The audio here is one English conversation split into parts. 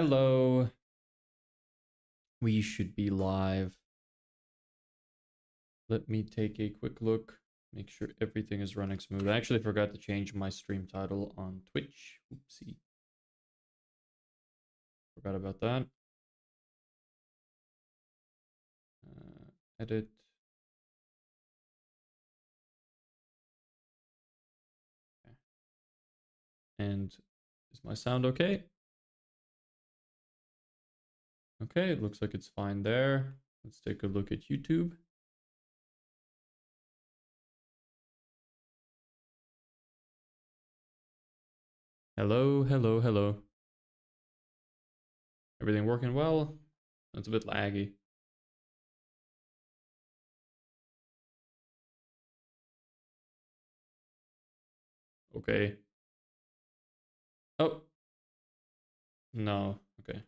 Hello. We should be live. Let me take a quick look. Make sure everything is running smooth. I actually forgot to change my stream title on Twitch. Oopsie. Forgot about that. Edit. Okay. And is my sound okay? Okay, it looks like it's fine there. Let's take a look at YouTube. Hello, hello, hello. Everything working well? It's a bit laggy. Okay. Oh. No. Okay.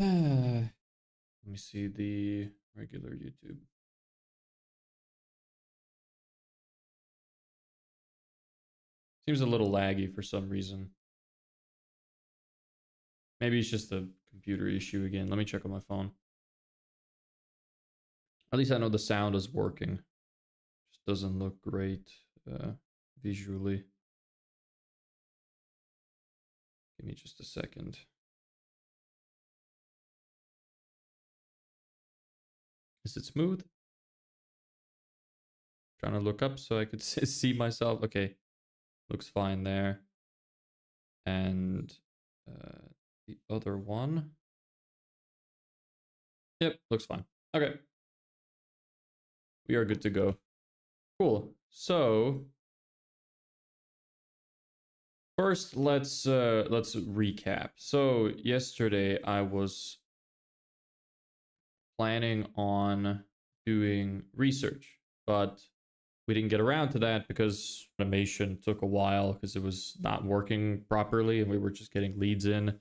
Let me see the regular YouTube. Seems a little laggy for some reason. Maybe it's just a computer issue again. Let me check on my phone. At least I know the sound is working. Just doesn't look great visually. Give me just a second. Is it smooth? Trying to look up so I could see myself. Okay, looks fine there. And the other one. Yep, looks fine. Okay. We are good to go. Cool. So first, let's recap. So yesterday I was planning on doing research, but we didn't get around to that because automation took a while because it was not working properly and we were just getting leads in.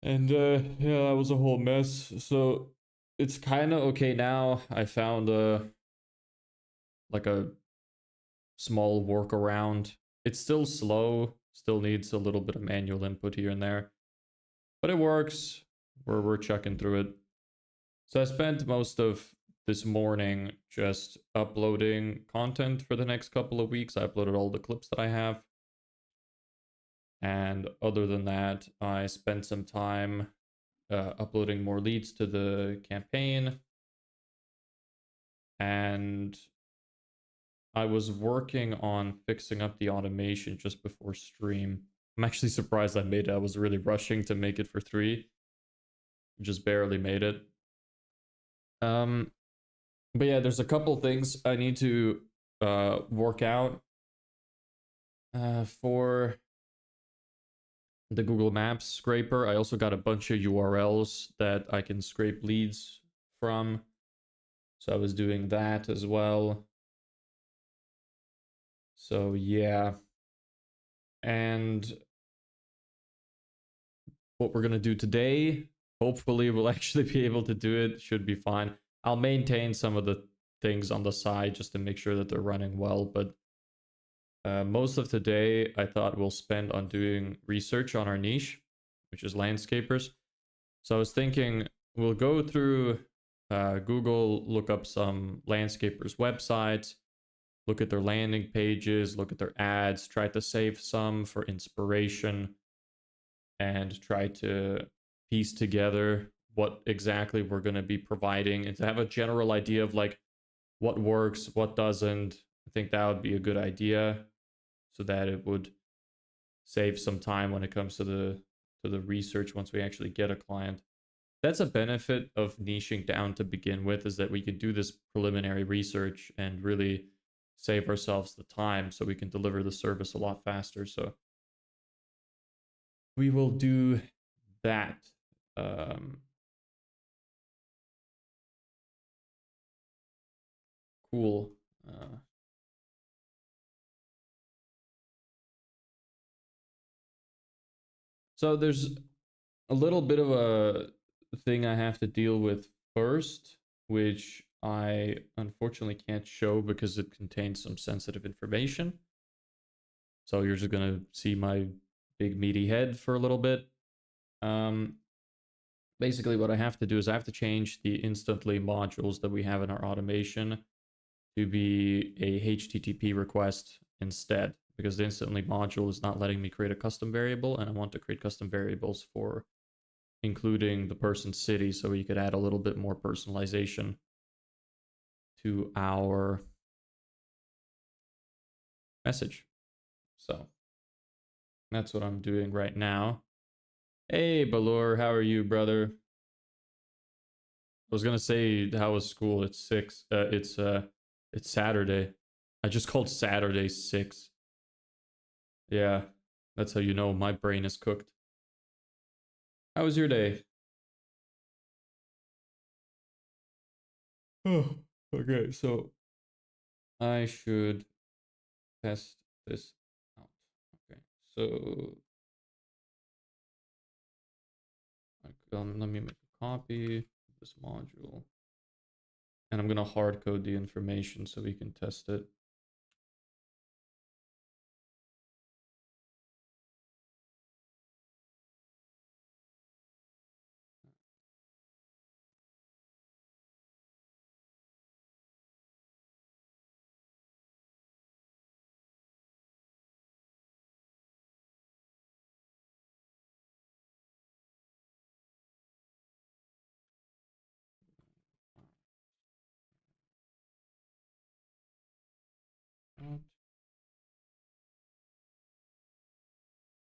And yeah, that was a whole mess. So it's kind of okay now. I found like a small workaround. It's still slow, still needs a little bit of manual input here and there, but it works. We're checking through it. So I spent most of this morning just uploading content for the next couple of weeks. I uploaded all the clips that I have. And other than that, I spent some time uploading more leads to the campaign. And I was working on fixing up the automation just before stream. I'm actually surprised I made it. I was really rushing to make it for 3. Just barely made it. But yeah, there's a couple things I need to work out for the Google Maps scraper. I also got a bunch of URLs that I can scrape leads from. So I was doing that as well. So yeah. And what we're going to do today, hopefully we'll actually be able to do it. Should be fine. I'll maintain some of the things on the side just to make sure that they're running well. But most of today, I thought we'll spend on doing research on our niche, which is landscapers. So I was thinking we'll go through Google, look up some landscapers' websites, look at their landing pages, look at their ads, try to save some for inspiration, and try to piece together what exactly we're going to be providing and to have a general idea of like what works, what doesn't. I think that would be a good idea so that it would save some time when it comes to the research once we actually get a client. That's a benefit of niching down to begin with, is that we can do this preliminary research and really save ourselves the time so we can deliver the service a lot faster. So we will do that. Cool. So there's a little bit of a thing I have to deal with first, which I unfortunately can't show because it contains some sensitive information. So you're just gonna see my big meaty head for a little bit. Um, Basically what I have to do is I have to change the instantly modules that we have in our automation to be a HTTP request instead, because the instantly module is not letting me create a custom variable, and I want to create custom variables for including the person's city, so we could add a little bit more personalization to our message. So that's what I'm doing right now. Hey, Balor, how are you, brother? I was gonna say, how was school? It's 6. It's Saturday. I just called Saturday 6. Yeah, that's how you know my brain is cooked. How was your day? Oh, okay. So I should test this out. Okay. So let me make a copy of this module, and I'm gonna hard code the information so we can test it.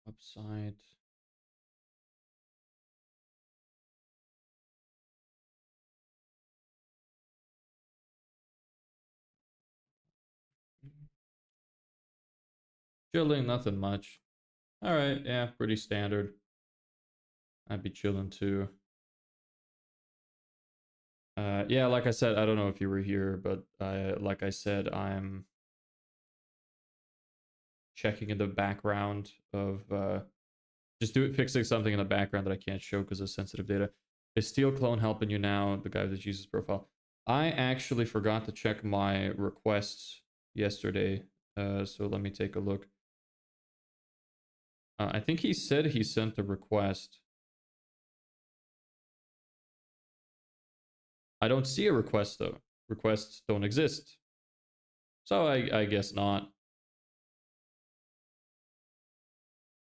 Website. Chilling, nothing much. All right, yeah, pretty standard. I'd be chilling too. Yeah, like I said, I don't know if you were here, but like I said, I'm checking in the background of fixing something in the background that I can't show because of sensitive data. Is Steel Clone helping you now? The guy with the Jesus profile. I actually forgot to check my requests yesterday, so let me take a look. I think he said he sent a request. I don't see a request though. Requests don't exist. So I guess not.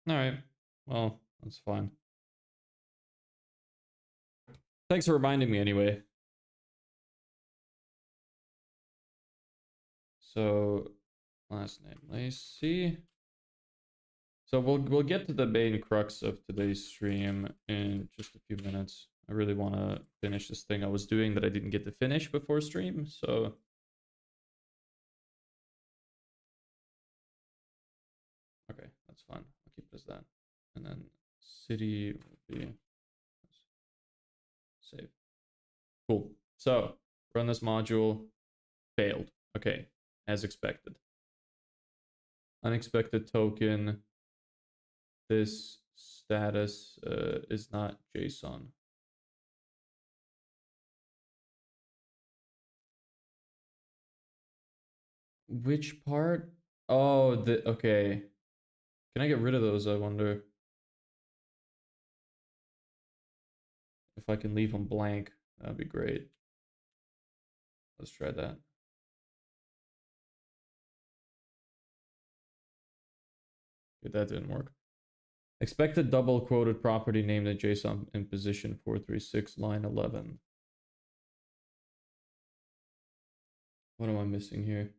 Alright. Well, that's fine. Thanks for reminding me anyway. So last name Lacey. So we'll get to the main crux of today's stream in just a few minutes. I really want to finish this thing I was doing that I didn't get to finish before stream, so okay, that's fine. I'll keep it as that. And then city will be save. Cool. So run this module. Failed. Okay, as expected. Unexpected token. This status is not JSON. Which part? Oh, okay. Can I get rid of those, I wonder? If I can leave them blank, that'd be great. Let's try that. Okay, that didn't work. Expected double quoted property named in JSON in position 436, line 11. What am I missing here?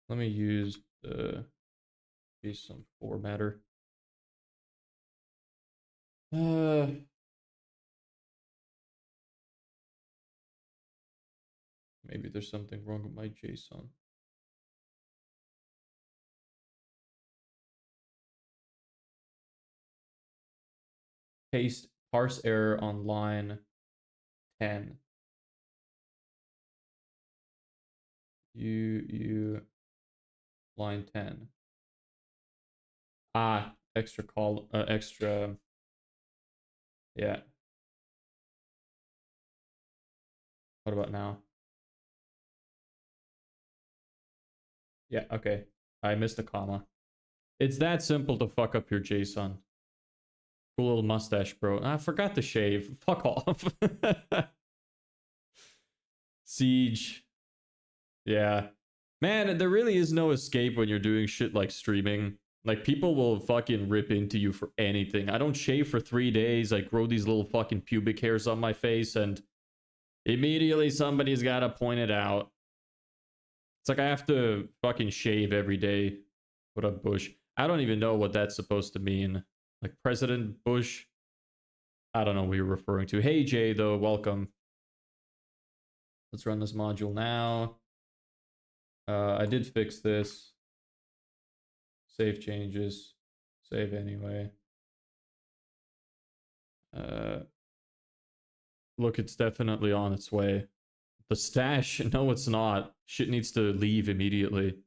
Let me use the JSON formatter. Maybe there's something wrong with my JSON. Paste parse error on line 10. You line 10. Ah, extra call extra. Yeah. What about now? Yeah, okay. I missed a comma. It's that simple to fuck up your JSON. Cool little mustache, bro. I forgot to shave. Fuck off. Siege. Yeah. Man, there really is no escape when you're doing shit like streaming. Like, people will fucking rip into you for anything. I don't shave for 3 days. I grow these little fucking pubic hairs on my face, and immediately somebody's gotta point it out. It's like I have to fucking shave every day. What up, Bush? I don't even know what that's supposed to mean. Like President Bush? I don't know what you're referring to. Hey, Jay, though, welcome. Let's run this module now. I did fix this. Save changes. Save anyway. Look, it's definitely on its way. The stash? No, it's not. Shit needs to leave immediately.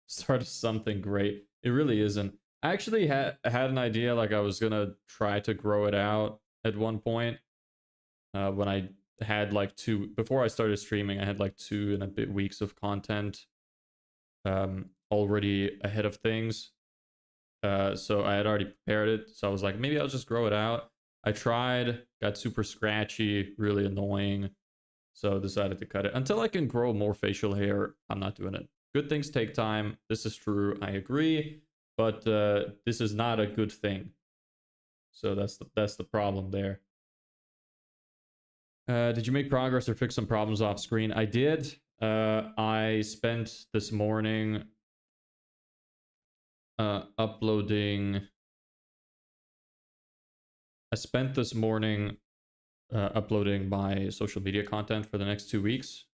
Start something great. It really isn't. I actually had an idea, like I was gonna try to grow it out at one point. When I had like before I started streaming, I had like 2.5 weeks of content already ahead of things. So I had already prepared it. So I was like, maybe I'll just grow it out. I tried, got super scratchy, really annoying. So decided to cut it. Until I can grow more facial hair, I'm not doing it. Good things take time. This is true. I agree. But this is not a good thing. So that's the problem there. Did you make progress or fix some problems off screen? I did. I spent this morning uploading. I spent this morning uploading my social media content for the next 2 weeks.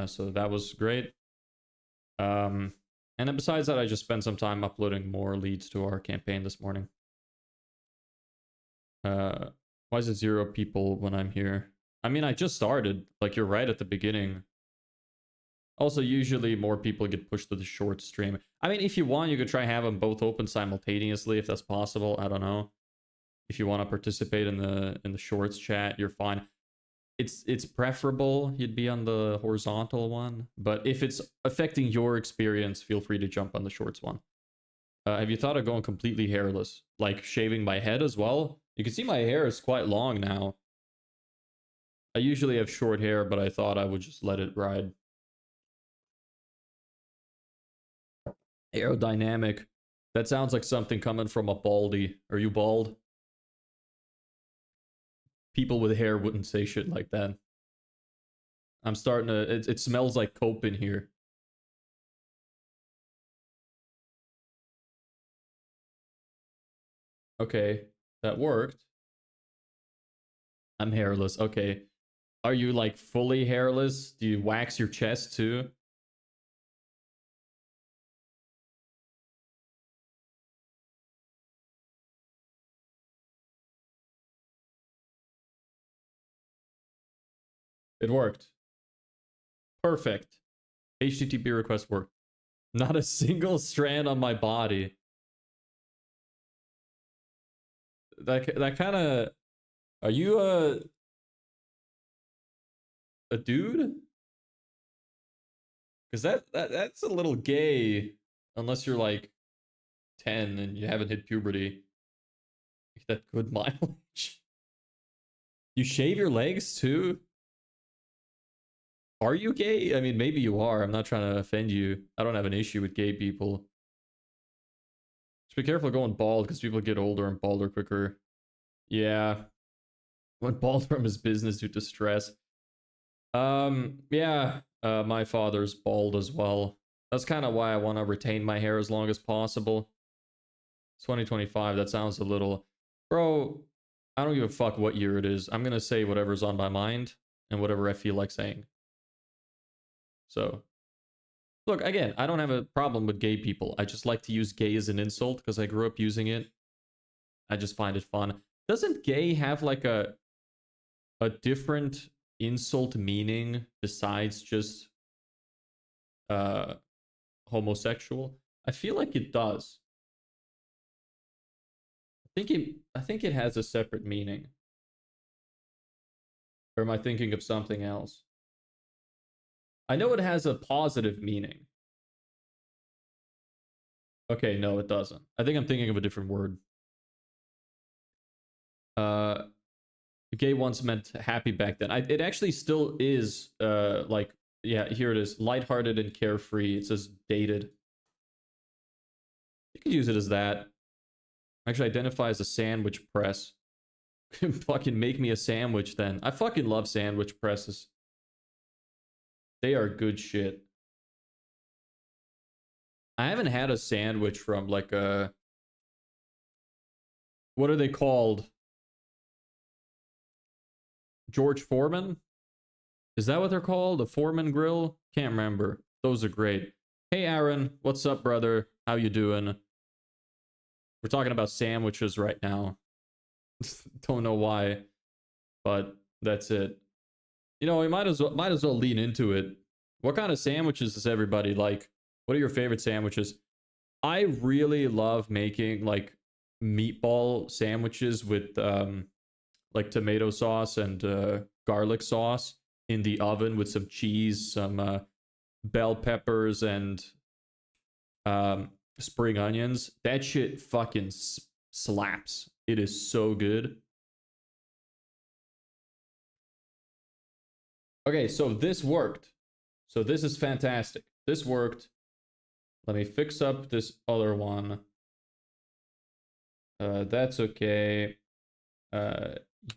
So that was great. And then besides that, I just spent some time uploading more leads to our campaign this morning. Why is it 0 people when I'm here? I mean, I just started. Like, you're right at the beginning. Also, usually more people get pushed to the short stream. I mean, if you want, you could try have them both open simultaneously if that's possible. I don't know. If you want to participate in the shorts chat, you're fine. It's preferable you'd be on the horizontal one, but if it's affecting your experience, feel free to jump on the shorts one. Have you thought of going completely hairless, like shaving my head as well? You can see my hair is quite long now. I usually have short hair, but I thought I would just let it ride. Aerodynamic. That sounds like something coming from a baldy. Are you bald? People with hair wouldn't say shit like that. I'm starting to... It smells like cope in here. Okay, that worked. I'm hairless. Okay. Are you like fully hairless? Do you wax your chest too? It worked. Perfect. HTTP request worked. Not a single strand on my body. That kind of... Are you a dude? Because that's a little gay, unless you're like 10 and you haven't hit puberty. That good mileage. You shave your legs too? Are you gay? I mean, maybe you are. I'm not trying to offend you. I don't have an issue with gay people. Just be careful going bald because people get older and balder quicker. Yeah. Went bald from his business due to stress. Yeah. My father's bald as well. That's kind of why I want to retain my hair as long as possible. 2025, that sounds a little... Bro, I don't give a fuck what year it is. I'm going to say whatever's on my mind and whatever I feel like saying. So, look, again, I don't have a problem with gay people. I just like to use gay as an insult because I grew up using it. I just find it fun. Doesn't gay have like a different insult meaning besides just homosexual? I feel like it does. I think it has a separate meaning. Or am I thinking of something else? I know it has a positive meaning. Okay, no, it doesn't. I think I'm thinking of a different word. Uh, gay once meant happy back then. It actually still is. Like, yeah, here it is. Lighthearted and carefree. It says dated. You could use it as that. Actually, identify as a sandwich press. Fucking make me a sandwich then. I fucking love sandwich presses. They are good shit. I haven't had a sandwich from like a... What are they called? George Foreman? Is that what they're called? A Foreman grill? Can't remember. Those are great. Hey Aaron, what's up, brother? How you doing? We're talking about sandwiches right now. Don't know why, but that's it. You know, we might as well lean into it. What kind of sandwiches does everybody like? What are your favorite sandwiches? I really love making like meatball sandwiches with like tomato sauce and garlic sauce in the oven with some cheese, some bell peppers, and spring onions. That shit fucking slaps. It is so good. Okay, so this worked. So this is fantastic. This worked. Let me fix up this other one. That's okay.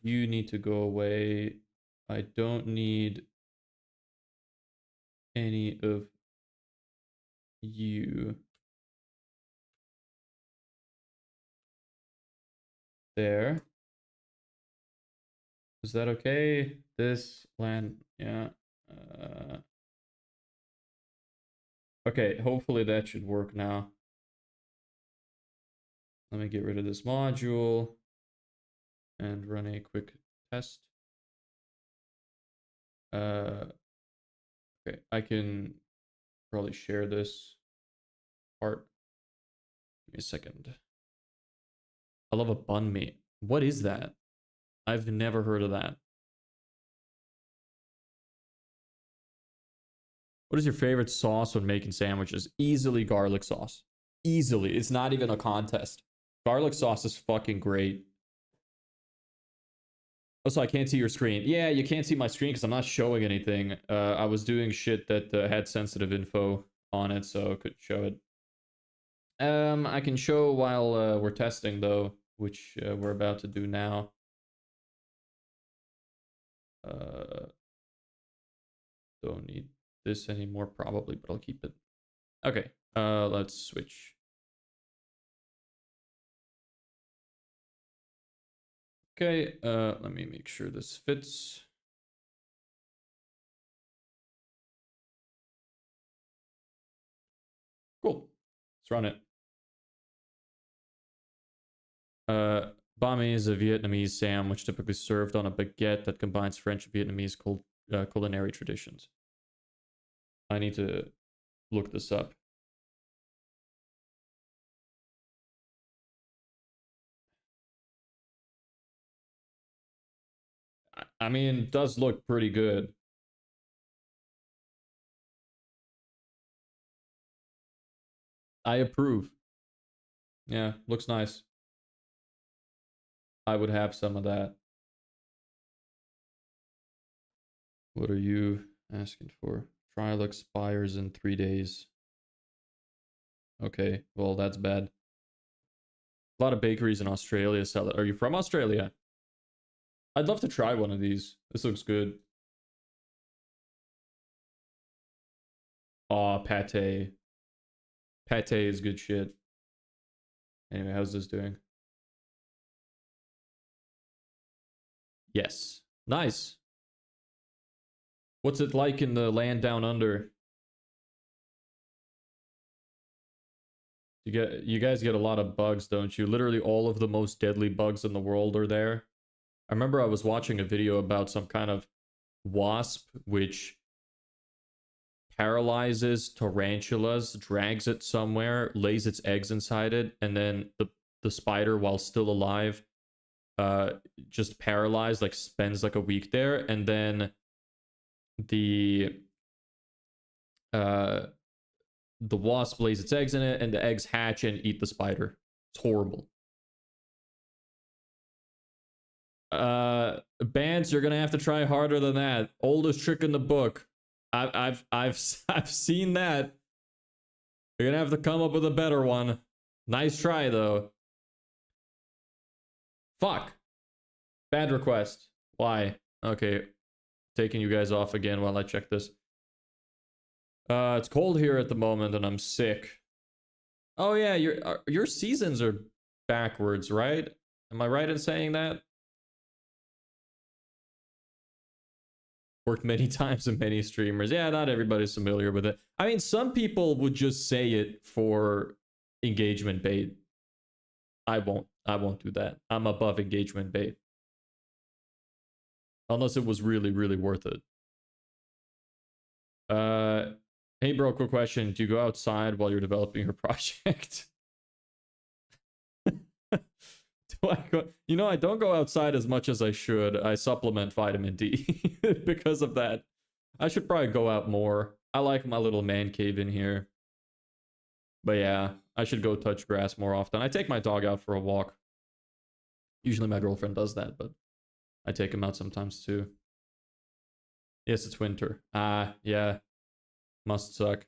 You need to go away. I don't need any of you. There. Is that okay? This land, yeah. Okay, hopefully that should work now. Let me get rid of this module and run a quick test. Okay, I can probably share this part. Give me a second. I love a bun meat. What is that? I've never heard of that. What is your favorite sauce when making sandwiches? Easily garlic sauce. Easily. It's not even a contest. Garlic sauce is fucking great. Also, I can't see your screen. Yeah, you can't see my screen because I'm not showing anything. I was doing shit that had sensitive info on it, so I couldn't show it. I can show while we're testing, though, which we're about to do now. Don't need this anymore, probably, but I'll keep it. Okay, let's switch. Okay, let me make sure this fits. Cool. Let's run it. Banh mi is a Vietnamese sandwich typically served on a baguette that combines French and Vietnamese culinary traditions. I need to look this up. I mean, it does look pretty good. I approve. Yeah, looks nice. I would have some of that. What are you asking for? Trial expires in 3 days. Okay, well, that's bad. A lot of bakeries in Australia sell it. Are you from Australia? I'd love to try one of these. This looks good. Aw, pate. Pate is good shit. Anyway, how's this doing? Yes. Nice. What's it like in the land down under? You guys get a lot of bugs, don't you? Literally all of the most deadly bugs in the world are there. I remember I was watching a video about some kind of wasp which paralyzes tarantulas, drags it somewhere, lays its eggs inside it, and then the the spider while still alive, just paralyzed, like spends like a week there, and then the uh the wasp lays its eggs in it, and the eggs hatch and eat the spider. It's horrible. Bance, you're gonna have to try harder than that. Oldest trick in the book. I've seen that. You're gonna have to come up with a better one. Nice try though. Fuck. Bad request. Why? Okay. Taking you guys off again while I check this. It's cold here at the moment and I'm sick. Oh yeah, your seasons are backwards, right? Am I right in saying that? Worked many times with many streamers. Yeah, not everybody's familiar with it. I mean, some people would just say it for engagement bait. I won't. I won't do that. I'm above engagement bait. Unless it was really, really worth it. Hey bro, quick question. Do you go outside while you're developing your project? Do I go? You know, I don't go outside as much as I should. I supplement vitamin D because of that. I should probably go out more. I like my little man cave in here. But yeah, I should go touch grass more often. I take my dog out for a walk. Usually my girlfriend does that, but I take him out sometimes too. Yes, it's winter. Yeah. Must suck.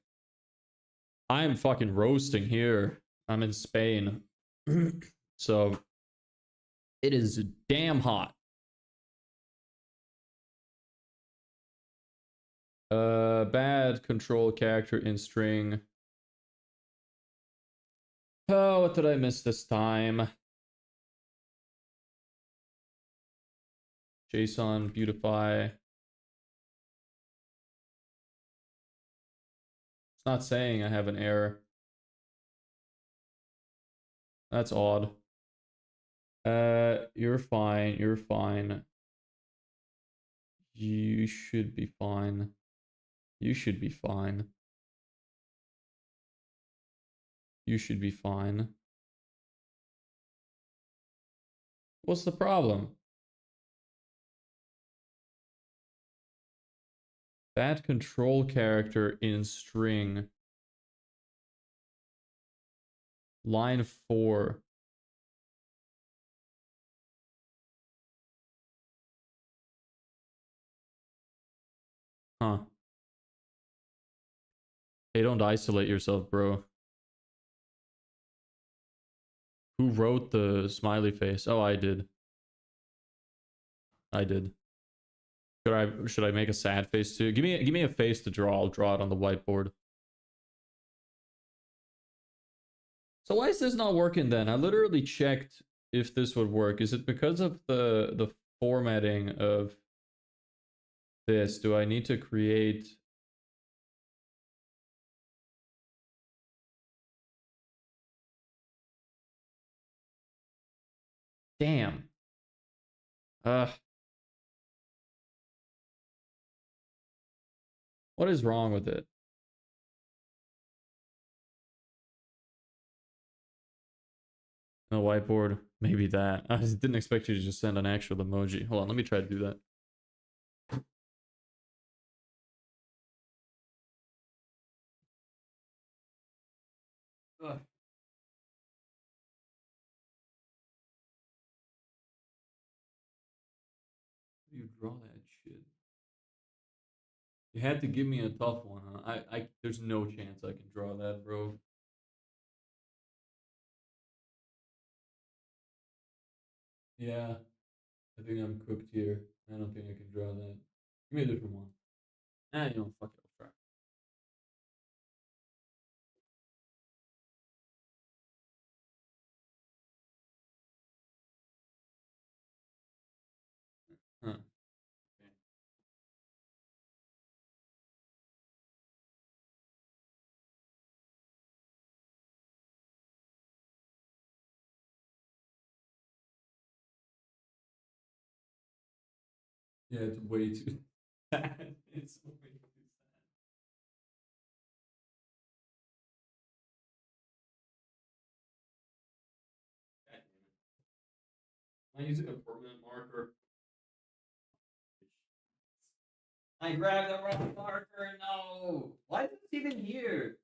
I am fucking roasting here. I'm in Spain. So it is damn hot. Bad control character in string. Oh, what did I miss this time? JSON, beautify. It's not saying I have an error. That's odd. You're fine. You're fine. You should be fine. You should be fine. You should be fine. What's the problem? Bad control character in string. Line 4. Huh. Hey, don't isolate yourself, bro. Who wrote the smiley face? Oh, I did. I did. Should I make a sad face too? Give me a face to draw. I'll draw it on the whiteboard. So why is this not working then? I literally checked if this would work. Is it because of the formatting of this? Do I need to create? Damn. What is wrong with it? No whiteboard. Maybe that. I didn't expect you to just send an actual emoji. Hold on, let me try to do that. Ugh. How do you draw that shit? You had to give me a tough one, huh? There's no chance I can draw that, bro. Yeah, I think I'm cooked here. I don't think I can draw that. Give me a different one. You know, fuck it, I'll try. Huh. Okay. Yeah, it's way too sad. It's way too sad. Am I using a permanent marker? I grabbed the wrong marker. No. Why is this even here?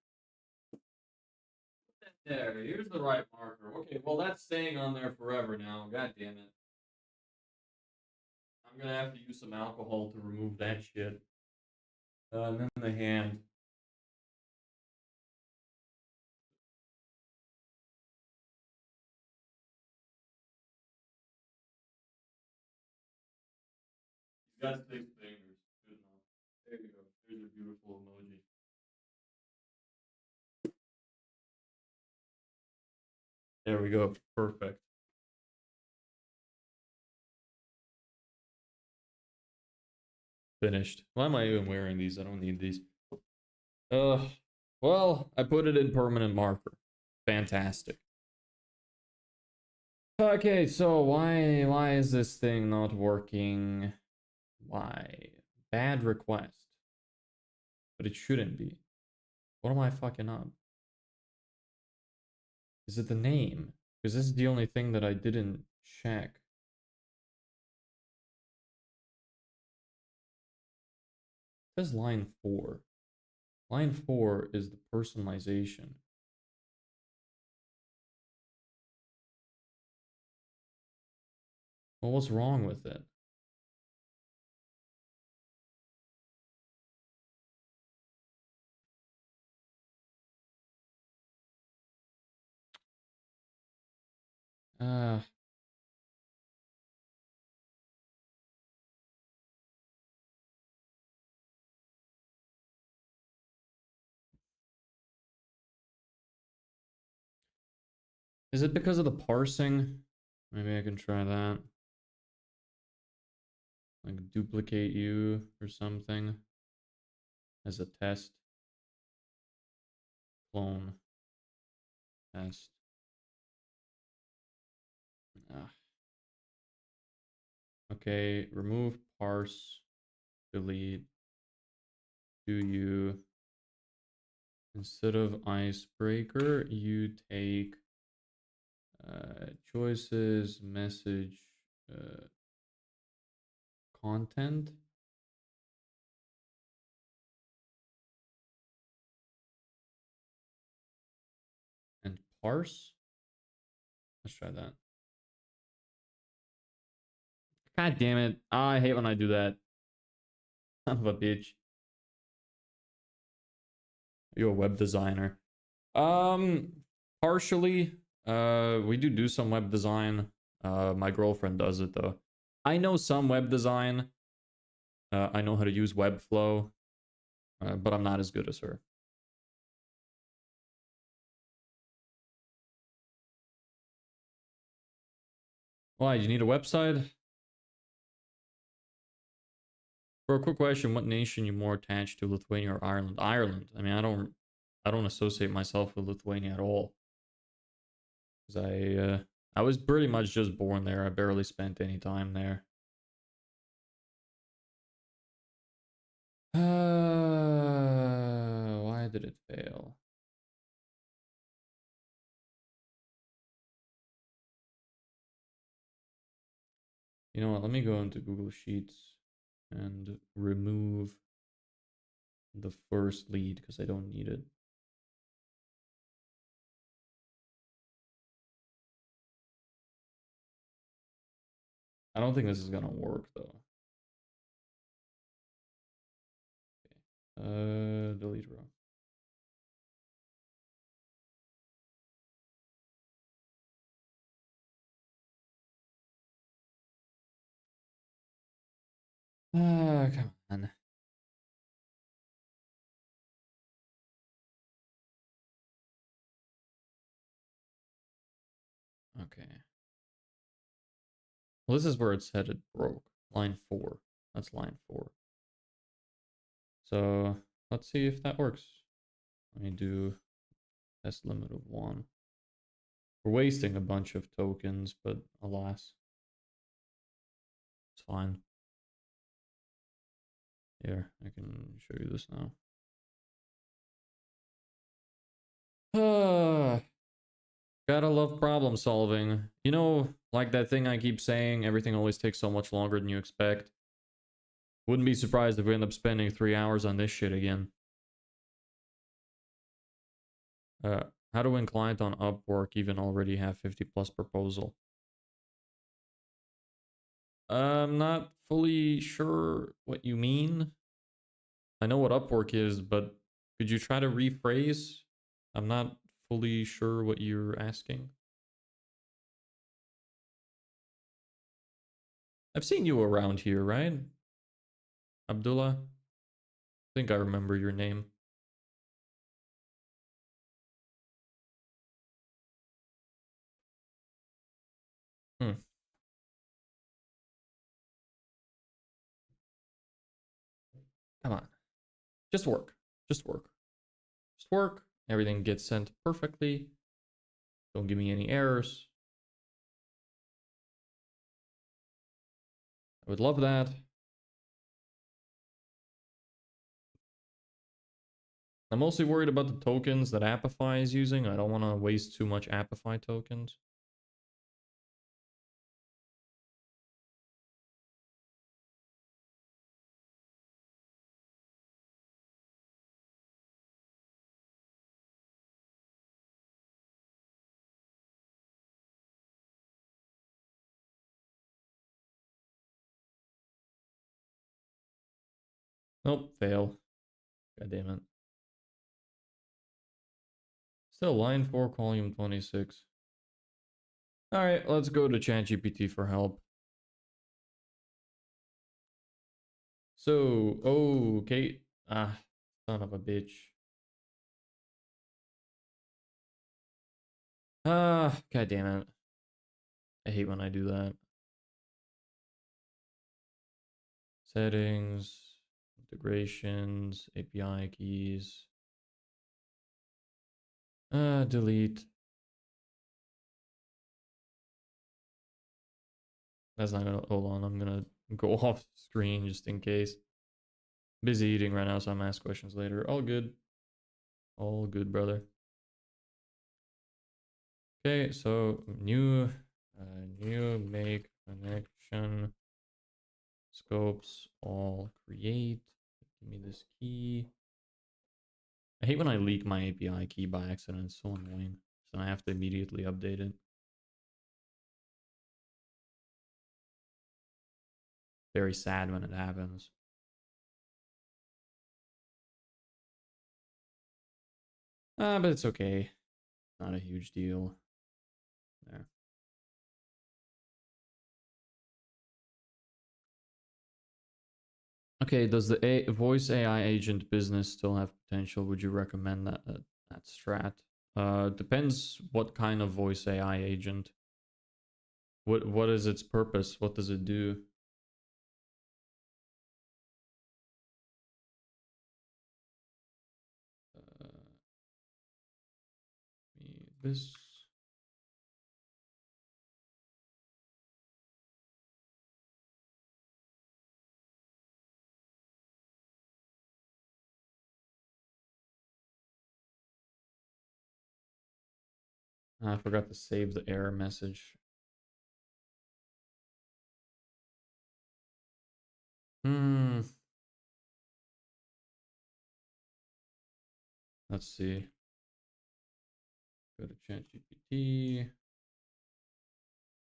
There. Here's the right marker. Okay, well that's staying on there forever now. God damn it. I'm gonna have to use some alcohol to remove that shit. And then the hand. He's got 6 fingers. Good enough. There you go. There's a beautiful emoji. There we go. Perfect. Finished. Why am I even wearing these? I don't need these. Well, I put it in permanent marker. Fantastic. Okay, so why is this thing not working? Why? Bad request. But it shouldn't be. What am I fucking up? Is it the name? Because this is the only thing that I didn't check. It says line 4. Line 4 is the personalization. Well, what's wrong with it? Uh, is it because of the parsing? Maybe I can try that. Like duplicate you or something as a test. Clone. Test. Ah. Okay, remove parse. Delete. Do you. Instead of icebreaker, you take choices, message, content. And parse. Let's try that. God damn it. I hate when I do that. Son of a bitch. You're a web designer. Partially. We do some web design. My girlfriend does it though. I know some web design. I know how to use Webflow, but I'm not as good as her. Why? You need a website? For a quick question, what nation you more attached to, Lithuania or Ireland? Ireland. I mean, I don't associate myself with Lithuania at all. Because I was pretty much just born there. I barely spent any time there. Why did it fail? You know what? Let me go into Google Sheets and remove the first lead because I don't need it. I don't think this is gonna work though. Okay. Delete row. Come on. Okay. Well, this is where it said it broke. Line 4. That's line 4. So let's see if that works. Let me do test limit of 1. We're wasting a bunch of tokens, but alas. It's fine. Here, I can show you this now. Gotta love problem solving. You know, like that thing I keep saying, everything always takes so much longer than you expect. Wouldn't be surprised if we end up spending 3 hours on this shit again. How to win client on Upwork even already have 50 plus proposal? I'm not fully sure what you mean. I know what Upwork is, but could you try to rephrase? I'm not fully sure what you're asking. I've seen you around here, right? Abdullah? I think I remember your name. Hmm. Come on. Just work. Just work. Just work. Everything gets sent perfectly. Don't give me any errors. I would love that. I'm mostly worried about the tokens that Apify is using. I don't want to waste too much Apify tokens. Nope, fail. God damn it. Still line 4, column 26. Alright, let's go to ChatGPT for help. So, okay. Ah, son of a bitch. Ah, god damn it. I hate when I do that. Settings, integrations, API keys. Delete. That's not gonna, hold on, I'm gonna go off screen just in case. Busy eating right now, so I'm gonna ask questions later. All good. All good, brother. Okay, so new make connection scopes all create. Give me this key. I hate when I leak my API key by accident. It's so annoying. So I have to immediately update it. Very sad when it happens. But it's okay. Not a huge deal. There. Okay, does the voice AI agent business still have potential? Would you recommend that strat? Depends what kind of voice AI agent. What is its purpose? What does it do? Uh, this. I forgot to save the error message. Hmm. Let's see. Go to ChatGPT.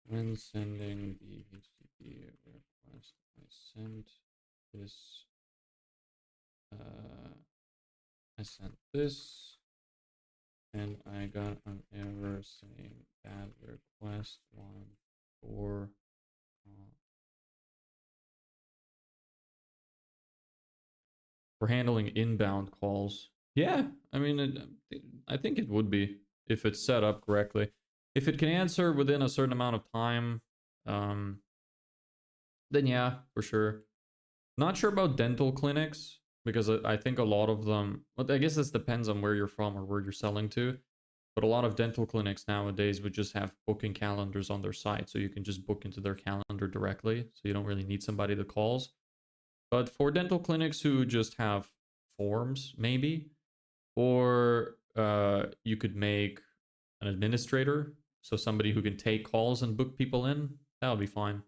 When sending the HTTP request, I sent this. I sent this, and I got an error saying that request one for. For handling inbound calls. Yeah, I mean, I think it would be if it's set up correctly. If it can answer within a certain amount of time, um, then yeah, for sure. Not sure about dental clinics because I think a lot of them. Well, I guess this depends on where you're from or where you're selling to. But a lot of dental clinics nowadays would just have booking calendars on their site, so you can just book into their calendar directly. So you don't really need somebody that calls. But for dental clinics who just have forms, maybe, or you could make an administrator, so somebody who can take calls and book people in. That would be fine.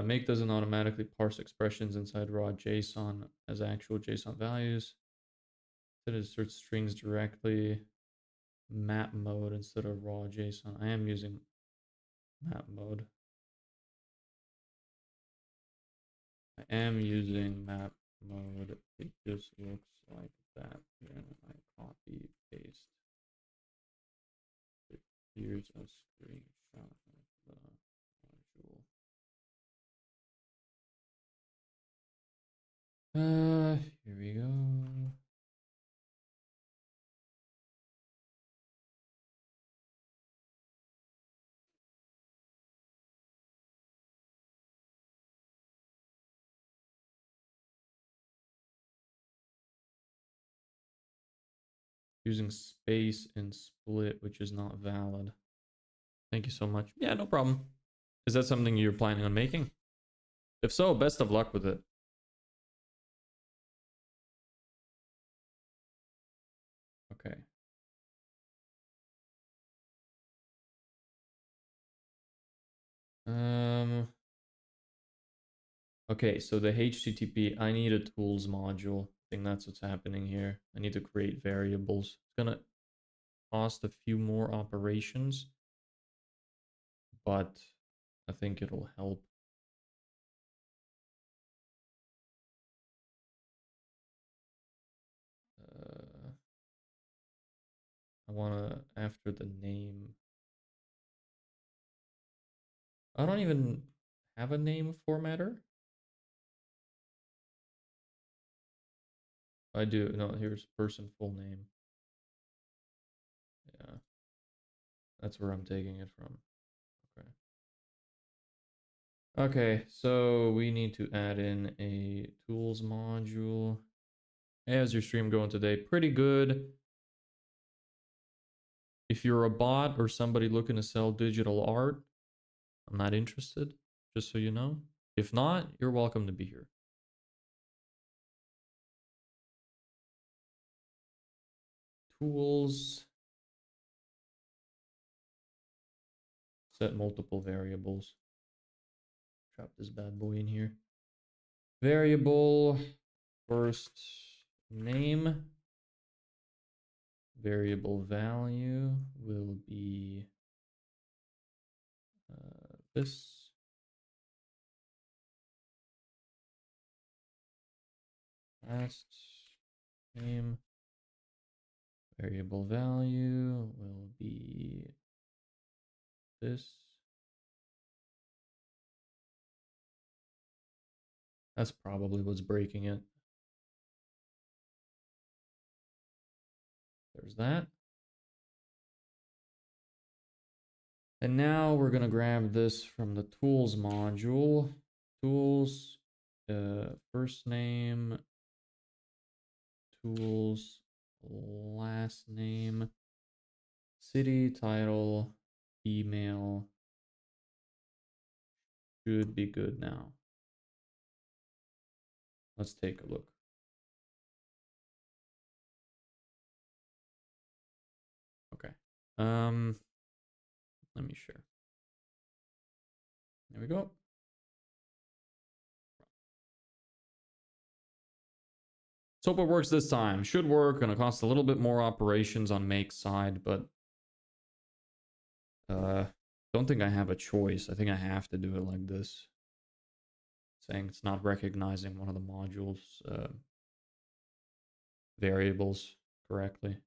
Make doesn't automatically parse expressions inside raw JSON as actual JSON values. It inserts strings directly. Map mode instead of raw JSON. I am using map mode. I am using map mode. It just looks like that when I copy paste. Here's a screenshot of the module. Here we go. Using space and split, which is not valid. Thank you so much. Yeah, no problem. Is that something you're planning on making? If so, best of luck with it. Okay. Okay, so the HTTP, I need a tools module. I think that's what's happening here. I need to create variables. It's gonna cost a few more operations, but I think it'll help. I wanna, after the name, I don't even have a name formatter. I do, no, here's person full name. Yeah, that's where I'm taking it from. Okay. Okay, so we need to add in a tools module. Hey, how's your stream going today? Pretty good. If you're a bot or somebody looking to sell digital art, I'm not interested, just so you know. If not, you're welcome to be here. Tools. Set multiple variables. Drop this bad boy in here. Variable first name. Variable value will be this. Last name. Variable value will be this. That's probably what's breaking it. There's that. And now we're going to grab this from the tools module. Tools, first name, tools, last name, city, title, email. Should be good now. Let's take a look. Okay. Let me share. There we go. So hope it works this time. Should work. Gonna cost a little bit more operations on Make's side, but don't think I have a choice. I think I have to do it like this. Saying it's not recognizing one of the modules variables correctly.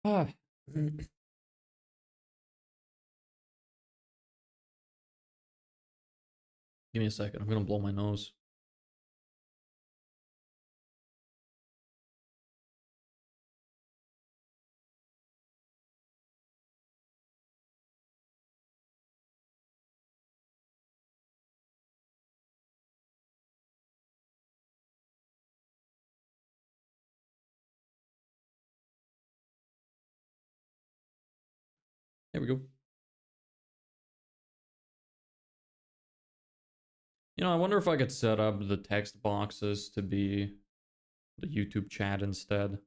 Ah. Give me a second. I'm gonna blow my nose. There we go. You know, I wonder if I could set up the text boxes to be the YouTube chat instead.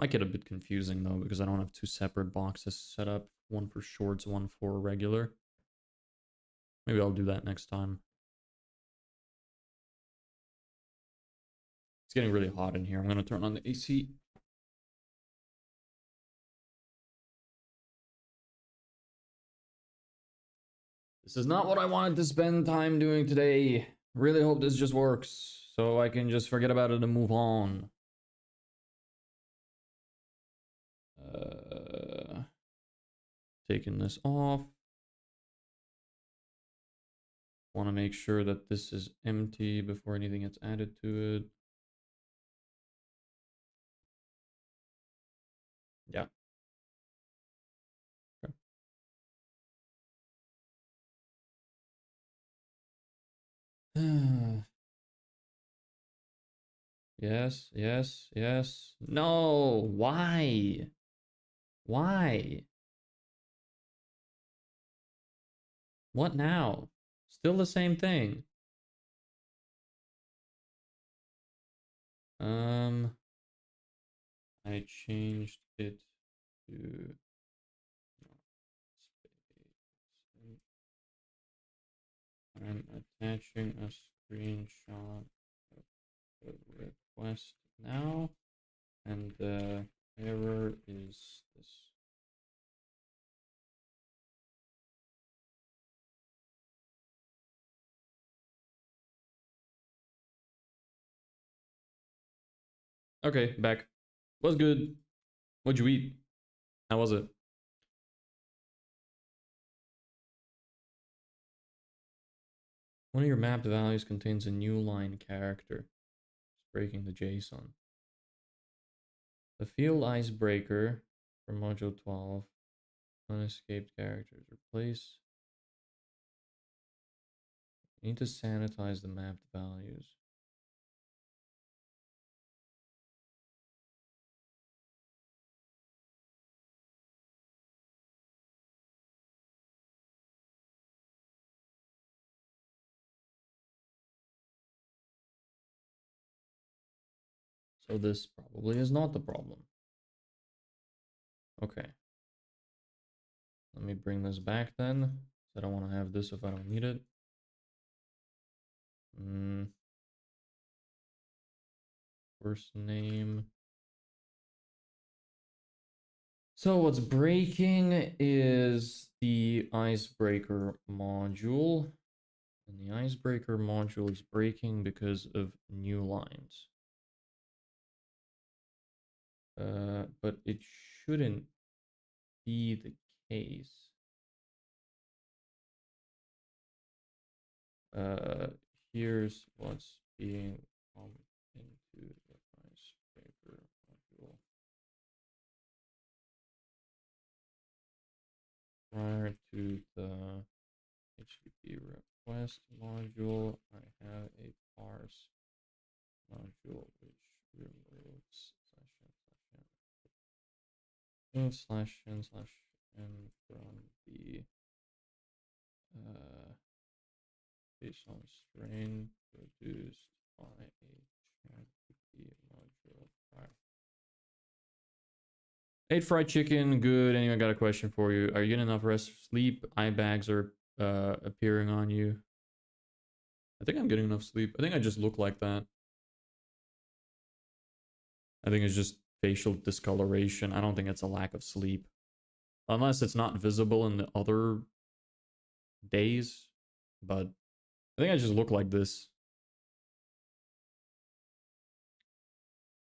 Might get a bit confusing though, because I don't have two separate boxes set up. One for shorts, one for regular. Maybe I'll do that next time. It's getting really hot in here. I'm gonna turn on the AC. This is not what I wanted to spend time doing today. Really hope this just works, so I can just forget about it and move on. Taking this off. Want to make sure that this is empty before anything gets added to it. Yeah. Okay. Yes, yes, yes. No, why? Why? What now? Still the same thing. I changed it to space. I'm attaching a screenshot of the request now, and the error is this. Okay, back. Was good. What'd you eat? How was it? One of your mapped values contains a new line character. It's breaking the JSON. The field icebreaker from module 12. Unescaped characters. Replace. You need to sanitize the mapped values. So this probably is not the problem. Okay. Let me bring this back then. I don't want to have this if I don't need it. First name. So what's breaking is the icebreaker module. And the icebreaker module is breaking because of new lines. But it shouldn't be the case. Here's what's being pumped into the icebreaker module. Prior to the HTTP request module, I have a parse module which removes /n/n from the JSON string produced by a HTTP module prior. Ate fried chicken, good. Anyone got a question for you? Are you getting enough rest, sleep? Eye bags are appearing on you. I think I'm getting enough sleep. I think I just look like that. I think it's just facial discoloration. I don't think it's a lack of sleep. Unless it's not visible in the other days. But I think I just look like this.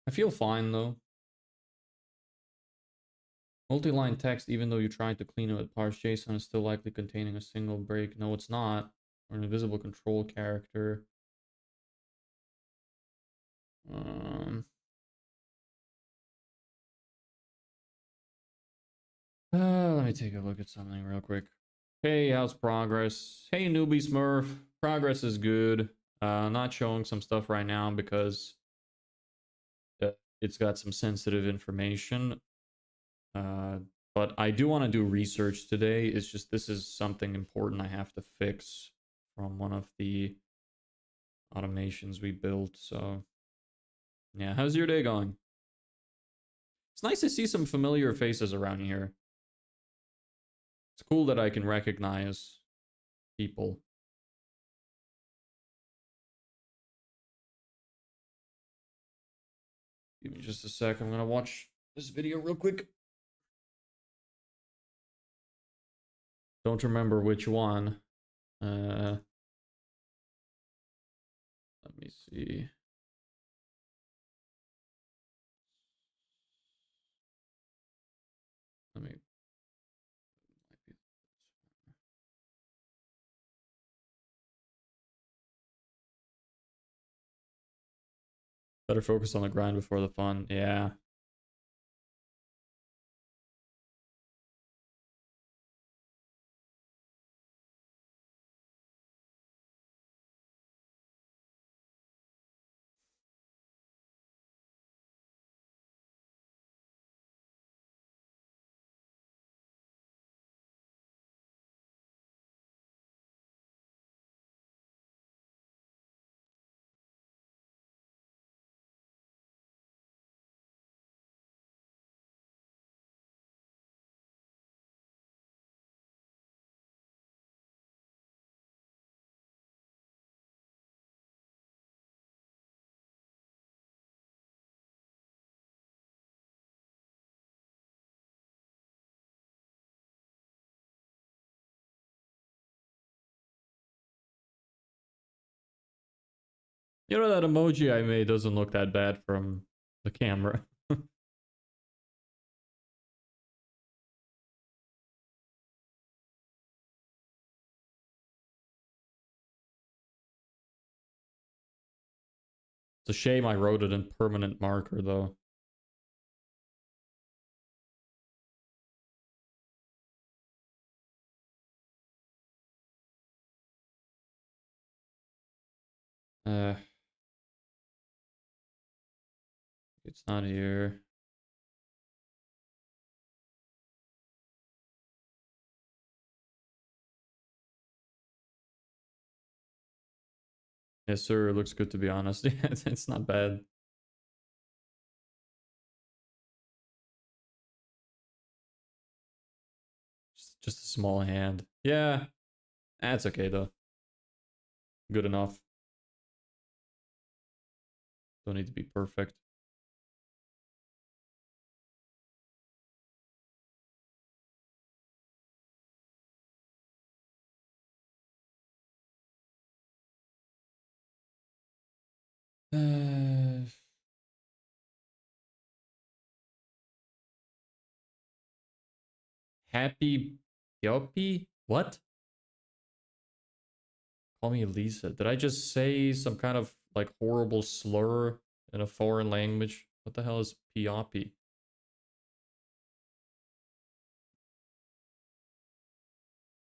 I feel fine though. Multi-line text, even though you tried to clean it with parse JSON, is still likely containing a single break. No, it's not. Or an invisible control character. Let me take a look at something real quick. Hey, how's progress? Hey, newbie Smurf. Progress is good. Not showing some stuff right now because it's got some sensitive information. But I do want to do research today. It's just this is something important I have to fix from one of the automations we built. So yeah, how's your day going? It's nice to see some familiar faces around here. It's cool that I can recognize people. Give me just a sec. I'm gonna watch this video real quick. Don't remember which one. Let me see. Let me. Better focus on the grind before the fun. Yeah. You know that emoji I made doesn't look that bad from the camera. It's a shame I wrote it in permanent marker though. Uh, it's not here. Yes, sir. It looks good to be honest. It's not bad. Just a small hand. Yeah, that's okay though. Good enough. Don't need to be perfect. Uh, Happy Yopi? What? Call me Lisa. Did I just say some kind of like horrible slur in a foreign language? What the hell is Piopi?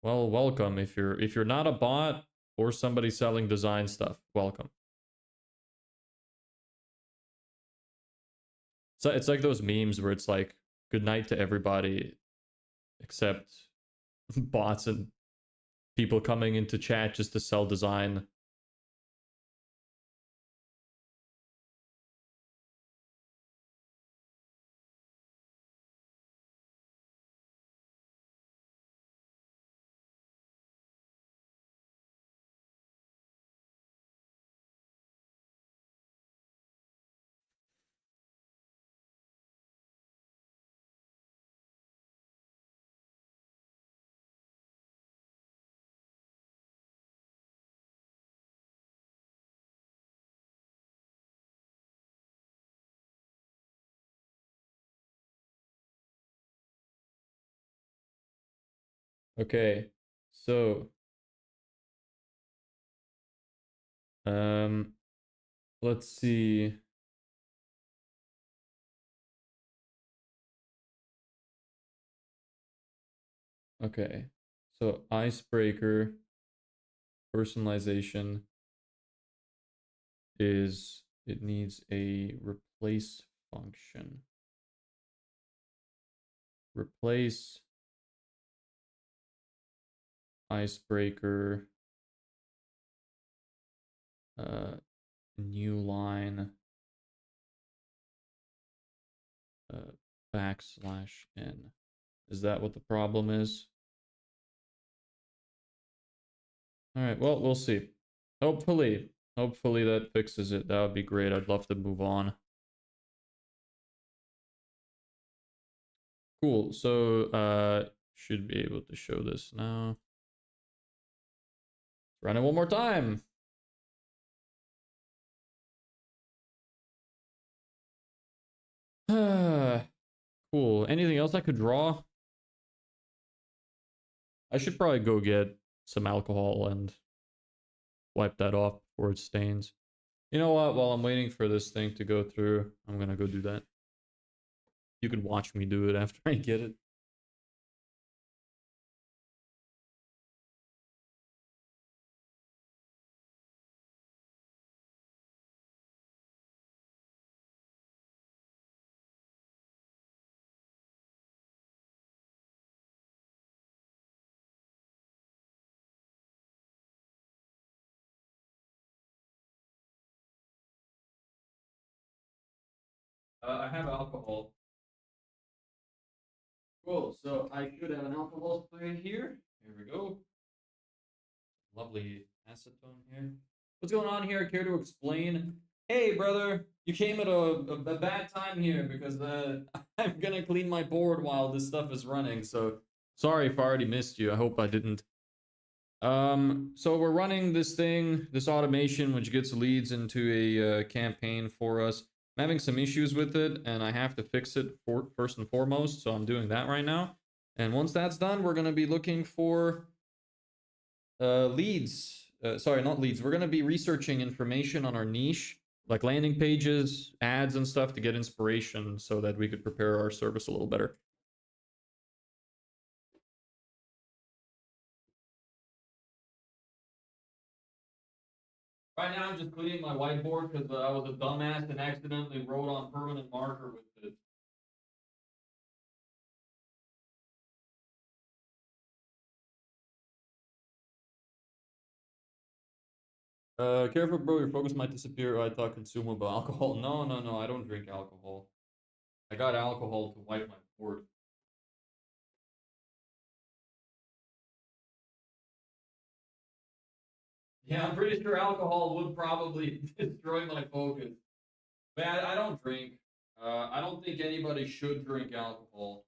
Well, welcome. If you're not a bot or somebody selling design stuff, welcome. So it's like those memes where it's like good night to everybody except bots and people coming into chat just to sell design. Okay. So, um let's see. Okay. So, icebreaker personalization is it needs a replace function. replace icebreaker, new line, \n. Is that what the problem is? All right, well, we'll see. Hopefully that fixes it. That would be great. I'd love to move on. Cool. So, should be able to show this now. Run it one more time. Cool. Anything else I could draw? I should probably go get some alcohol and wipe that off before it stains. You know what? While I'm waiting for this thing to go through, I'm gonna go do that. You can watch me do it after I get it. I have alcohol. Cool. So I should have an alcohol spray here. Here we go. Lovely acetone here. What's going on here? Care to explain? Hey, brother, you came at a bad time here because I'm gonna clean my board while this stuff is running. So sorry if I already missed you. I hope I didn't. So we're running this thing, this automation, which gets leads into a campaign for us. I'm having some issues with it, and I have to fix it first and foremost. So I'm doing that right now. And once that's done, we're gonna be looking for leads. Sorry, not leads. We're going to be researching information on our niche, like landing pages, ads, and stuff to get inspiration so that we could prepare our service a little better. Right now, I'm just cleaning my whiteboard because I was a dumbass and accidentally wrote on permanent marker with it. Careful, bro. Your focus might disappear. I thought consumable alcohol. No. I don't drink alcohol. I got alcohol to wipe my board. Yeah, I'm pretty sure alcohol would probably destroy my focus. But I don't drink. I don't think anybody should drink alcohol.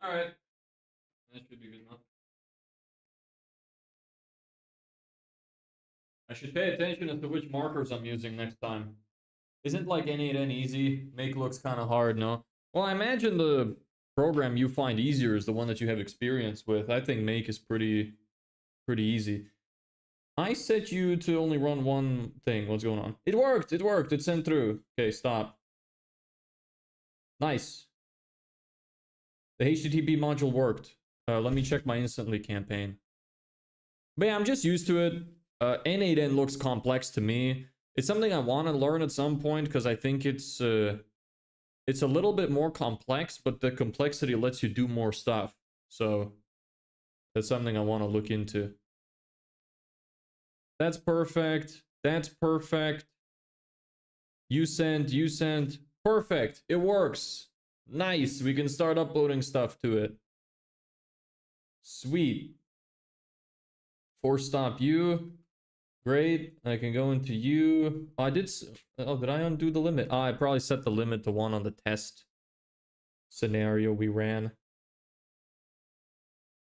All right, that should be good enough. I should pay attention as to which markers I'm using next time. Isn't like N8N easy? Make looks kind of hard, no? Well, I imagine the program you find easier is the one that you have experience with. I think Make is pretty easy. I set you to only run one thing. What's going on? It worked! It worked! It sent through. Okay, stop. Nice. The HTTP module worked. Let me check my instantly campaign. But yeah, I'm just used to it. N8N looks complex to me. It's something I want to learn at some point because I think it's a little bit more complex, but the complexity lets you do more stuff. So that's something I want to look into. That's perfect. That's perfect. You sent. Perfect. It works. Nice. We can start uploading stuff to it. Sweet. Force stop you. Great. I can go into you. Oh, did I undo the limit? I probably set the limit to 1 on the test scenario we ran.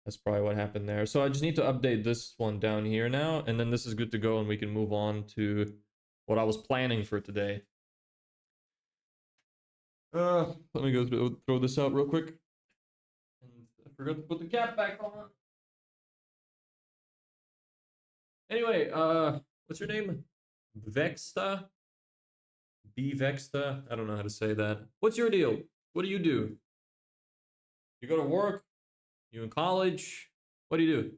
That's probably what happened there. So I just need to update this one down here now, and then this is good to go, and we can move on to what I was planning for today. Let me go throw this out real quick. And I forgot to put the cap back on. Anyway, what's your name? Vexta? B Vexta? I don't know how to say that. What's your deal? What do? You go to work? You in college? What do you do?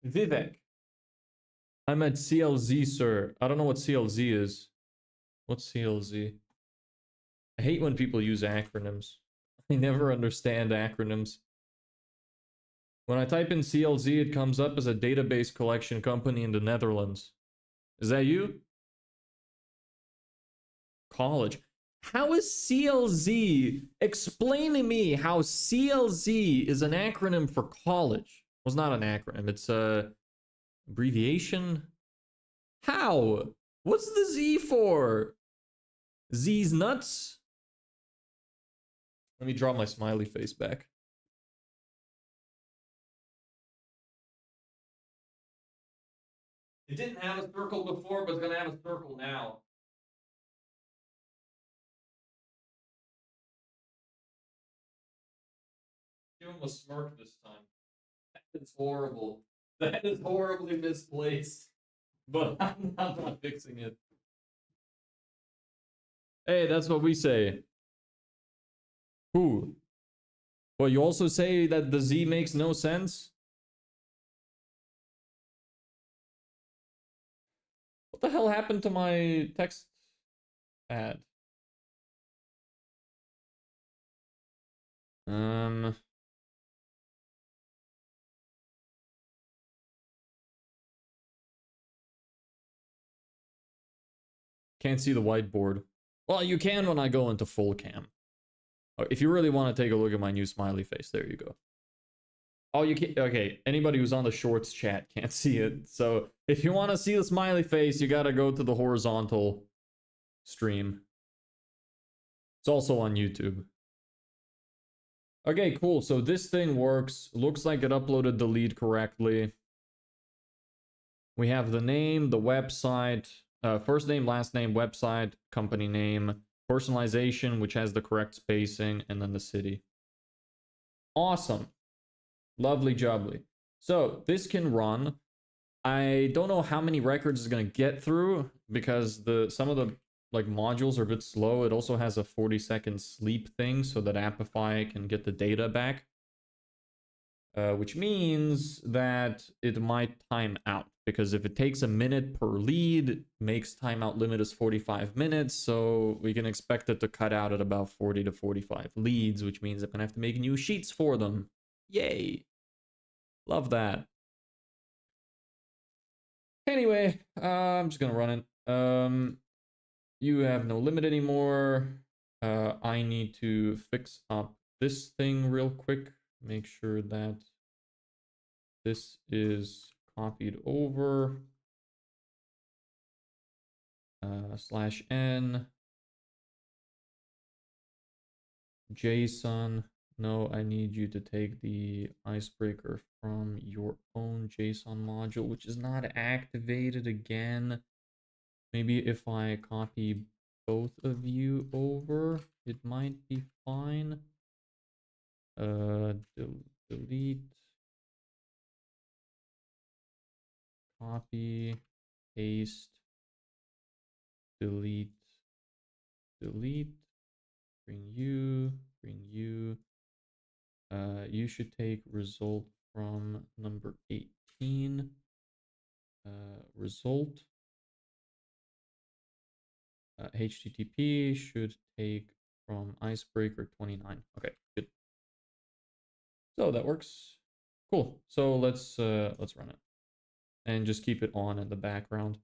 Vivek. I'm at CLZ, sir. I don't know what CLZ is. What's CLZ? I hate when people use acronyms. I never understand acronyms. When I type in CLZ, it comes up as a database collection company in the Netherlands. Is that you? College. How is CLZ? Explain to me how CLZ is an acronym for college. Well, it's not an acronym. It's a abbreviation. How? What's the Z for? Z's nuts? Let me draw my smiley face back. It didn't have a circle before, but it's gonna have a circle now. Give him a smirk this time. That is horrible. That is horribly misplaced. But I'm not fixing it. Hey, that's what we say. Who? Well, you also say that the Z makes no sense? What the hell happened to my text ad? Can't see the whiteboard. Well, you can when I go into full cam. If you really want to take a look at my new smiley face, there you go. Oh, you can't. Okay, anybody who's on the shorts chat can't see it. So if you want to see the smiley face, you gotta go to the horizontal stream. It's also on YouTube. Okay, cool. So this thing works. Looks like it uploaded the lead correctly. We have the name, the website, first name, last name, website, company name, personalization, which has the correct spacing, and then the city. Awesome. Lovely jubbly. So this can run. I don't know how many records it's going to get through because some of the like modules are a bit slow. It also has a 40-second sleep thing so that Apify can get the data back. Which means that it might time out because if it takes a minute per lead, makes timeout limit is 45 minutes. So we can expect it to cut out at about 40 to 45 leads, which means I'm gonna have to make new sheets for them. Yay. Love that. Anyway, I'm just gonna run it. You have no limit anymore. I need to fix up this thing real quick. Make sure that this is copied over. /n JSON. No, I need you to take the icebreaker from your own JSON module, which is not activated again. Maybe if I copy both of you over, it might be fine. Delete, copy, paste, delete, delete, bring you. You should take result from number 18. Result. HTTP should take from icebreaker 29. Okay, good. So that works. Cool. So let's run it and just keep it on in the background.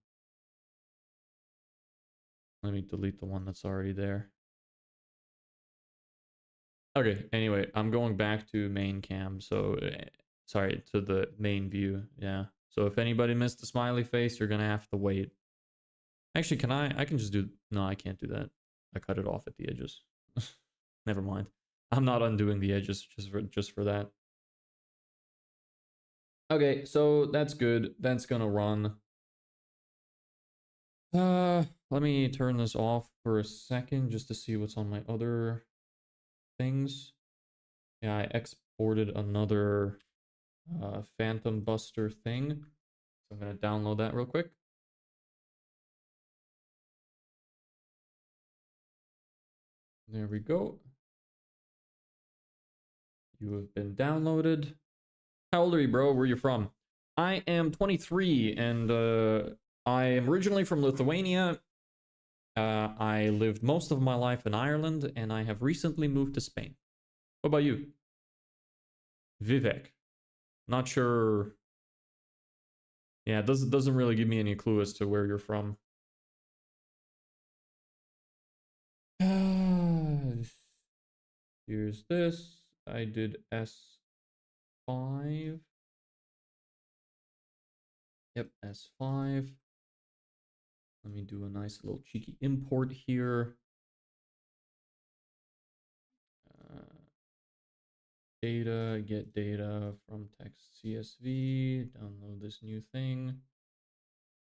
Let me delete the one that's already there. Okay, anyway, I'm going back to main cam. So sorry, to the main view. Yeah. So if anybody missed the smiley face, you're gonna have to wait. Actually, I can just do, no, I can't do that. I cut it off at the edges. Never mind. I'm not undoing the edges just for that. Okay, so that's good. That's gonna run. Let me turn this off for a second just to see what's on my other things. Yeah, I exported another Phantom Buster thing. So I'm going to download that real quick. There we go. You have been downloaded. How old are you, bro? Where are you from? I am 23 and I am originally from Lithuania. I lived most of my life in Ireland and I have recently moved to Spain. What about you? Vivek. Not sure. Yeah, it doesn't really give me any clue as to where you're from. Here's this. I did S5. Yep, S5. Let me do a nice little cheeky import here. Data, get data from text CSV, download this new thing,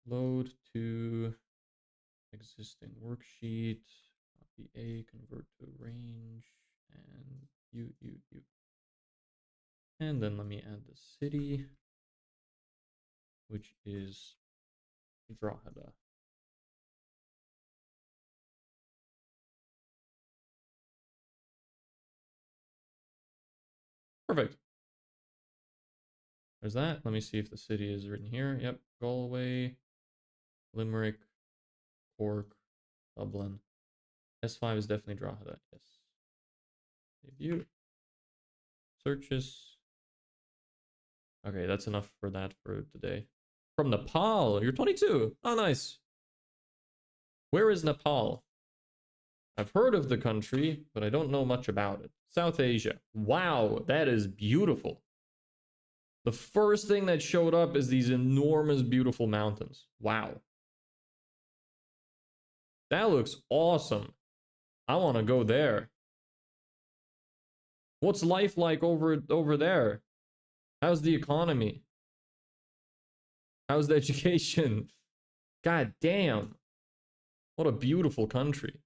load to existing worksheet, copy A, convert to range, and you. And then let me add the city, which is Drogheda. Perfect. There's that. Let me see if the city is written here. Yep, Galway, Limerick, Cork, Dublin. S5 is definitely Drogheda, yes. Review. Searches. Okay, that's enough for that for today. From Nepal, you're 22. Oh, nice. Where is Nepal? I've heard of the country, but I don't know much about it. South Asia. Wow, that is beautiful. The first thing that showed up is these enormous, beautiful mountains. Wow. That looks awesome. I want to go there. What's life like over there? How's the economy? How's the education? God damn. What a beautiful country.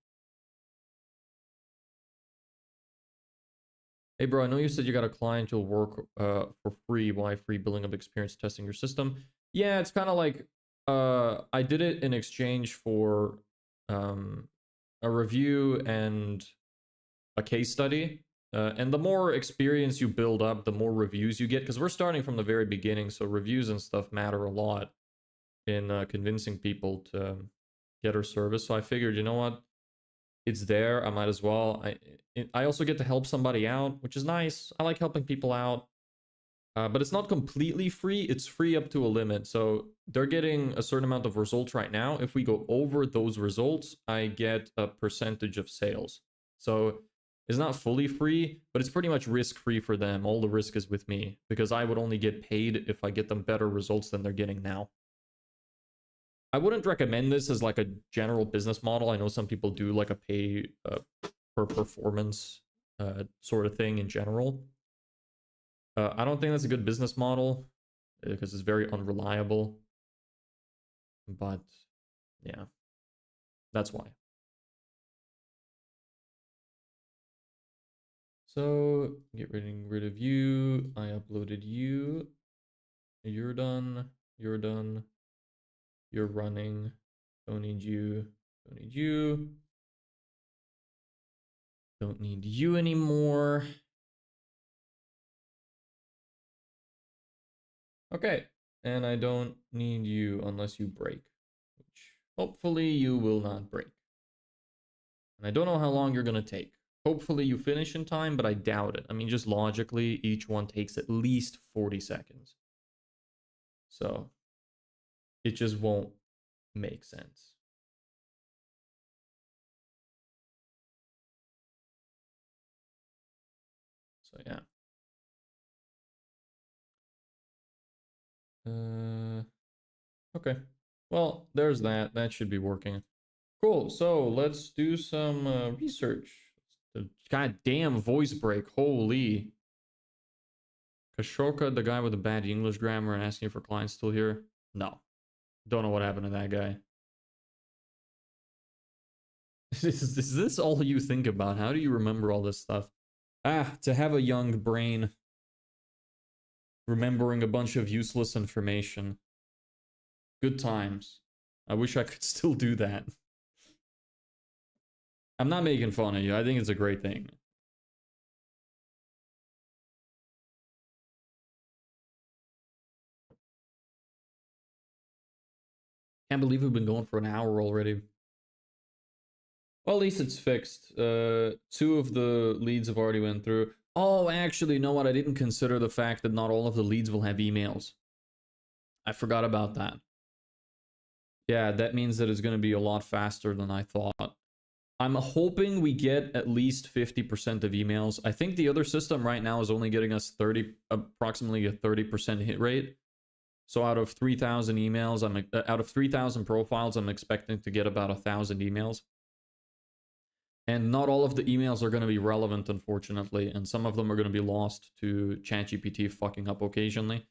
Hey, bro, I know you said you got a client you'll work for free. Why free? Building up experience testing your system. Yeah, it's kind of like I did it in exchange for a review and a case study. And the more experience you build up, the more reviews you get. Because we're starting from the very beginning, so reviews and stuff matter a lot in convincing people to get our service. So I figured, you know what? It's there. I might as well. I also get to help somebody out, which is nice. I like helping people out. But it's not completely free. It's free up to a limit. So they're getting a certain amount of results right now. If we go over those results, I get a percentage of sales. So it's not fully free, but it's pretty much risk-free for them. All the risk is with me because I would only get paid if I get them better results than they're getting now. I wouldn't recommend this as like a general business model. I know some people do like a pay per performance sort of thing in general. I don't think that's a good business model because it's very unreliable. But yeah, that's why. So getting rid of you. I uploaded you. You're done. You're done. You're running. Don't need you. Don't need you. Don't need you anymore. Okay. And I don't need you unless you break. Which hopefully you will not break. And I don't know how long you're going to take. Hopefully you finish in time, but I doubt it. I mean, just logically, each one takes at least 40 seconds. So it just won't make sense. So yeah. Okay. Well, there's that. That should be working. Cool. So let's do some research. The goddamn voice break. Holy. Kashoka, the guy with the bad English grammar and asking for clients still here? No. Don't know what happened to that guy. Is this all you think about? How do you remember all this stuff? To have a young brain remembering a bunch of useless information. Good times. I wish I could still do that. I'm not making fun of you. I think it's a great thing. Can't believe we've been going for an hour already. Well, at least it's fixed. 2 of the leads have already went through. Oh, actually, you know what? I didn't consider the fact that not all of the leads will have emails. I forgot about that. Yeah, that means that it's going to be a lot faster than I thought. I'm hoping we get at least 50% of emails. I think the other system right now is only getting us approximately a 30% hit rate. So out of 3,000 emails, out of 3,000 profiles, I'm expecting to get about 1,000 emails. And not all of the emails are going to be relevant, unfortunately, and some of them are going to be lost to ChatGPT fucking up occasionally.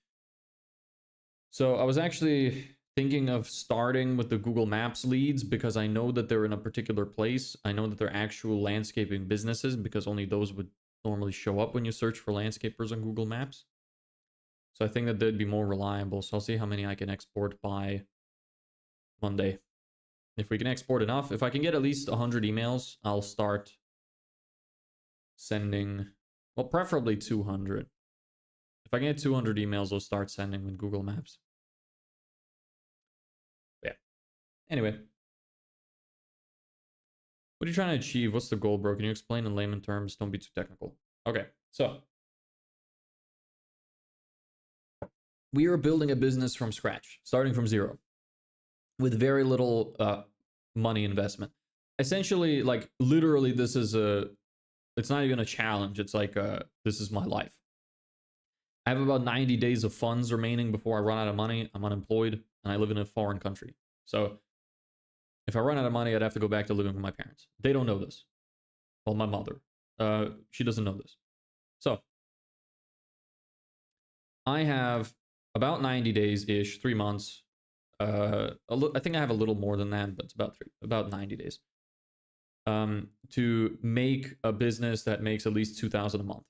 So I was actually thinking of starting with the Google Maps leads because I know that they're in a particular place. I know that they're actual landscaping businesses because only those would normally show up when you search for landscapers on Google Maps. So I think that they'd be more reliable. So I'll see how many I can export by Monday. If we can export enough, if I can get at least 100 emails, I'll start sending, well, preferably 200. If I can get 200 emails, I'll start sending with Google Maps. Yeah. Anyway. What are you trying to achieve? What's the goal, bro? Can you explain in layman terms? Don't be too technical. Okay, so we are building a business from scratch, starting from zero, with very little money investment. Essentially, like literally, this is it's not even a challenge. It's like this is my life. I have about 90 days of funds remaining before I run out of money. I'm unemployed and I live in a foreign country. So if I run out of money, I'd have to go back to living with my parents. They don't know this. Well, my mother. She doesn't know this. So I have about 90 days-ish, 3 months. I think I have a little more than that, but it's about 90 days. To make a business that makes at least 2,000 a month.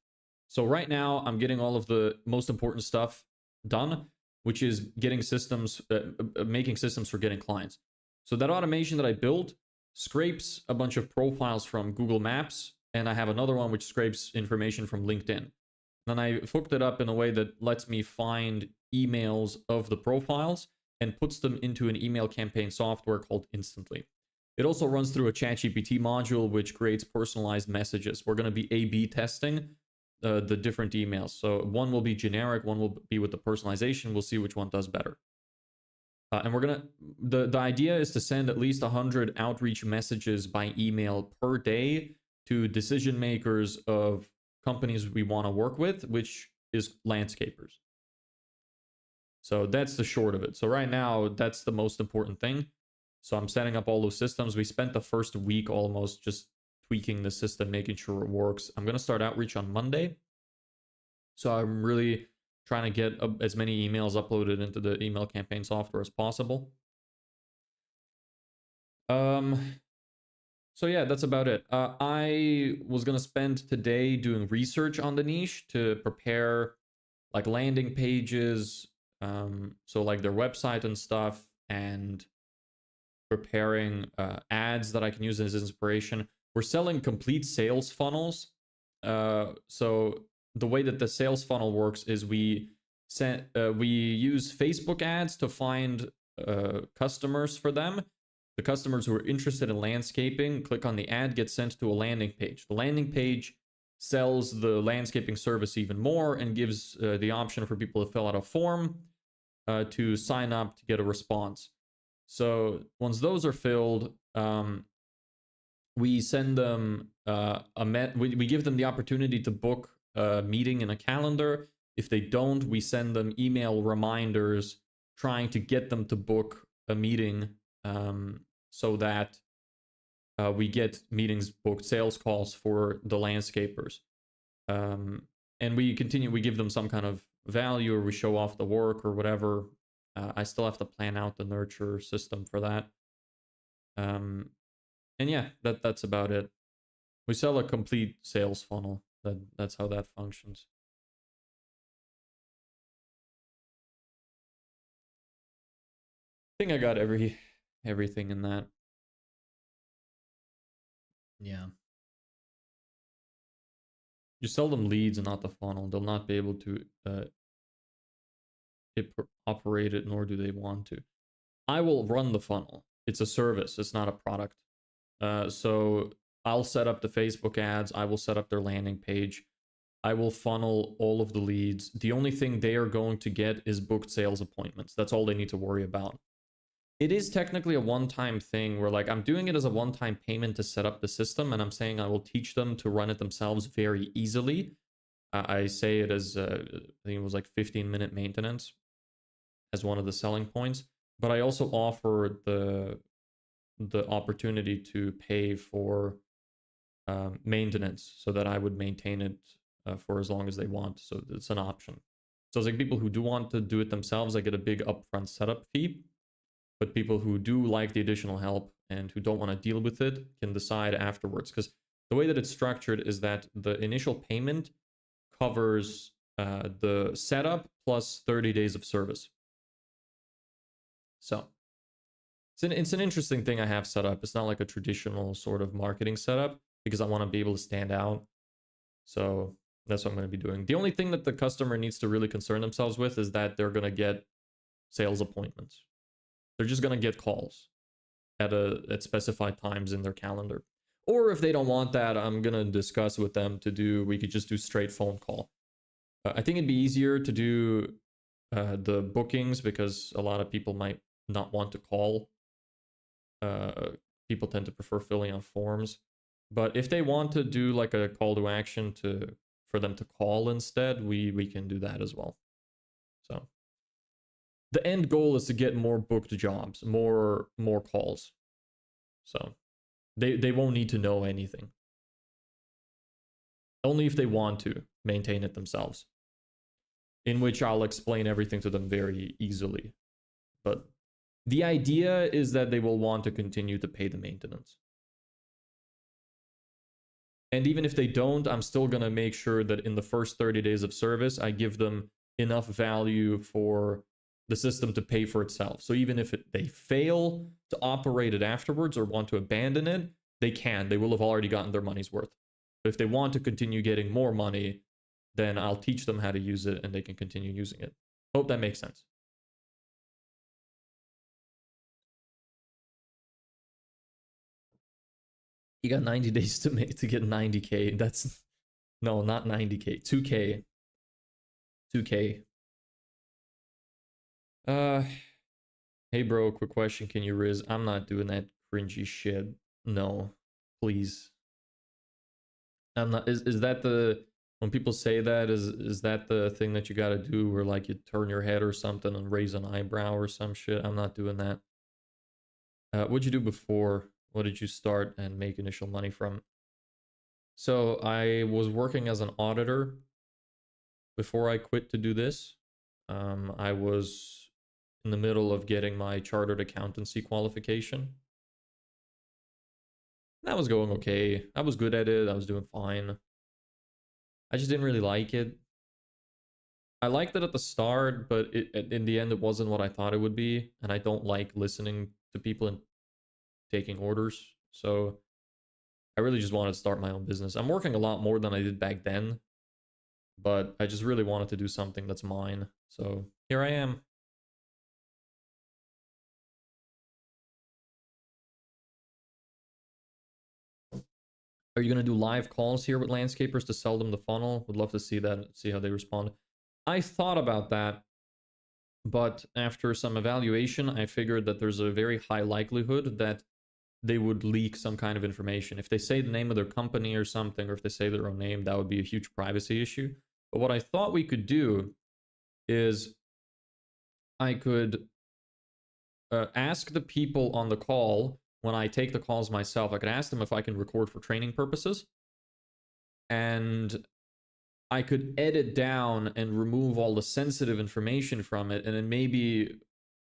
So right now, I'm getting all of the most important stuff done, which is getting systems, making systems for getting clients. So that automation that I built scrapes a bunch of profiles from Google Maps, and I have another one which scrapes information from LinkedIn. Then I hooked it up in a way that lets me find emails of the profiles and puts them into an email campaign software called Instantly. It also runs through a ChatGPT module, which creates personalized messages. We're going to be A/B testing the different emails. So one will be generic, one will be with the personalization. We'll see which one does better. And we're going to, the idea is to send at least 100 outreach messages by email per day to decision makers of companies we want to work with, which is landscapers. So that's the short of it. So right now, that's the most important thing. So I'm setting up all those systems. We spent the first week almost just tweaking the system, making sure it works. I'm going to start outreach on Monday. So I'm really trying to get as many emails uploaded into the email campaign software as possible. So yeah, that's about it. I was going to spend today doing research on the niche to prepare like landing pages, so like their website and stuff, and preparing ads that I can use as inspiration. We're selling complete sales funnels. So the way that the sales funnel works is we use Facebook ads to find customers for them. The customers who are interested in landscaping click on the ad, get sent to a landing page. The landing page sells the landscaping service even more and gives the option for people to fill out a form to sign up to get a response. So once those are filled, we send them we give them the opportunity to book a meeting in a calendar. If they don't, we send them email reminders trying to get them to book a meeting, so that we get meetings booked, sales calls for the landscapers. And we give them some kind of value, or we show off the work or whatever. I still have to plan out the nurture system for that. And yeah, that's about it. We sell a complete sales funnel. That's how that functions. I think I got everything in that. Yeah. You sell them leads and not the funnel. They'll not be able to operate it, nor do they want to. I will run the funnel. It's a service. It's not a product. So I'll set up the Facebook ads. I will set up their landing page. I will funnel all of the leads. The only thing they are going to get is booked sales appointments. That's all they need to worry about. It is technically a one-time thing where like I'm doing it as a one-time payment to set up the system, and I'm saying I will teach them to run it themselves very easily. I say it as I think it was like 15-minute maintenance as one of the selling points, but I also offer the opportunity to pay for maintenance so that I would maintain it for as long as they want. So it's an option. So it's like people who do want to do it themselves, I get a big upfront setup fee. But people who do like the additional help and who don't want to deal with it can decide afterwards. Because the way that it's structured is that the initial payment covers the setup plus 30 days of service. So it's an interesting thing I have set up. It's not like a traditional sort of marketing setup because I want to be able to stand out. So that's what I'm going to be doing. The only thing that the customer needs to really concern themselves with is that they're going to get sales appointments. They're just going to get calls at specified times in their calendar. Or if they don't want that, I'm going to discuss with them we could just do straight phone call. I think it'd be easier to do the bookings because a lot of people might not want to call. People tend to prefer filling out forms. But if they want to do like a call to action for them to call instead, we can do that as well. So the end goal is to get more booked jobs, more calls. So they won't need to know anything. Only if they want to maintain it themselves. In which I'll explain everything to them very easily. But the idea is that they will want to continue to pay the maintenance. And even if they don't, I'm still going to make sure that in the first 30 days of service, I give them enough value for the system to pay for itself. So even if they fail to operate it afterwards or want to abandon it, they can. They will have already gotten their money's worth. But if they want to continue getting more money, then I'll teach them how to use it and they can continue using it. Hope that makes sense. You got 90 days to get 90K. That's no, not 90K. 2K. 2K. Hey bro, quick question. Can you riz? I'm not doing that cringy shit. No, please. I'm not. Is that the when people say that is that the thing that you got to do where like you turn your head or something and raise an eyebrow or some shit? I'm not doing that. What'd you do before? What did you start and make initial money from? So I was working as an auditor before I quit to do this. I was in the middle of getting my chartered accountancy qualification. That was going okay. I was good at it. I was doing fine. I just didn't really like it. I liked it at the start, but in the end, it wasn't what I thought it would be. And I don't like listening to people and taking orders. So I really just wanted to start my own business. I'm working a lot more than I did back then, but I just really wanted to do something that's mine. So here I am. Are you going to do live calls here with landscapers to sell them the funnel? Would love to see that, see how they respond. I thought about that, but after some evaluation, I figured that there's a very high likelihood that they would leak some kind of information. If they say the name of their company or something, or if they say their own name, that would be a huge privacy issue. But what I thought we could do is I could ask the people on the call when I take the calls myself. I could ask them if I can record for training purposes. And I could edit down and remove all the sensitive information from it. And then maybe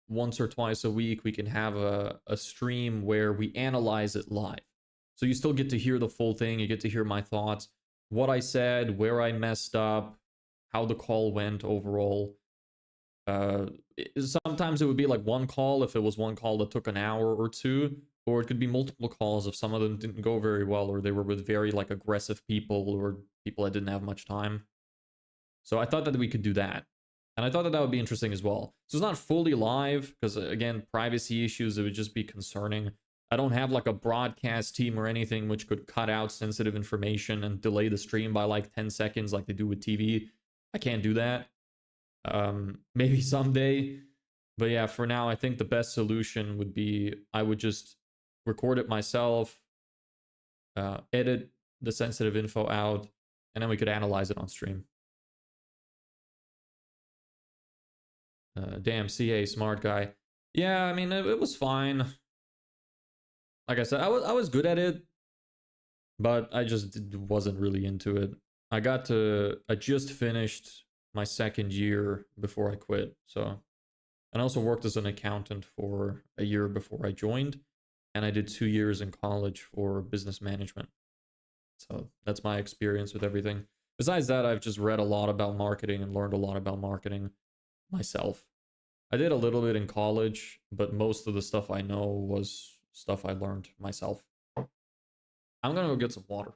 once or twice a week, we can have a stream where we analyze it live. So you still get to hear the full thing. You get to hear my thoughts, what I said, where I messed up, how the call went overall. Sometimes it would be like one call if it was one call that took an hour or two, or it could be multiple calls if some of them didn't go very well, or they were with very like aggressive people or people that didn't have much time. So I thought that we could do that. And I thought that that would be interesting as well. So it's not fully live because, again, privacy issues, it would just be concerning. I don't have like a broadcast team or anything which could cut out sensitive information and delay the stream by like 10 seconds like they do with TV. I can't do that. Maybe someday. But yeah, for now, I think the best solution would be I would just record it myself, edit the sensitive info out, and then we could analyze it on stream. Damn, CA, smart guy. Yeah, I mean, it was fine. Like I said, I was good at it, but I just wasn't really into it. I just finished my second year before I quit. So, and I also worked as an accountant for a year before I joined, and I did 2 years in college for business management. So that's my experience with everything. Besides that, I've just read a lot about marketing and learned a lot about marketing myself. I did a little bit in college, but most of the stuff I know was stuff I learned myself. I'm gonna go get some water.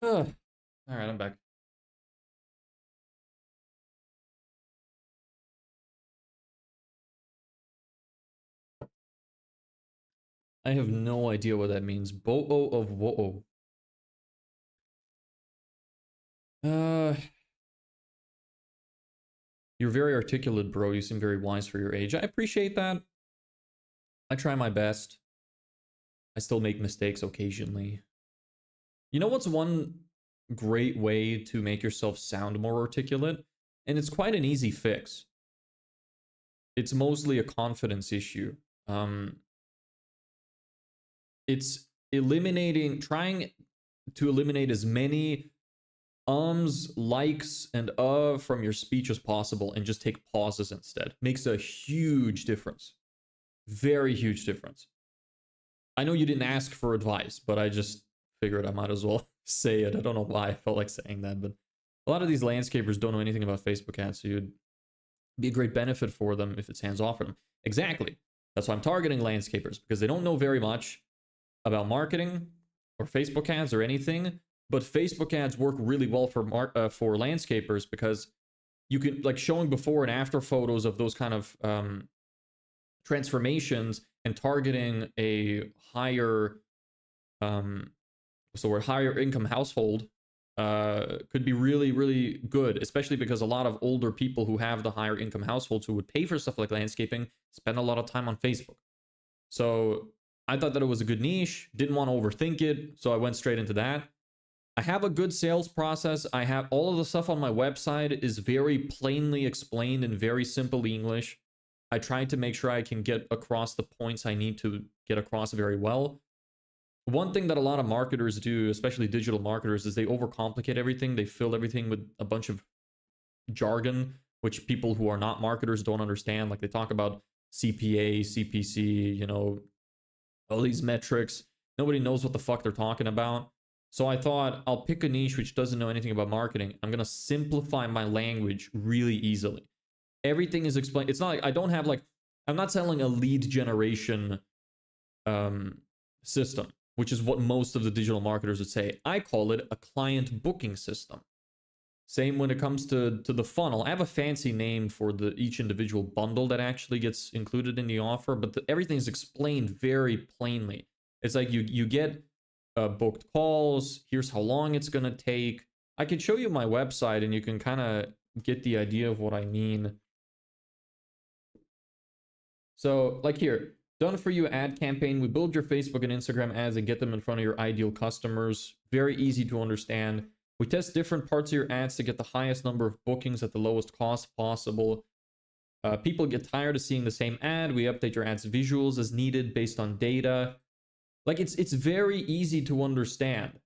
Ugh. All right, I'm back. I have no idea what that means. Bo'o of wo'o. You're very articulate, bro. You seem very wise for your age. I appreciate that. I try my best. I still make mistakes occasionally. You know what's one great way to make yourself sound more articulate? And it's quite an easy fix. It's mostly a confidence issue. It's trying to eliminate as many ums, likes, and from your speech as possible and just take pauses instead. Makes a huge difference. Very huge difference. I know you didn't ask for advice, but I just figured I might as well say it. I don't know why I felt like saying that, but a lot of these landscapers don't know anything about Facebook ads, so you'd be a great benefit for them if it's hands-off for them. Exactly. That's why I'm targeting landscapers, because they don't know very much about marketing or Facebook ads or anything, but Facebook ads work really well for landscapers because you can, like, showing before and after photos of those kind of transformations and targeting a higher higher income household could be really, really good, especially because a lot of older people who have the higher income households who would pay for stuff like landscaping spend a lot of time on Facebook. So I thought that it was a good niche, didn't want to overthink it, so I went straight into that. I have a good sales process. I have all of the stuff on my website is very plainly explained in very simple English. I tried to make sure I can get across the points I need to get across very well. One thing that a lot of marketers do, especially digital marketers, is they overcomplicate everything. They fill everything with a bunch of jargon, which people who are not marketers don't understand. Like, they talk about CPA, CPC, you know, all these metrics. Nobody knows what the fuck they're talking about. So I thought, I'll pick a niche which doesn't know anything about marketing. I'm going to simplify my language really easily. Everything is explained. It's not like I don't have, like, I'm not selling a lead generation system, which is what most of the digital marketers would say. I call it a client booking system. Same when it comes to the funnel. I have a fancy name for each individual bundle that actually gets included in the offer, but everything is explained very plainly. It's like you get booked calls. Here's how long it's going to take. I can show you my website and you can kind of get the idea of what I mean. So, like here, done for you ad campaign. We build your Facebook and Instagram ads and get them in front of your ideal customers. Very easy to understand. We test different parts of your ads to get the highest number of bookings at the lowest cost possible. People get tired of seeing the same ad. We update your ads visuals as needed based on data. Like it's very easy to understand.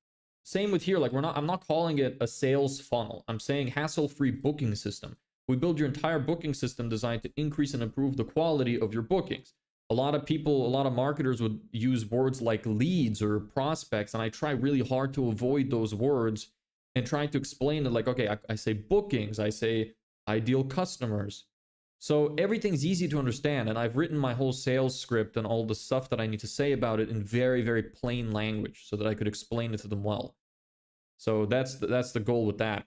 Same with here. Like I'm not calling it a sales funnel. I'm saying hassle-free booking system. We build your entire booking system designed to increase and improve the quality of your bookings. A lot of people, a lot of marketers would use words like leads or prospects, and I try really hard to avoid those words and try to explain it like, okay, I say bookings, I say ideal customers. So everything's easy to understand, and I've written my whole sales script and all the stuff that I need to say about it in very, very plain language so that I could explain it to them well. So that's the goal with that.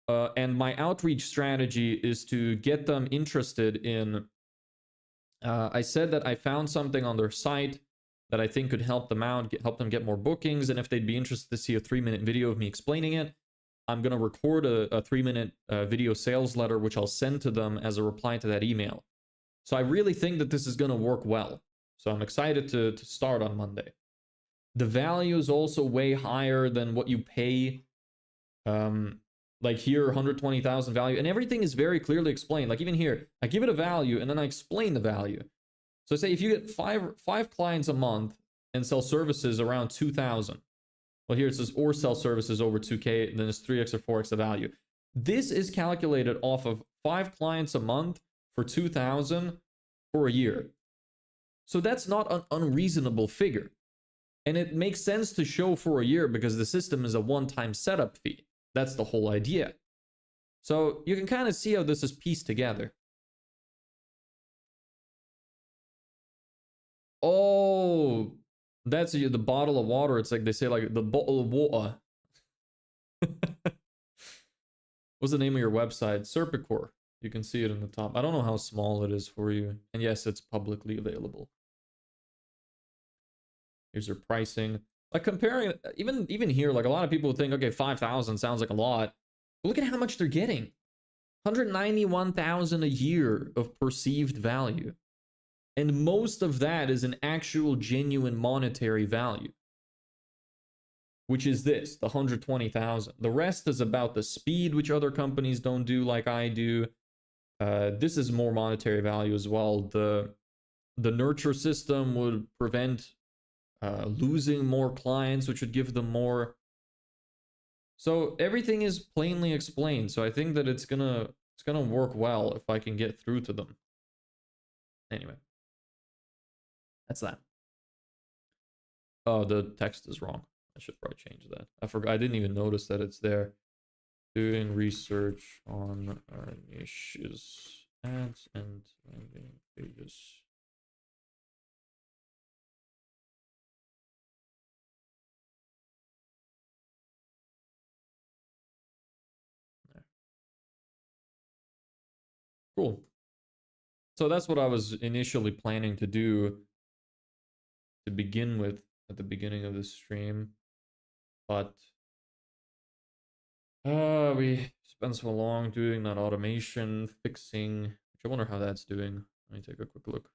And my outreach strategy is to get them interested in... I said that I found something on their site that I think could help them out, help them get more bookings, and if they'd be interested to see a 3-minute video of me explaining it, I'm going to record a 3-minute video sales letter, which I'll send to them as a reply to that email. So I really think that this is going to work well. So I'm excited to start on Monday. The value is also way higher than what you pay. Like here, 120,000 value, and everything is very clearly explained. Like even here, I give it a value and then I explain the value. So say if you get five clients a month and sell services around 2,000. Well, here it says or sell services over 2K, and then it's 3x or 4x the value. This is calculated off of 5 clients a month for 2,000 for a year. So that's not an unreasonable figure. And it makes sense to show for a year because the system is a one-time setup fee. That's the whole idea. So you can kind of see how this is pieced together. Oh, that's the bottle of water. It's like they say, like the bottle of water. What's the name of your website? Serpicore. You can see it in the top. I don't know how small it is for you. And yes, it's publicly available. Here's their pricing. Like comparing, even here, like a lot of people would think, okay, 5,000 sounds like a lot. But look at how much they're getting. 191,000 a year of perceived value. And most of that is an actual genuine monetary value. Which is this, the 120,000. The rest is about the speed, which other companies don't do like I do. This is more monetary value as well. The nurture system would prevent losing more clients, which would give them more. So everything is plainly explained. So I think that it's gonna work well if I can get through to them. Anyway, that's that. Oh, the text is wrong. I should probably change that. I forgot. I didn't even notice that it's there. Doing research on our niches, ads, and landing pages. There. Cool. So that's what I was initially planning to do to begin with at the beginning of the stream. But we spent so long doing that automation, fixing, which I wonder how that's doing. Let me take a quick look.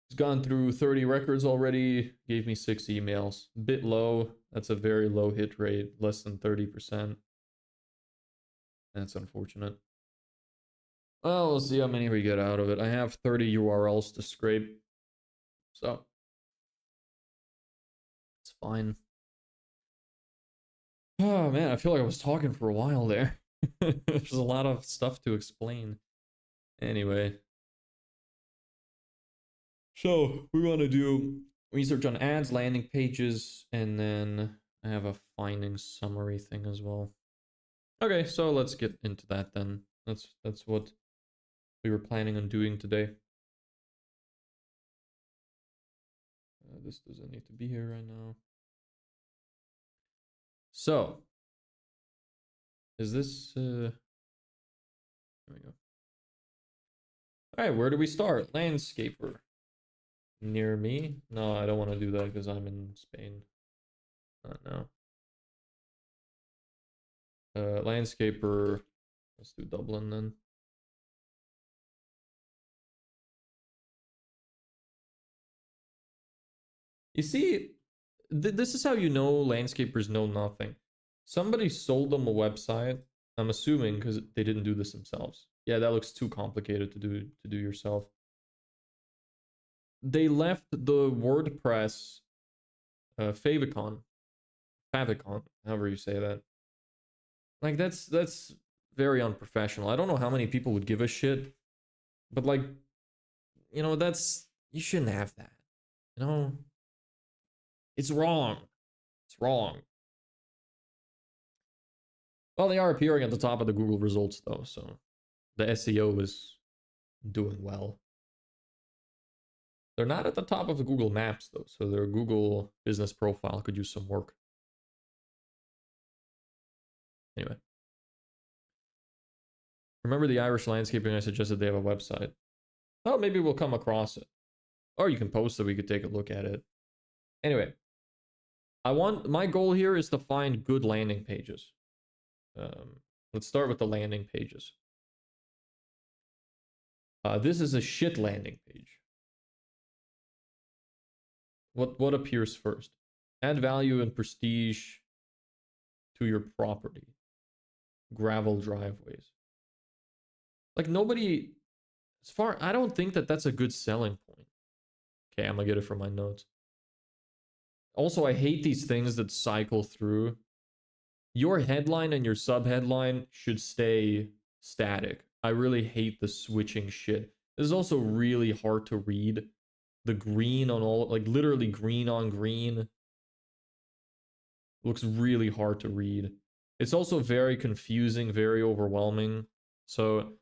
It's gone through 30 records already, gave me 6 emails. Bit low. That's a very low hit rate, less than 30%. That's unfortunate. Well, we'll see how many we get out of it. I have 30 URLs to scrape. So it's fine. Oh man, I feel like I was talking for a while there. There's a lot of stuff to explain. Anyway. So we want to do research on ads, landing pages, and then I have a findings summary thing as well. Okay, so let's get into that then. That's what we were planning on doing today. This doesn't need to be here right now. So, is this, there we go. All right, where do we start? Landscaper. Near me? No, I don't want to do that because I'm in Spain. Not now. Landscaper. Let's do Dublin then. You see, this is how you know landscapers know nothing. Somebody sold them a website. I'm assuming because they didn't do this themselves. Yeah, that looks too complicated to do yourself. They left the WordPress favicon, however you say that. Like that's very unprofessional. I don't know how many people would give a shit, but like, you know, that's you shouldn't have that. You know, it's wrong. It's wrong. Well, they are appearing at the top of the Google results though, so the SEO is doing well. They're not at the top of the Google Maps though, so their Google business profile could use some work. Anyway. Remember the Irish landscaping I suggested they have a website? Oh, maybe we'll come across it. Or you can post it, we could take a look at it. Anyway, my goal here is to find good landing pages. Let's start with the landing pages. This is a shit landing page. What appears first? Add value and prestige to your property. Gravel driveways. Like nobody, I don't think that that's a good selling point. Okay, I'm gonna get it from my notes. Also, I hate these things that cycle through. Your headline and your sub-headline should stay static. I really hate the switching shit. This is also really hard to read. The green on all, like literally green on green. Looks really hard to read. It's also very confusing, very overwhelming. So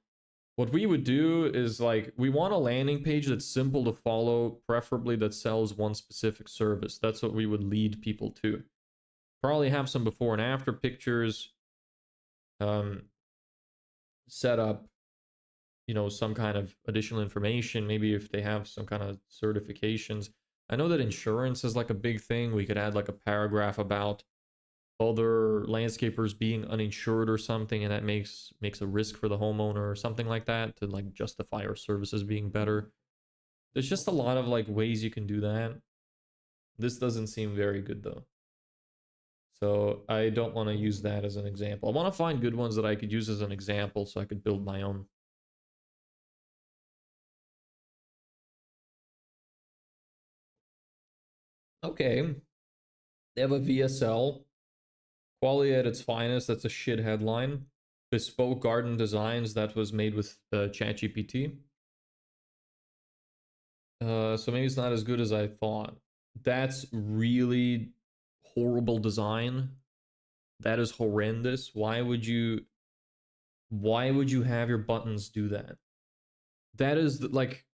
what we would do is like, we want a landing page that's simple to follow, preferably that sells one specific service. That's what we would lead people to. Probably have some before and after pictures. Set up, you know, some kind of additional information. Maybe if they have some kind of certifications. I know that insurance is like a big thing. We could add like a paragraph about other landscapers being uninsured or something, and that makes a risk for the homeowner or something like that to like justify our services being better. There's just a lot of like ways you can do that. This doesn't seem very good though. So I don't want to use that as an example. I want to find good ones that I could use as an example so I could build my own. Okay. They have a VSL. Quality at its finest. That's a shit headline. Bespoke garden designs that was made with ChatGPT. So maybe it's not as good as I thought. That's really horrible design. That is horrendous. Why would you have your buttons do that? That is like,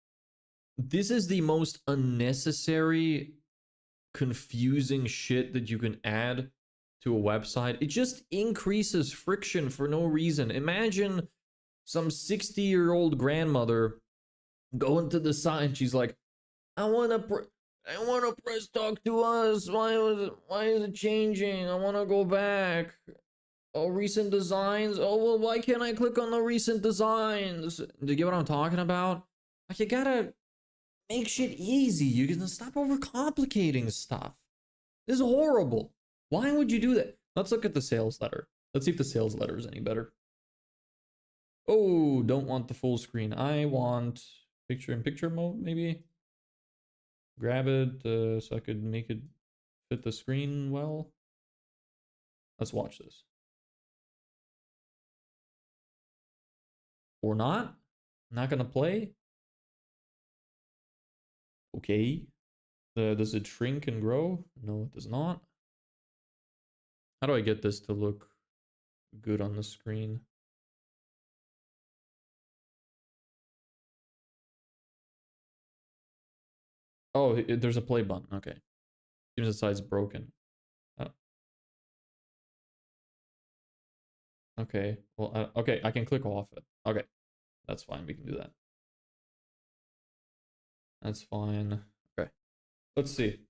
this is the most unnecessary, confusing shit that you can add to a website. It just increases friction for no reason. Imagine some 60-year-old grandmother going to the site and she's like, I want to press talk to us. Why is it changing? I want to go back. Oh, recent designs. Oh, well, why can't I click on the recent designs? Do you get what I'm talking about? Like, you gotta make shit easy. You can stop overcomplicating stuff. This is horrible. Why would you do that? Let's look at the sales letter. Let's see if the sales letter is any better. Oh, don't want the full screen. I want picture-in-picture mode, maybe. Grab it so I could make it fit the screen well. Let's watch this. Or not? Not gonna play? Okay. Does it shrink and grow? No, it does not. How do I get this to look good on the screen? Oh, there's a play button. Okay. Seems the side's broken. Oh. Okay. Well, okay, I can click off it. Okay. That's fine. We can do that. That's fine. Okay. Let's see.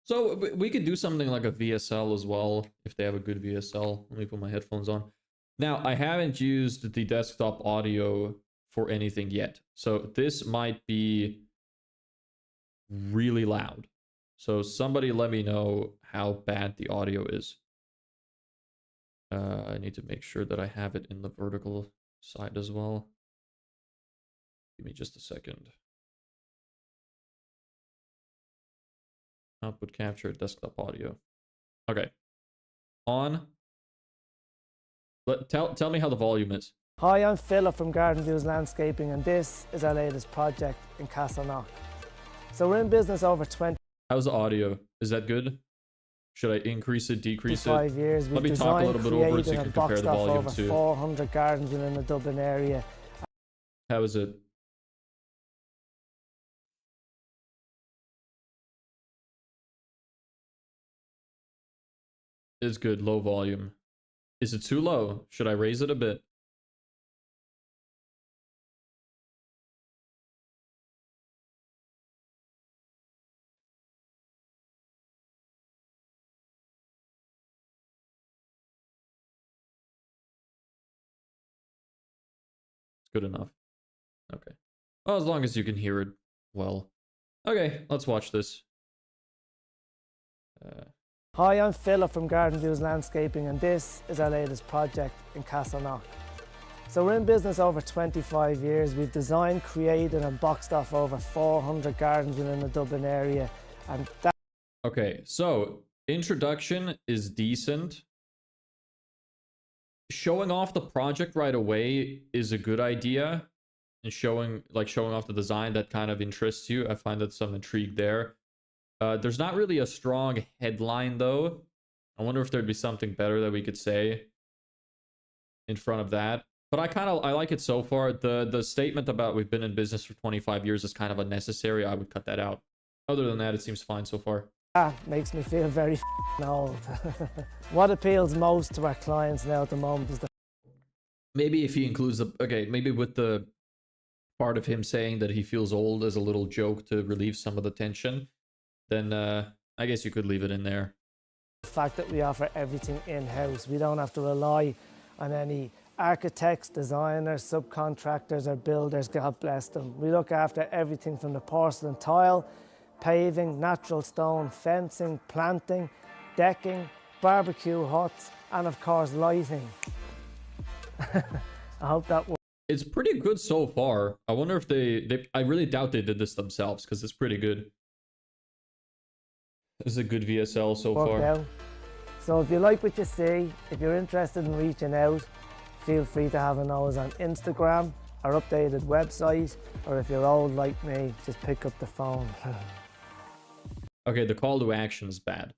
So we could do something like a VSL as well, if they have a good VSL. Let me put my headphones on. Now, I haven't used the desktop audio for anything yet. So this might be really loud. So somebody let me know how bad the audio is. I need to make sure that I have it in the vertical side as well. Give me just a second. Output capture, desktop audio. Okay. On. Tell me how the volume is. Hi, I'm Philip from Garden Views Landscaping, and this is our latest project in Castleknock. So we're in business over 25 How's the audio? Is that good? Should I increase it, decrease it? years. Let We've me talk a little designed, bit over it so created you can and compare boxed the off volume over too. 400 gardens within the Dublin area. How is it? It's good, low volume. Is it too low? Should I raise it a bit? It's good enough. Okay. Well, as long as you can hear it well. Okay, let's watch this. Hi, I'm Philip from Garden Views Landscaping, and this is our latest project in Castleknock. So we're in business over 25 years. We've designed, created and boxed off over 400 gardens within the Dublin area. And that Okay, so introduction is decent. Showing off the project right away is a good idea. And showing off the design that kind of interests you. I find that some intrigue there. There's not really a strong headline though. I wonder if there'd be something better that we could say in front of that. But I like it so far. The statement about we've been in business for 25 years is kind of unnecessary. I would cut that out. Other than that, it seems fine so far. makes me feel very old. What appeals most to our clients now at the moment is the Maybe if he includes maybe with the part of him saying that he feels old as a little joke to relieve some of the tension, then I guess you could leave it in there. fact that we offer everything in-house. We don't have to rely on any architects, designers, subcontractors or builders, God bless them. We look after everything from the porcelain tile, paving, natural stone, fencing, planting, decking, barbecue huts and of course lighting. I hope that works. It's pretty good so far. I wonder if I really doubt they did this themselves because it's pretty good. This is a good VSL so far. Out. So if you like what you see, if you're interested in reaching out, feel free to have a nose on Instagram, our updated website, or if you're old like me, just pick up the phone. Okay, the call to action is bad.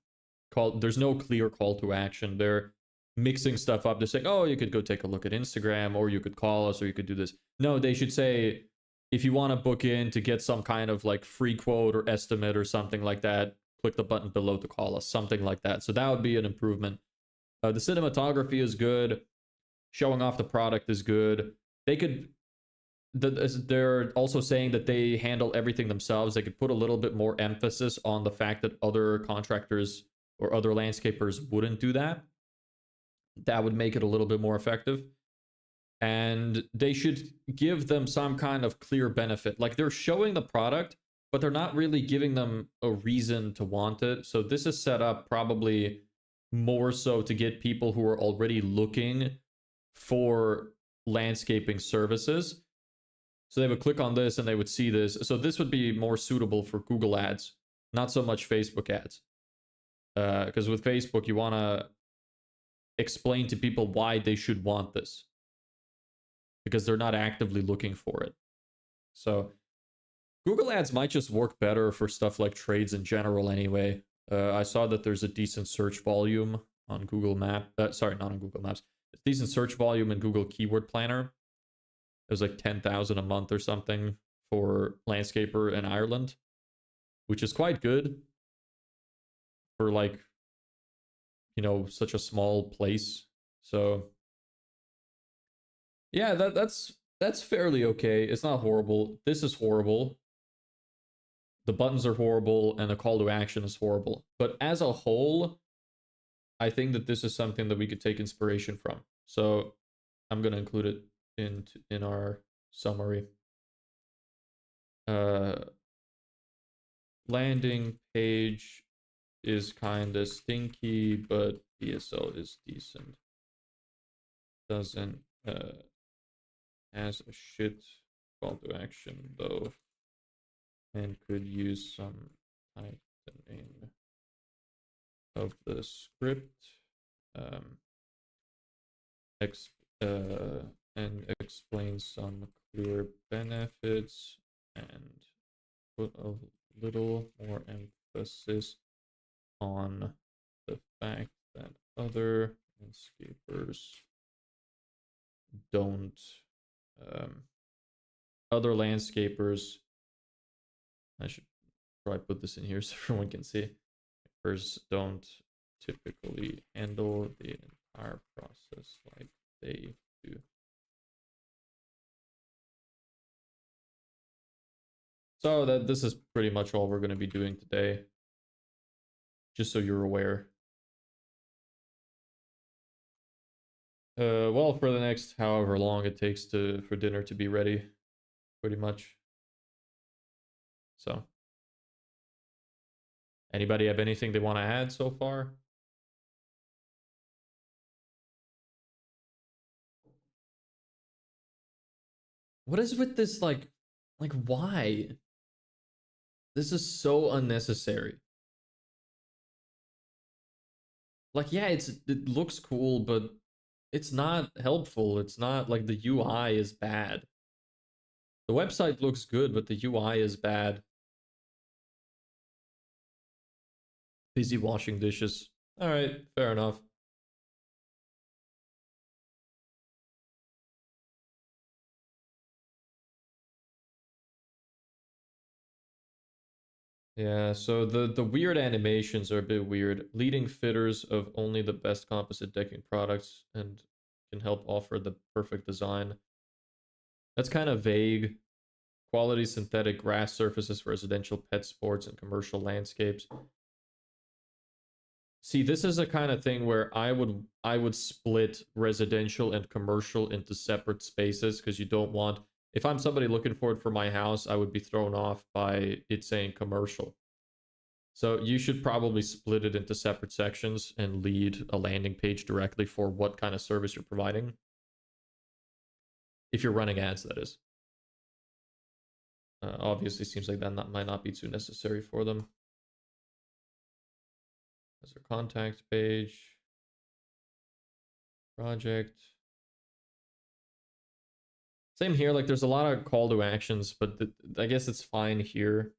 There's no clear call to action. They're mixing stuff up. They're saying, oh, you could go take a look at Instagram, or you could call us, or you could do this. No, they should say, if you want to book in to get some kind of like free quote or estimate or something like that, click the button below to call us, something like that. So that would be an improvement. The cinematography is good. Showing off the product is good. They're also saying that they handle everything themselves. They could put a little bit more emphasis on the fact that other contractors or other landscapers wouldn't do that. That would make it a little bit more effective. And they should give them some kind of clear benefit. Like they're showing the product, but they're not really giving them a reason to want it. So this is set up probably more so to get people who are already looking for landscaping services. So they would click on this and they would see this. So this would be more suitable for Google ads, not so much Facebook ads. Because with Facebook, you want to explain to people why they should want this, because they're not actively looking for it. So Google ads might just work better for stuff like trades in general anyway. I saw that there's a decent search volume on Google sorry, not on Google Maps. It's decent search volume in Google Keyword Planner. It was like 10,000 a month or something for landscaper in Ireland, which is quite good for like, you know, such a small place. So yeah, that's fairly okay. It's not horrible. This is horrible. The buttons are horrible and the call to action is horrible. But as a whole, I think that this is something that we could take inspiration from. So I'm going to include it in our summary. landing page is kind of stinky, but DSL is decent. Doesn't has a shit call to action though, and could use some tightening of the script. Um, and explain some clear benefits and put a little more emphasis on the fact that other landscapers don't other landscapers, I should probably put this in here so everyone can see, don't typically handle the entire process like they do. So this is pretty much all we're going to be doing today, just so you're aware. Well, for the next however long it takes for dinner to be ready, pretty much. So, anybody have anything they want to add so far? What is with this, like why? This is so unnecessary. Like, yeah, it looks cool, but it's not helpful. It's not like the UI is bad. The website looks good, but the UI is bad. Busy washing dishes. All right, fair enough. Yeah, so the weird animations are a bit weird. Leading fitters of only the best composite decking products and can help offer the perfect design. That's kind of vague. Quality synthetic grass surfaces for residential, pet sports, and commercial landscapes. See, this is a kind of thing where I would split residential and commercial into separate spaces, because you don't want, if I'm somebody looking for it for my house, I would be thrown off by it saying commercial. So you should probably split it into separate sections and lead a landing page directly for what kind of service you're providing. If you're running ads, that is. Obviously, seems like that might not be too necessary for them. That's their contact page. Project. Same here, like there's a lot of call to actions, but I guess it's fine here.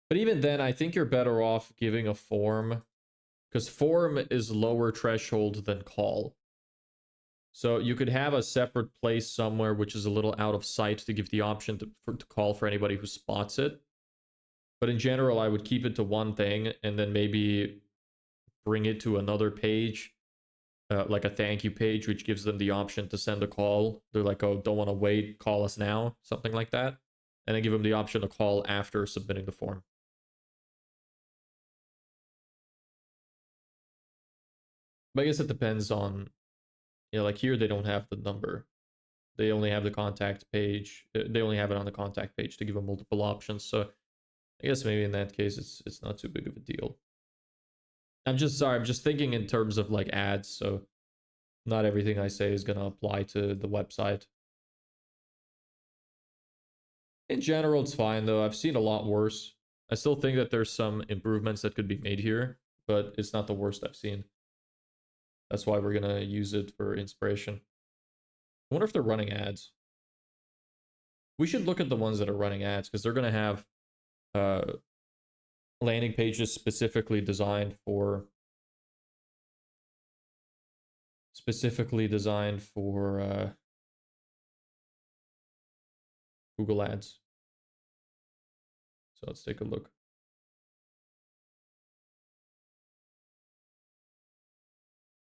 But even then, I think you're better off giving a form, because form is lower threshold than call. So you could have a separate place somewhere which is a little out of sight to give the option to call for anybody who spots it. But in general, I would keep it to one thing and then maybe bring it to another page, like a thank you page, which gives them the option to send a call. They're like, oh, don't want to wait, call us now, something like that. And then give them the option to call after submitting the form. But I guess it depends on, you know, like here they don't have the number. They only have the contact page. They only have it on the contact page to give them multiple options. So I guess maybe in that case, it's not too big of a deal. I'm just thinking in terms of like ads. So not everything I say is going to apply to the website. In general, it's fine though. I've seen a lot worse. I still think that there's some improvements that could be made here, but it's not the worst I've seen. That's why we're going to use it for inspiration. I wonder if they're running ads. We should look at the ones that are running ads, because they're going to have landing pages specifically designed for Google Ads. So let's take a look.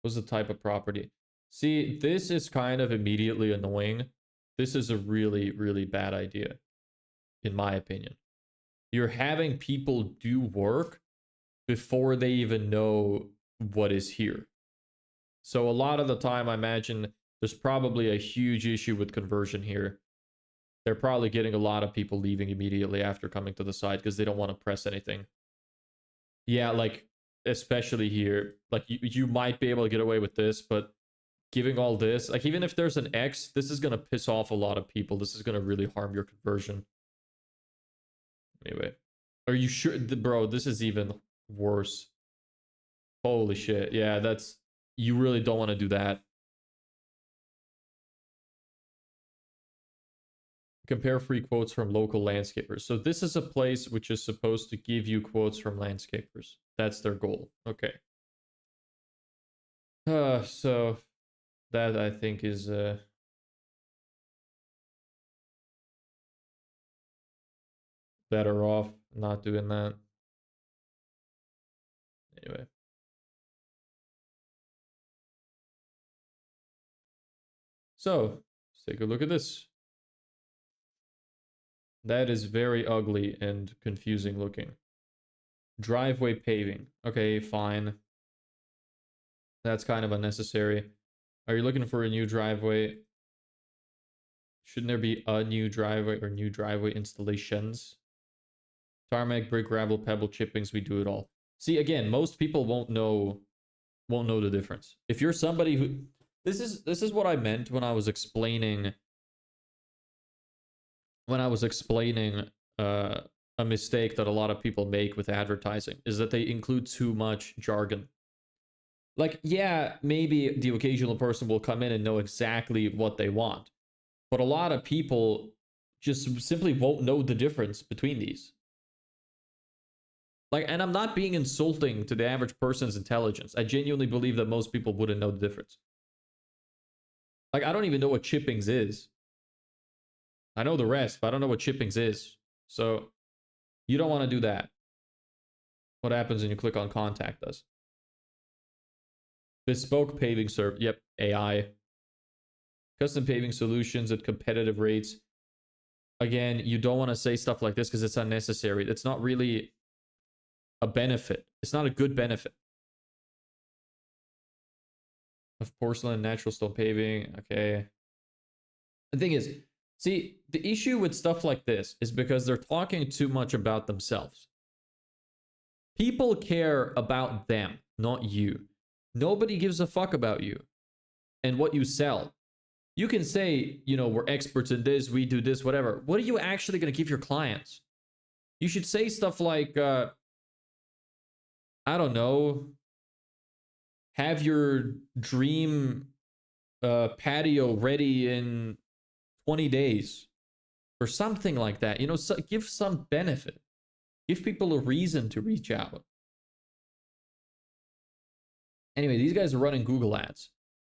What's the type of property? See, this is kind of immediately annoying. This is a really, really bad idea, in my opinion. You're having people do work before they even know what is here. So a lot of the time, I imagine there's probably a huge issue with conversion here. they're probably getting a lot of people leaving immediately after coming to the site because they don't want to press anything. Yeah, like, especially here, like you might be able to get away with this, but giving all this, like, even if there's an X, this is going to piss off a lot of people. This is going to really harm your conversion. Anyway, are you sure? Bro, this is even worse. Holy shit. Yeah, that's, you really don't want to do that. Compare free quotes from local landscapers. So this is a place which is supposed to give you quotes from landscapers. That's their goal. Okay. So that I think is better off not doing that. Anyway. So let's take a look at this. That is very ugly and confusing looking. Driveway paving. Okay, fine. That's kind of unnecessary. Are you looking for a new driveway? Shouldn't there be a new driveway or new driveway installations? Tarmac, brick, gravel, pebble, chippings, we do it all. See, again, most people won't know the difference. If you're somebody who, this is what I meant when I was explaining a mistake that a lot of people make with advertising, is that they include too much jargon. Like, yeah, maybe the occasional person will come in and know exactly what they want, but a lot of people just simply won't know the difference between these. Like, and I'm not being insulting to the average person's intelligence. I genuinely believe that most people wouldn't know the difference. Like, I don't even know what chippings is. I know the rest, but I don't know what chippings is. So you don't want to do that. What happens when you click on contact us? Bespoke paving server. Yep, AI. Custom paving solutions at competitive rates. Again, you don't want to say stuff like this because it's unnecessary. It's not really a benefit. It's not a good benefit. Of porcelain, natural stone paving. Okay. The thing is, see, the issue with stuff like this is because they're talking too much about themselves. People care about them, not you. Nobody gives a fuck about you and what you sell. You can say, you know, we're experts in this, we do this, whatever. What are you actually going to give your clients? You should say stuff like, I don't know, have your dream patio ready in 20 days or something like that. You know, so give some benefit. Give people a reason to reach out. Anyway, these guys are running Google ads.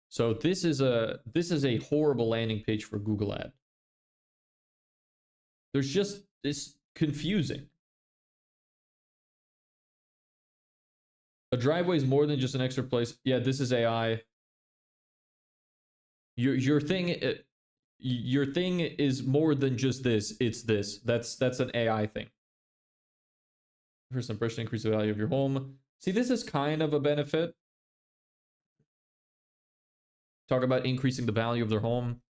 So this is a horrible landing page for Google ad. There's just, it's confusing. A driveway is more than just an extra place. Yeah, this is AI. Your thing is more than just this. It's this. That's an AI thing. First impression, increase the value of your home. See, this is kind of a benefit. Talk about increasing the value of their home.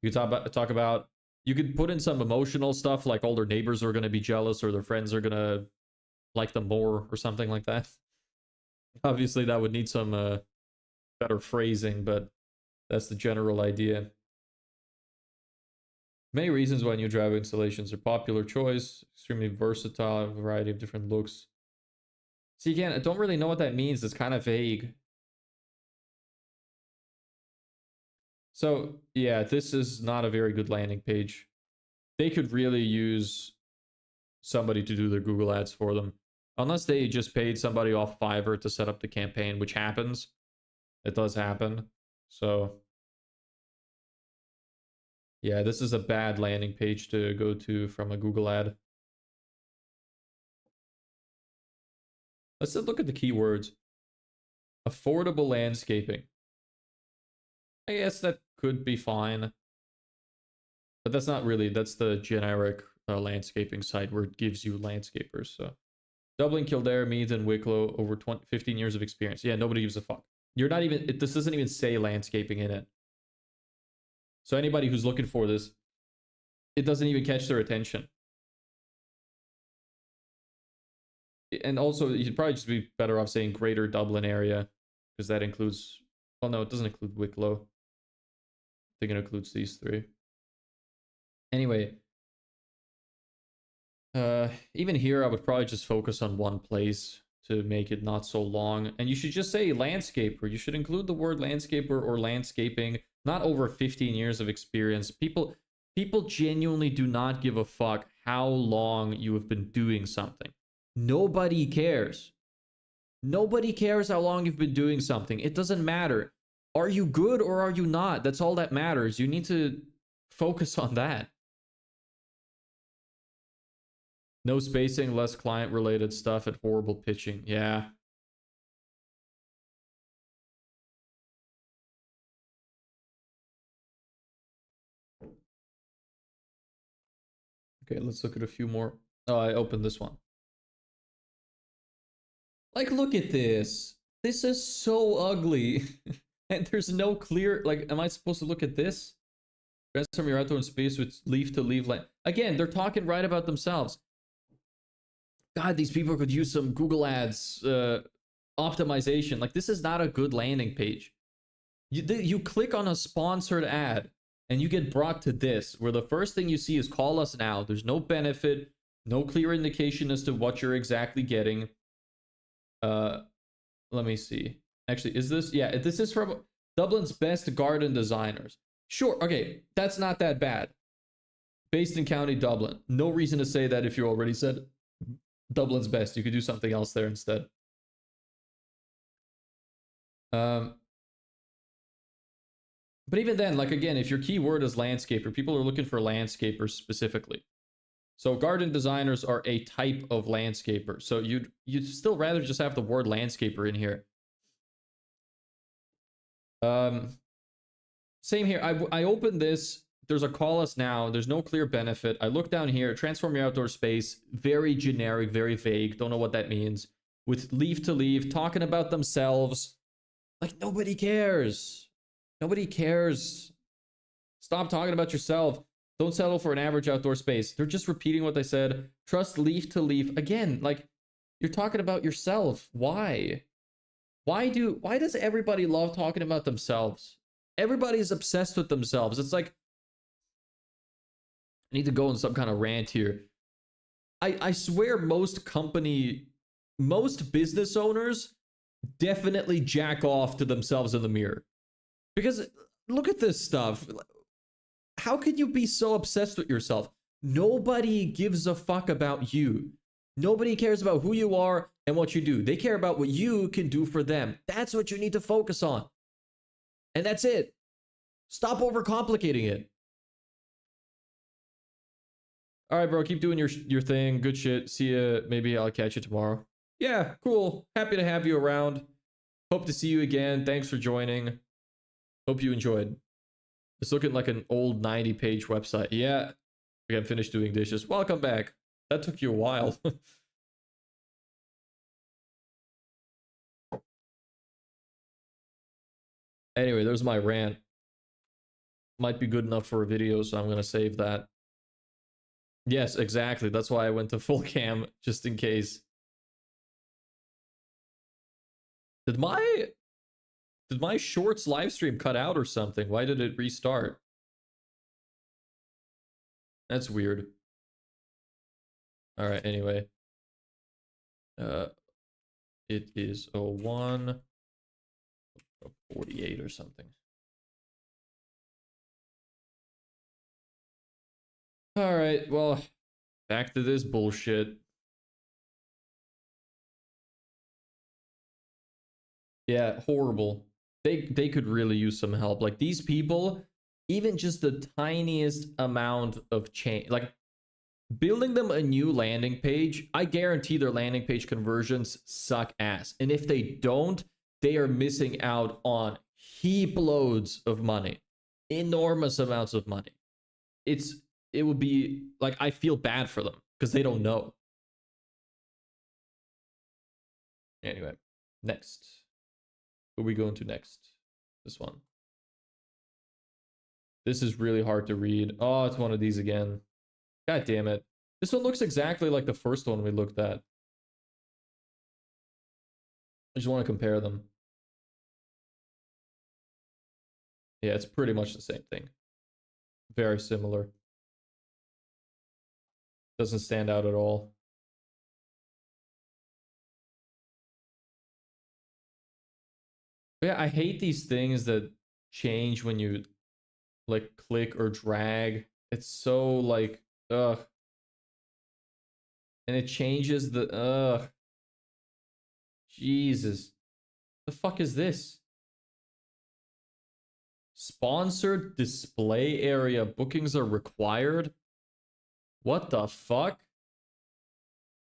You talk about you could put in some emotional stuff like all their neighbors are going to be jealous or their friends are going to like them more or something like that. Obviously, that would need some better phrasing, but that's the general idea. Many reasons why new driveway installations are popular choice. Extremely versatile, a variety of different looks. See, again, I don't really know what that means. It's kind of vague. So, yeah, this is not a very good landing page. They could really use somebody to do their Google ads for them. Unless they just paid somebody off Fiverr to set up the campaign, which happens. It does happen. So, yeah, this is a bad landing page to go to from a Google ad. Let's look at the keywords. Affordable landscaping. I guess that could be fine. But that's not really, that's the generic landscaping site where it gives you landscapers. So Dublin, Kildare, Meath, and Wicklow, over 15 years of experience. Yeah, nobody gives a fuck. You're not even, this doesn't even say landscaping in it. So anybody who's looking for this, it doesn't even catch their attention. And also, you'd probably just be better off saying Greater Dublin area, because that includes... Well, no, it doesn't include Wicklow. I think it includes these three. Anyway, even here, I would probably just focus on one place to make it not so long. And you should just say landscaper. You should include the word landscaper or landscaping. Not over 15 years of experience. People genuinely do not give a fuck how long you have been doing something. Nobody cares. Nobody cares how long you've been doing something. It doesn't matter. Are you good or are you not? That's all that matters. You need to focus on that. No spacing, less client-related stuff, and horrible pitching. Yeah. Okay, let's look at a few more. Oh, I opened this one. Like, look at this. This is so ugly. And there's no clear... Like, am I supposed to look at this? Transform your outdoor space with leaf to leaf line. Again, they're talking right about themselves. God, these people could use some Google Ads optimization. Like, this is not a good landing page. You click on a sponsored ad and you get brought to this, where the first thing you see is call us now. There's no benefit, no clear indication as to what you're exactly getting. Let me see. Actually, is this? Yeah, this is from Dublin's best garden designers. Sure, okay, that's not that bad. Based in County Dublin. No reason to say that if you already said Dublin's best. You could do something else there instead. But even then, like, again, if your keyword is landscaper, people are looking for landscapers specifically. So garden designers are a type of landscaper. So you'd still rather just have the word landscaper in here. Same here. I opened this. There's a call us now. There's no clear benefit. I look down here. Transform your outdoor space. Very generic, very vague. Don't know what that means. With leaf to leaf, talking about themselves. Like, nobody cares. Nobody cares. Stop talking about yourself. Don't settle for an average outdoor space. They're just repeating what they said. Trust leaf to leaf. Again, like, you're talking about yourself. Why? Why does everybody love talking about themselves? Everybody's obsessed with themselves. It's like, I need to go on some kind of rant here. I swear most business owners definitely jack off to themselves in the mirror. Because look at this stuff. How can you be so obsessed with yourself? Nobody gives a fuck about you. Nobody cares about who you are and what you do. They care about what you can do for them. That's what you need to focus on. And that's it. Stop overcomplicating it. All right, bro, keep doing your thing. Good shit. See ya. Maybe I'll catch you tomorrow. Yeah, cool. Happy to have you around. Hope to see you again. Thanks for joining. Hope you enjoyed. It's looking like an old 90-page website. Yeah. Okay, I'm finished doing dishes. Welcome back. That took you a while. Anyway, there's my rant. Might be good enough for a video, so I'm going to save that. Yes, exactly. That's why I went to full cam, just in case. Did my shorts live stream cut out or something? Why did it restart? That's weird. All right, anyway. It is 01 48 or something. All right, well, back to this bullshit. Yeah, horrible. They could really use some help. Like, these people, even just the tiniest amount of change, like building them a new landing page, I guarantee their landing page conversions suck ass. And if they don't, they are missing out on heap loads of money. Enormous amounts of money. It would be like, I feel bad for them because they don't know. Anyway, next. Who are we going to next? This one. This is really hard to read. Oh, it's one of these again. God damn it. This one looks exactly like the first one we looked at. I just want to compare them. Yeah, it's pretty much the same thing. Very similar. Doesn't stand out at all. But yeah, I hate these things that change when you like click or drag. It's so like, ugh. And it changes the, ugh. Jesus. The fuck is this? Sponsored display area bookings are required? What the fuck?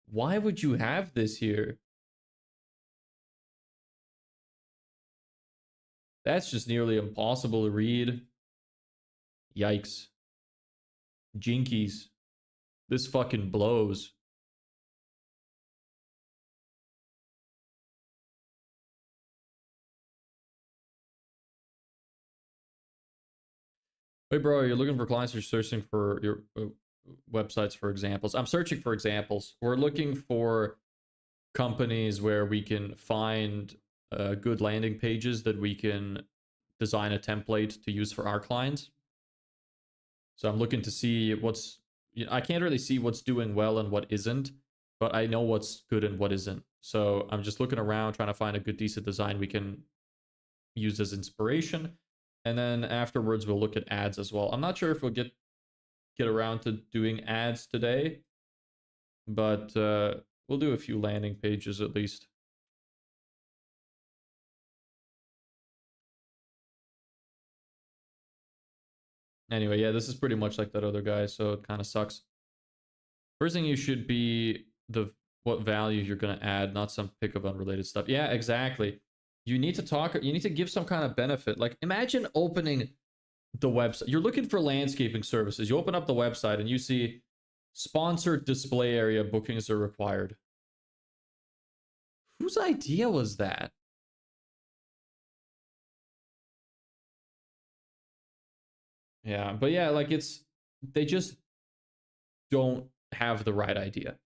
Why would you have this here? That's just nearly impossible to read. Yikes. Jinkies. This fucking blows. Hey bro, you're looking for clients, you're searching for your websites for examples. I'm searching for examples. We're looking for companies where we can find good landing pages that we can design a template to use for our clients. So I'm looking to see what's, I can't really see what's doing well and what isn't, but I know what's good and what isn't. So I'm just looking around trying to find a good decent design we can use as inspiration. And then afterwards we'll look at ads as well. I'm not sure if we'll get around to doing ads today, but we'll do a few landing pages at least. Anyway, yeah, this is pretty much like that other guy, so it kind of sucks. First thing you should be what value you're going to add, not some pick of unrelated stuff. Yeah, exactly. You need to give some kind of benefit. Like imagine opening the website. You're looking for landscaping services. You open up the website and you see sponsored display area bookings are required. Whose idea was that? Yeah, but yeah, like they just don't have the right idea.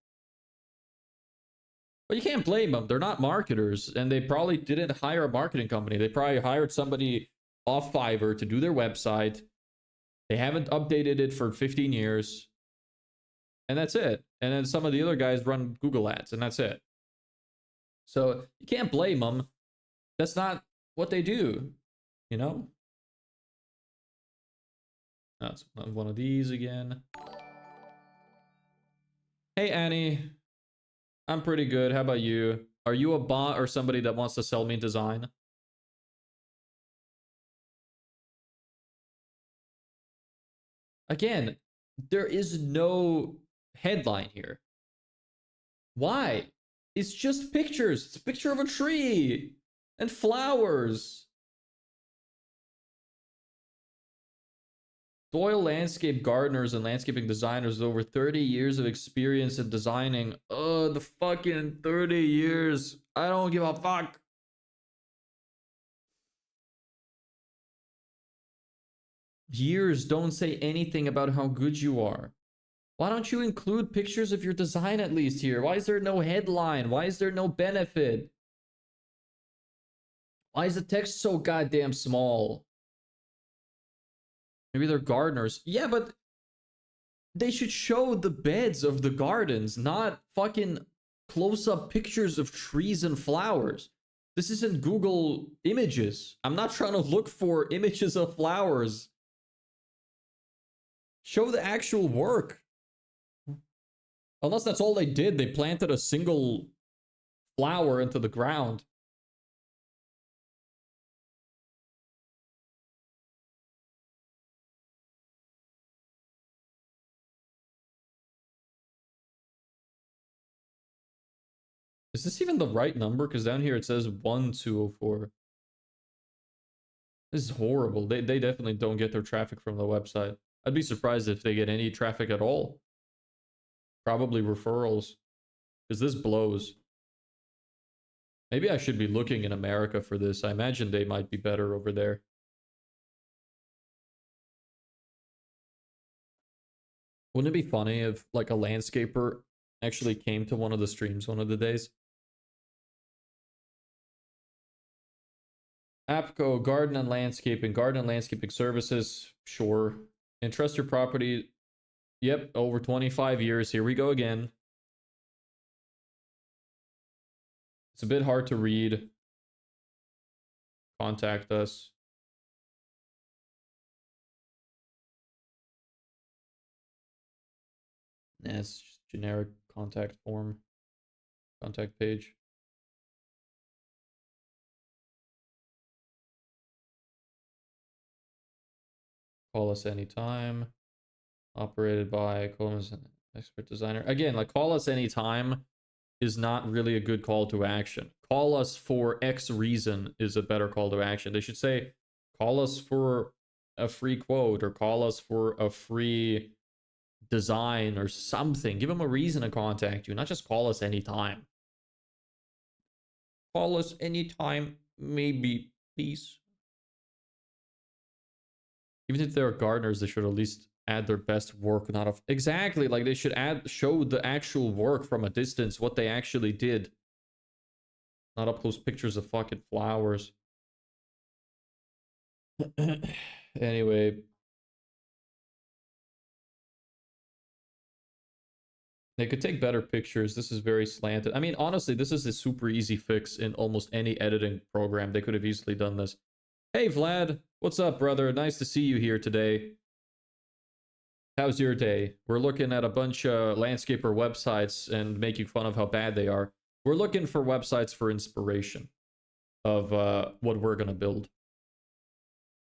But you can't blame them. They're not marketers, and they probably didn't hire a marketing company. They probably hired somebody off Fiverr to do their website. They haven't updated it for 15 years. And that's it. And then some of the other guys run Google ads, and that's it. So you can't blame them. That's not what they do, you know? That's one of these again. Hey, Annie. I'm pretty good. How about you? Are you a bot or somebody that wants to sell me design? Again, there is no headline here. Why? It's just pictures. It's a picture of a tree and flowers. Doyle landscape gardeners and landscaping designers with over 30 years of experience in designing. Oh, the fucking 30 years. I don't give a fuck. Years don't say anything about how good you are. Why don't you include pictures of your design at least here? Why is there no headline? Why is there no benefit? Why is the text so goddamn small? Maybe they're gardeners. Yeah, but they should show the beds of the gardens, not fucking close-up pictures of trees and flowers. This isn't Google Images. I'm not trying to look for images of flowers. Show the actual work. Unless that's all they did. They planted a single flower into the ground. Is this even the right number? Because down here it says 1204. This is horrible. They definitely don't get their traffic from the website. I'd be surprised if they get any traffic at all. Probably referrals. Because this blows. Maybe I should be looking in America for this. I imagine they might be better over there. Wouldn't it be funny if like a landscaper actually came to one of the streams one of the days? AppCo, garden and landscaping services, sure. Entrust your property. Yep, over 25 years. Here we go again. It's a bit hard to read. Contact us. Nah, it's just generic contact form. Contact page. Call us anytime. Operated by Coleman's an expert designer. Again, like call us anytime is not really a good call to action. Call us for X reason is a better call to action. They should say, call us for a free quote or call us for a free design or something. Give them a reason to contact you, not just call us anytime. Call us anytime, maybe, please. Even if they're gardeners, they should at least add their best work, not of exactly like they should show the actual work from a distance, what they actually did. Not up close pictures of fucking flowers. Anyway. They could take better pictures. This is very slanted. I mean, honestly, this is a super easy fix in almost any editing program. They could have easily done this. Hey, Vlad. What's up, brother? Nice to see you here today. How's your day? We're looking at a bunch of landscaper websites and making fun of how bad they are. We're looking for websites for inspiration of what we're going to build.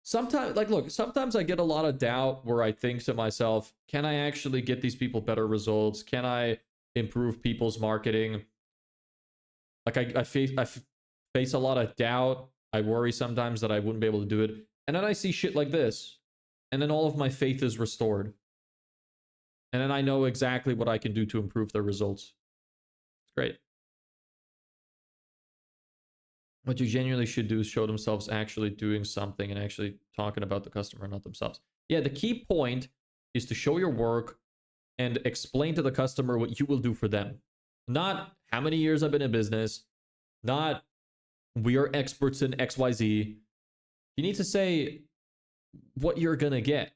Sometimes, like, look, sometimes I get a lot of doubt where I think to myself, can I actually get these people better results? Can I improve people's marketing? Like, I face a lot of doubt. I worry sometimes that I wouldn't be able to do it. And then I see shit like this. And then all of my faith is restored. And then I know exactly what I can do to improve the results. It's great. What you genuinely should do is show themselves actually doing something and actually talking about the customer, not themselves. Yeah, the key point is to show your work and explain to the customer what you will do for them. Not how many years I've been in business, not we are experts in XYZ. You need to say what you're gonna get.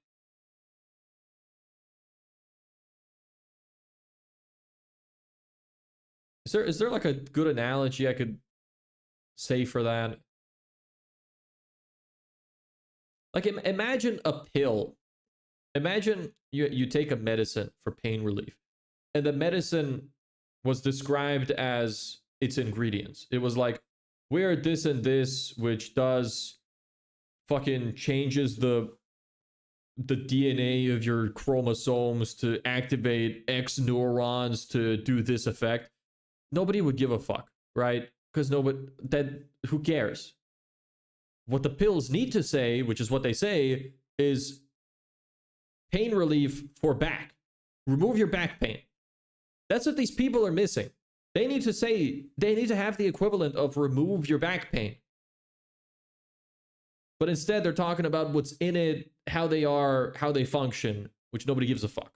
Is there like a good analogy I could say for that? Like imagine a pill. Imagine you take a medicine for pain relief, and the medicine was described as its ingredients. It was like, we're this and this, which does fucking changes the DNA of your chromosomes to activate X neurons to do this effect. Nobody would give a fuck, right? Because who cares? What the pills need to say, which is what they say, is pain relief for back. Remove your back pain. That's what these people are missing. They need to have the equivalent of remove your back pain. But instead, they're talking about what's in it, how they are, how they function, which nobody gives a fuck.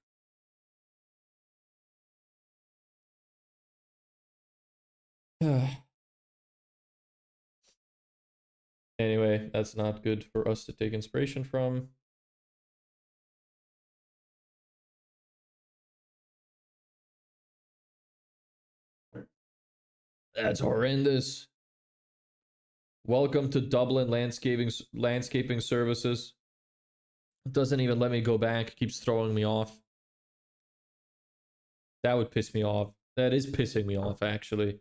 Anyway, that's not good for us to take inspiration from. That's horrendous. Welcome to Dublin landscaping services. It doesn't even let me go back. Keeps throwing me off. That would piss me off. That is pissing me off, actually.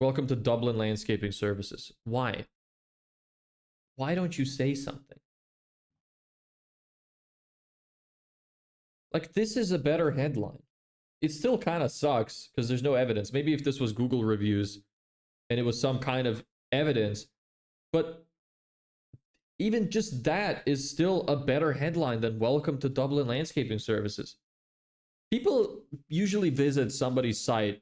Welcome to Dublin landscaping services. Why? Why don't you say something? Like, this is a better headline. It still kind of sucks because there's no evidence. Maybe if this was Google reviews and it was some kind of evidence, but even just that is still a better headline than welcome to Dublin landscaping services. People usually visit somebody's site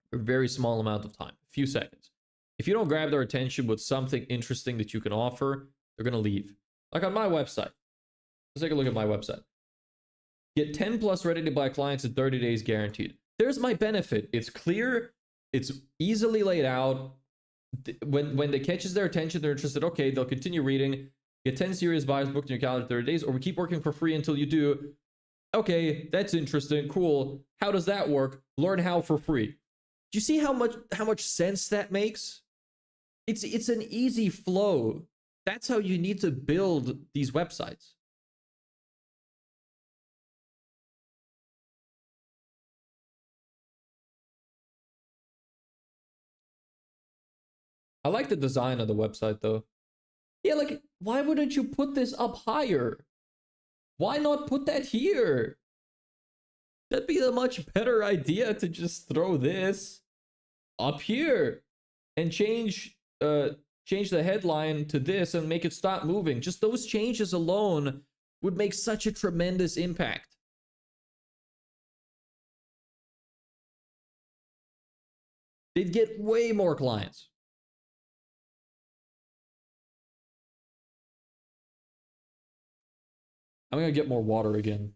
for a very small amount of time, a few seconds. If you don't grab their attention with something interesting that you can offer, they're going to leave. Like on my website, Let's take a look at my website. Get 10 plus ready to buy clients in 30 days guaranteed. There's my benefit. It's clear. It's easily laid out. When it catches their attention, they're interested. Okay, they'll continue reading. Get 10 serious buys booked in your calendar in 30 days, or we keep working for free until you do. Okay, that's interesting. Cool. How does that work? Learn how for free. Do you see how much sense that makes? It's an easy flow. That's how you need to build these websites. I like the design of the website though. Yeah, like, why wouldn't you put this up higher? Why not put that here? That'd be a much better idea to just throw this up here and change the headline to this and make it stop moving. Just those changes alone would make such a tremendous impact. They'd get way more clients. I'm gonna get more water again.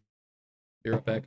Be right back.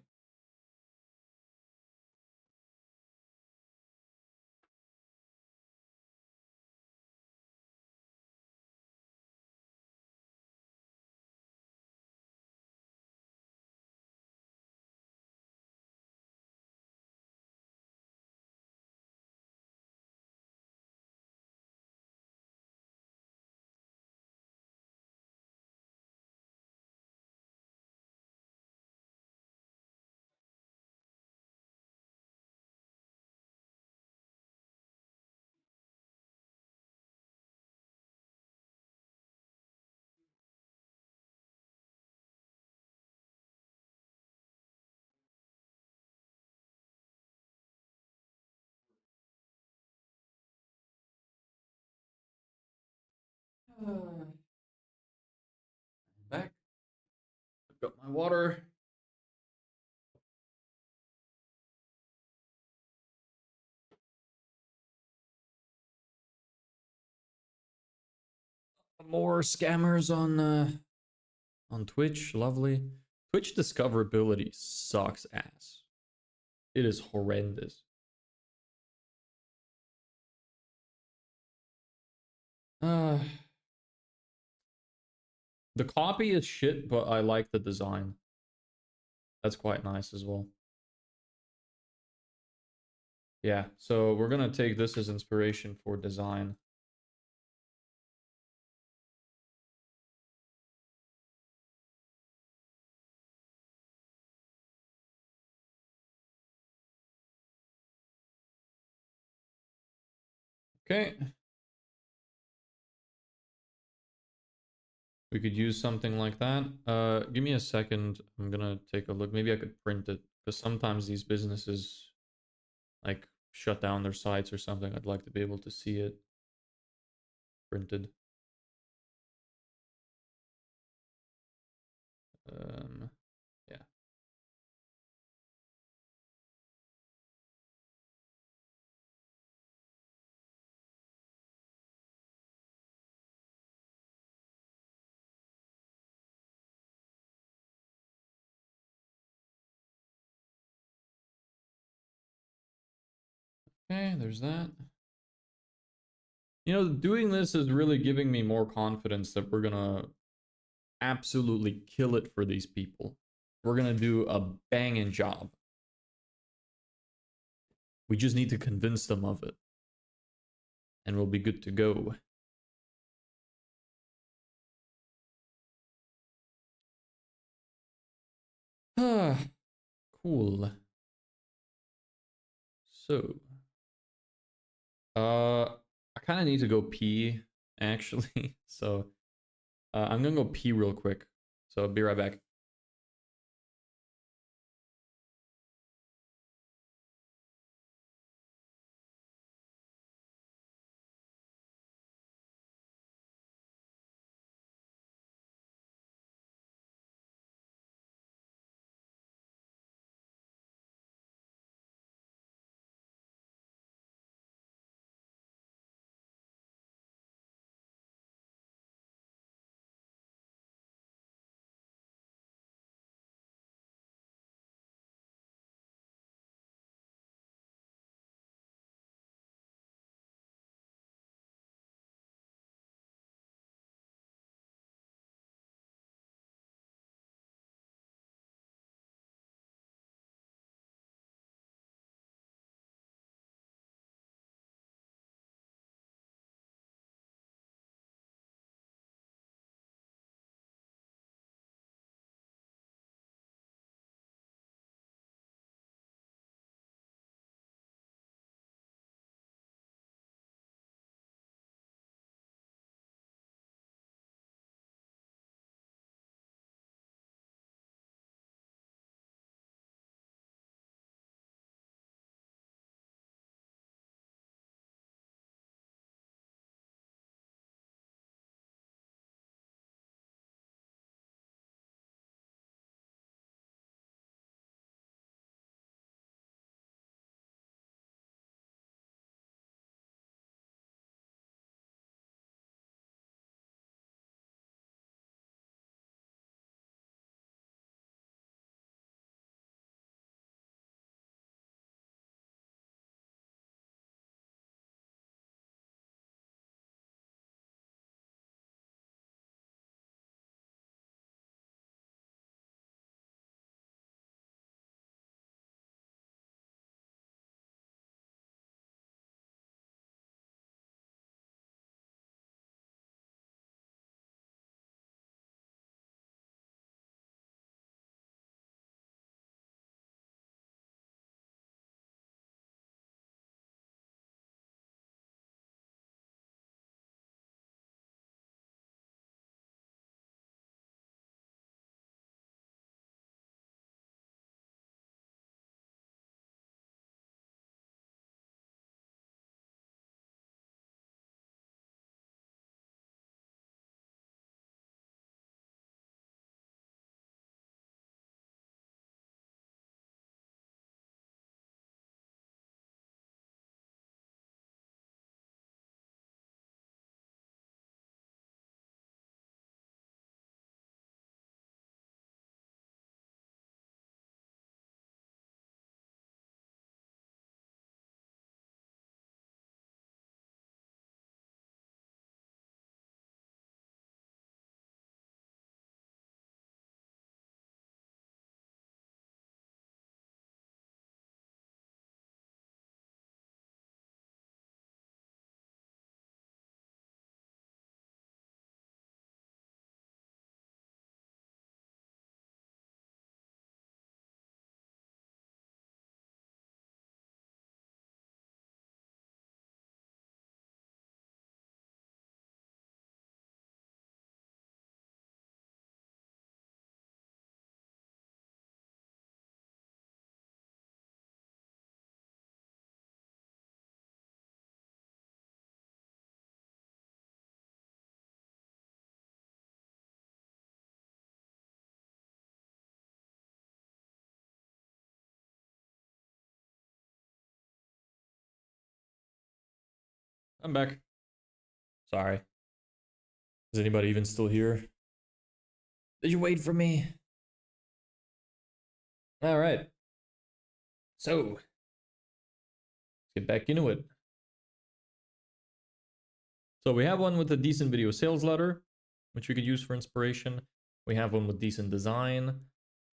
Back. I've got my water. More scammers on Twitch. Lovely. Twitch discoverability sucks ass. It is horrendous. The copy is shit, but I like the design. That's quite nice as well. Yeah, so we're gonna take this as inspiration for design. Okay. We could use something like that. Give me a second. I'm gonna take a look. Maybe I could print it, because sometimes these businesses like shut down their sites or something. I'd like to be able to see it printed. Yeah. Okay, there's that. You know, doing this is really giving me more confidence that we're gonna absolutely kill it for these people. We're gonna do a banging job. We just need to convince them of it. And we'll be good to go. Ah, cool. So, I kind of need to go pee, actually. So, I'm gonna go pee real quick. So, I'll be right back. I'm back. Sorry. Is anybody even still here? Did you wait for me? All right. So, let's get back into it. So we have one with a decent video sales letter, which we could use for inspiration. We have one with decent design.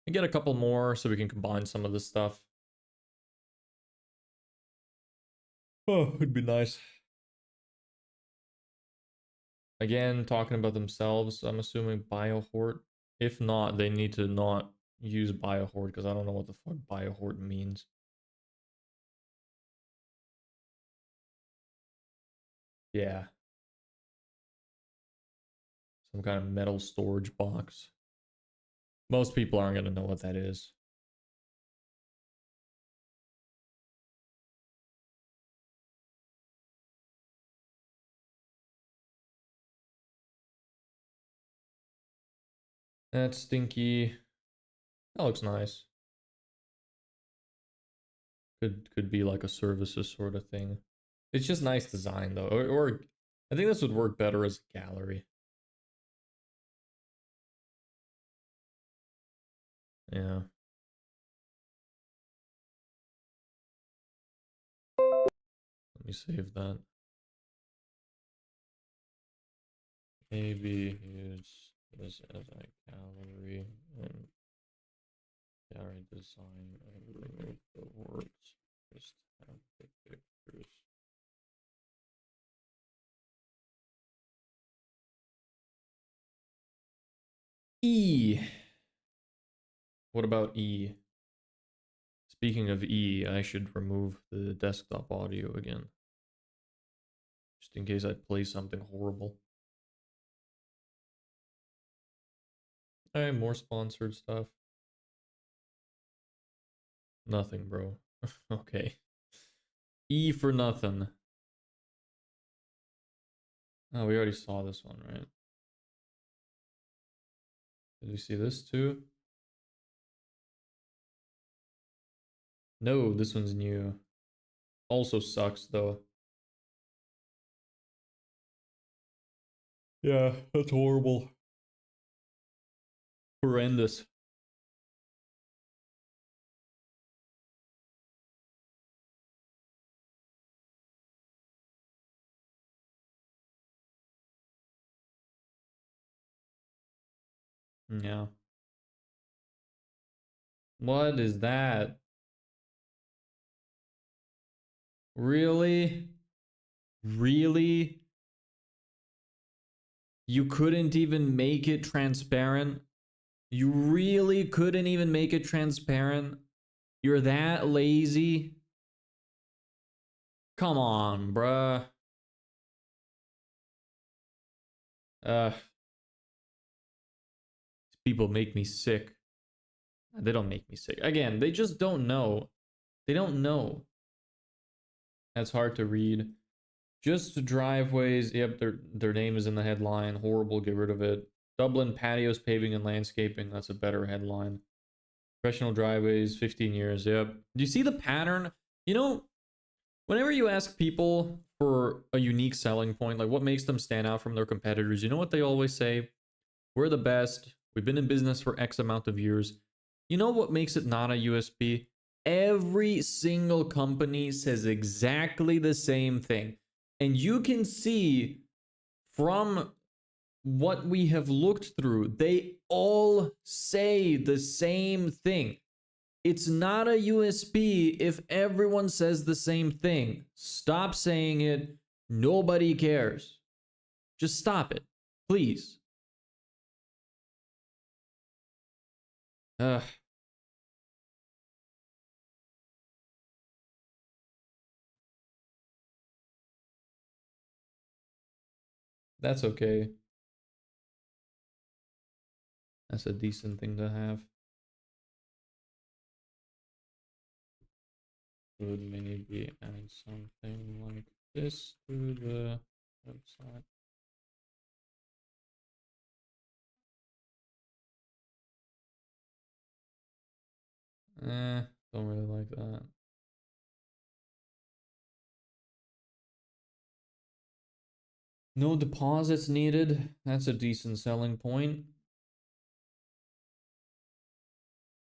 We get a couple more so we can combine some of this stuff. Oh, it'd be nice. Again, talking about themselves, I'm assuming Biohort. If not, they need to not use Biohort because I don't know what the fuck Biohort means. Yeah. Some kind of metal storage box. Most people aren't going to know what that is. That's stinky. That looks nice. Could be like a services sort of thing. It's just nice design though. Or I think this would work better as a gallery. Yeah. Let me save that. Maybe use this as a gallery and gallery design and remove the words. Just have the pictures. E. What about E? Speaking of E, I should remove the desktop audio again. Just in case I play something horrible. Alright, more sponsored stuff. Nothing, bro. Okay. E for nothing. Oh, we already saw this one, right? Did we see this too? No, this one's new. Also sucks though. Yeah, that's horrible. Horrendous. Yeah. What is that? Really? Really? You couldn't even make it transparent? You really couldn't even make it transparent? You're that lazy? Come on, bruh. Uh, people make me sick. They don't make me sick. Again, they just don't know. They don't know. That's hard to read. Just driveways. Yep, their name is in the headline. Horrible, get rid of it. Dublin patios, paving, and landscaping. That's a better headline. Professional driveways, 15 years. Yep. Do you see the pattern? You know, whenever you ask people for a unique selling point, like what makes them stand out from their competitors, you know what they always say? We're the best. We've been in business for X amount of years. You know what makes it not a USP? Every single company says exactly the same thing. And you can see from what we have looked through, they all say the same thing. It's not a USP if everyone says the same thing. Stop saying it. Nobody cares. Just stop it, please. Ugh. That's okay. That's a decent thing to have. Would maybe add something like this to the website. Don't really like that. No deposits needed. That's a decent selling point.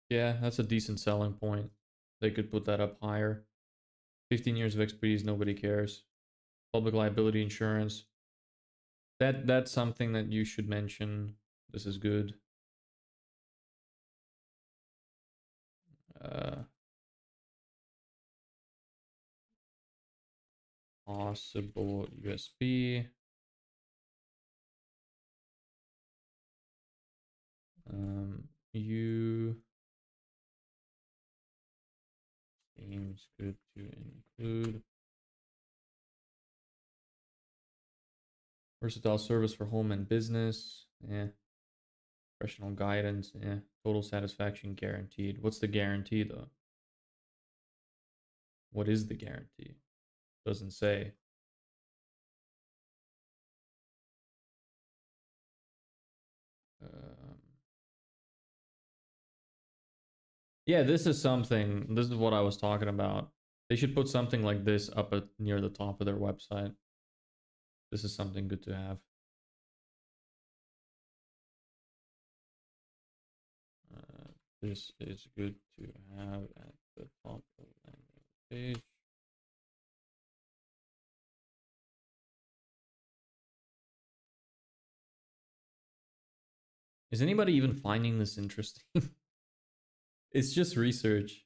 Yeah, that's a decent selling point. They could put that up higher. 15 years of expertise, nobody cares. Public liability insurance. That's something that you should mention. This is good. Uh, Possible USB. You seems good to include. Versatile service for home and business. Yeah. Professional guidance. Yeah. Total satisfaction guaranteed. What's the guarantee though? What is the guarantee? Doesn't say. Um, yeah, this is something. This is what I was talking about. They should put something like this up at near the top of their website. This is something good to have. This is good to have at the top of the page. Is anybody even finding this interesting? It's just research.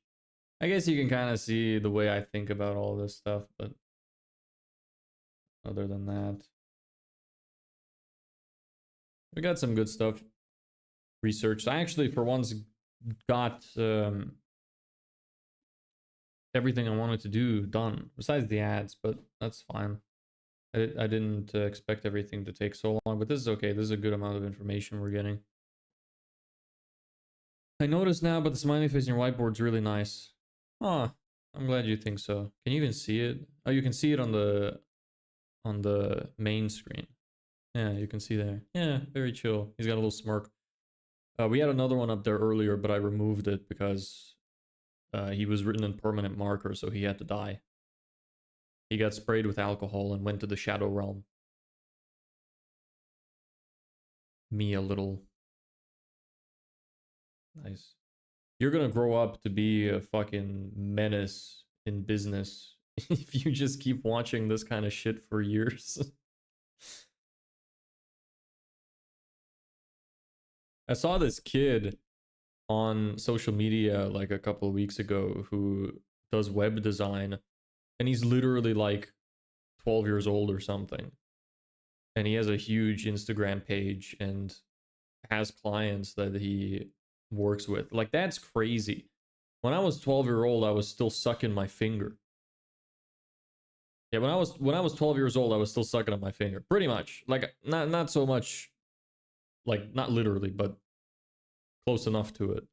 I guess you can kind of see the way I think about all this stuff, but other than that, we got some good stuff researched. I actually, for once, got everything I wanted to do done, besides the ads, but that's fine. I didn't expect everything to take so long, but this is okay. This is a good amount of information we're getting. I noticed now, but the smiley face in your whiteboard's really nice. Oh, I'm glad you think so. Can you even see it? Oh, you can see it on the main screen. Yeah, you can see there. Yeah, very chill. He's got a little smirk. We had another one up there earlier, but I removed it because he was written in permanent marker, so he had to die. He got sprayed with alcohol and went to the Shadow Realm. Me a little. Nice. You're gonna grow up to be a fucking menace in business if you just keep watching this kind of shit for years. I saw this kid on social media like a couple of weeks ago who does web design, and he's literally like 12 years old or something. And he has a huge Instagram page and has clients that he works with. Like, that's crazy. When I was 12-year-old, I was still sucking my finger. Yeah, when I was 12 years old, I was still sucking on my finger. Pretty much. Like, not so much, like, not literally, but close enough to it.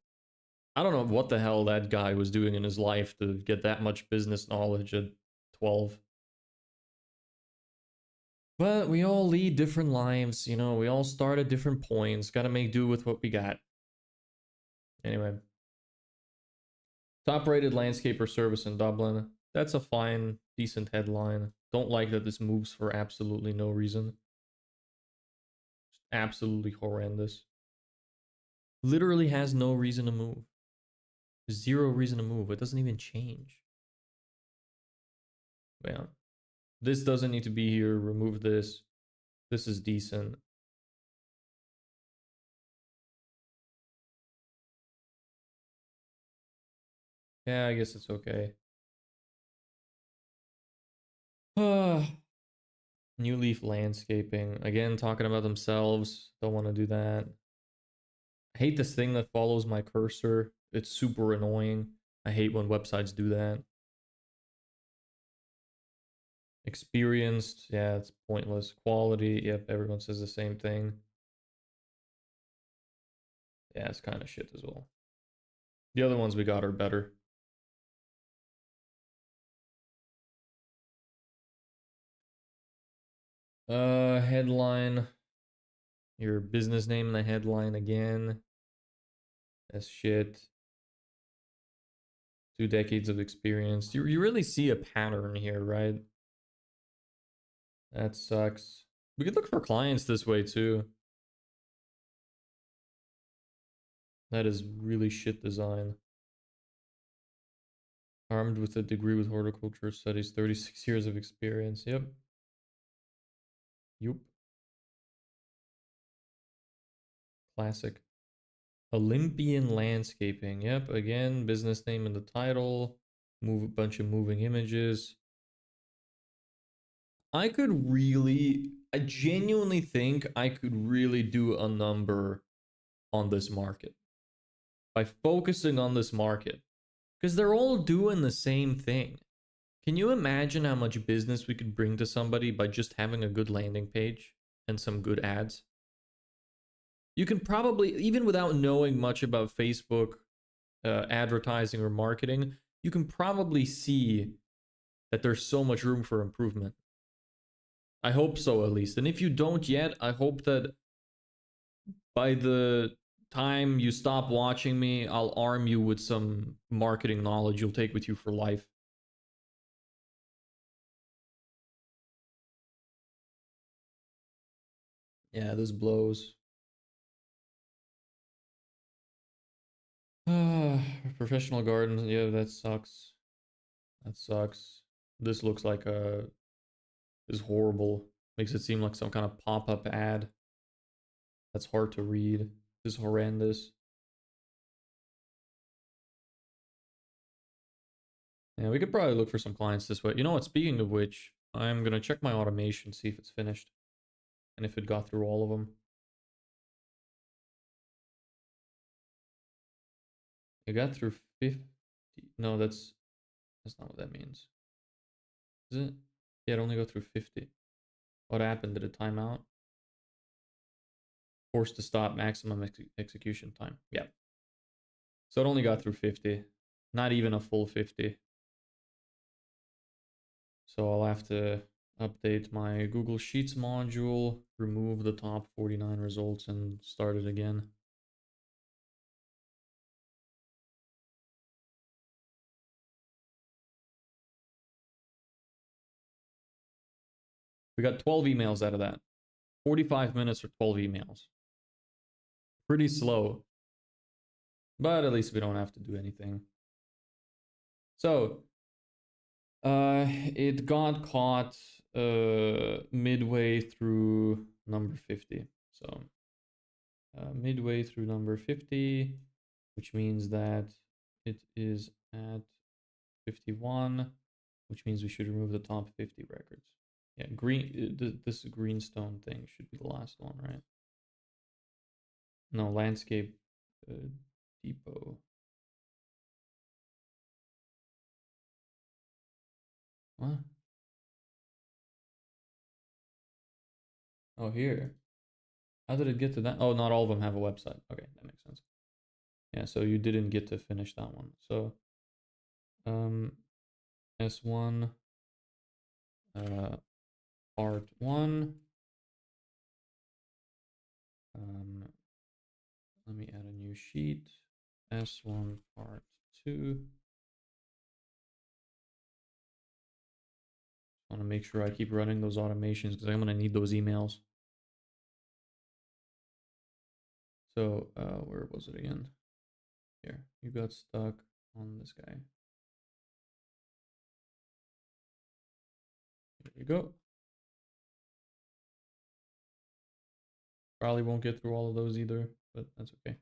I don't know what the hell that guy was doing in his life to get that much business knowledge at 12. But we all lead different lives, you know, we all start at different points, gotta make do with what we got. Anyway. Top rated landscaper service in Dublin. That's a fine, decent headline. Don't like that this moves for absolutely no reason. Absolutely horrendous. Literally has no reason to move. Zero reason to move. It doesn't even change. Yeah. This doesn't need to be here. Remove this. This is decent. Yeah, I guess it's okay. New Leaf Landscaping. Again, talking about themselves. Don't want to do that. I hate this thing that follows my cursor. It's super annoying. I hate when websites do that. Experienced. Yeah, it's pointless. Quality. Yep, everyone says the same thing. Yeah, it's kind of shit as well. The other ones we got are better. Headline. Your business name in the headline again. That's shit. 2 decades of experience. You really see a pattern here, right? That sucks. We could look for clients this way too. That is really shit design. Armed with a degree with horticulture studies, 36 years of experience. Yep. Yup. Classic. Olympian Landscaping. Yep. Again, business name in the title. Move a bunch of moving images. I genuinely think I could really do a number on this market by focusing on this market because they're all doing the same thing. Can you imagine how much business we could bring to somebody by just having a good landing page and some good ads? You can probably, even without knowing much about Facebook advertising or marketing, you can probably see that there's so much room for improvement. I hope so, at least. And if you don't yet, I hope that by the time you stop watching me, I'll arm you with some marketing knowledge you'll take with you for life. Yeah, this blows. Professional gardens. Yeah, that sucks. That sucks. This looks like a is horrible. Makes it seem like some kind of pop-up ad. That's hard to read. This is horrendous. Yeah, we could probably look for some clients this way. You know what? Speaking of which, I'm gonna check my automation, see if it's finished, and if it got through all of them. It got through 50. No, that's not what that means. Is it? Yeah, it only got through 50. What happened? Did it time out? Forced to stop maximum execution time. Yeah. So it only got through 50. Not even a full 50. So I'll have to update my Google Sheets module, remove the top 49 results, and start it again. We got 12 emails out of that. 45 minutes for 12 emails. Pretty slow. But at least we don't have to do anything. So, it got caught midway through number 50. So, midway through number 50, which means that it is at 51, which means we should remove the top 50 records. Yeah, this greenstone thing should be the last one, right? No, landscape depot. What? Oh, here. How did it get to that? Oh, not all of them have a website. Okay, that makes sense. Yeah, so you didn't get to finish that one. So, S1, part 1. Let me add a new sheet. S1, part 2. I want to make sure I keep running those automations because I'm going to need those emails. So, where was it again? Here, you got stuck on this guy. There you go. Probably won't get through all of those either, but that's okay.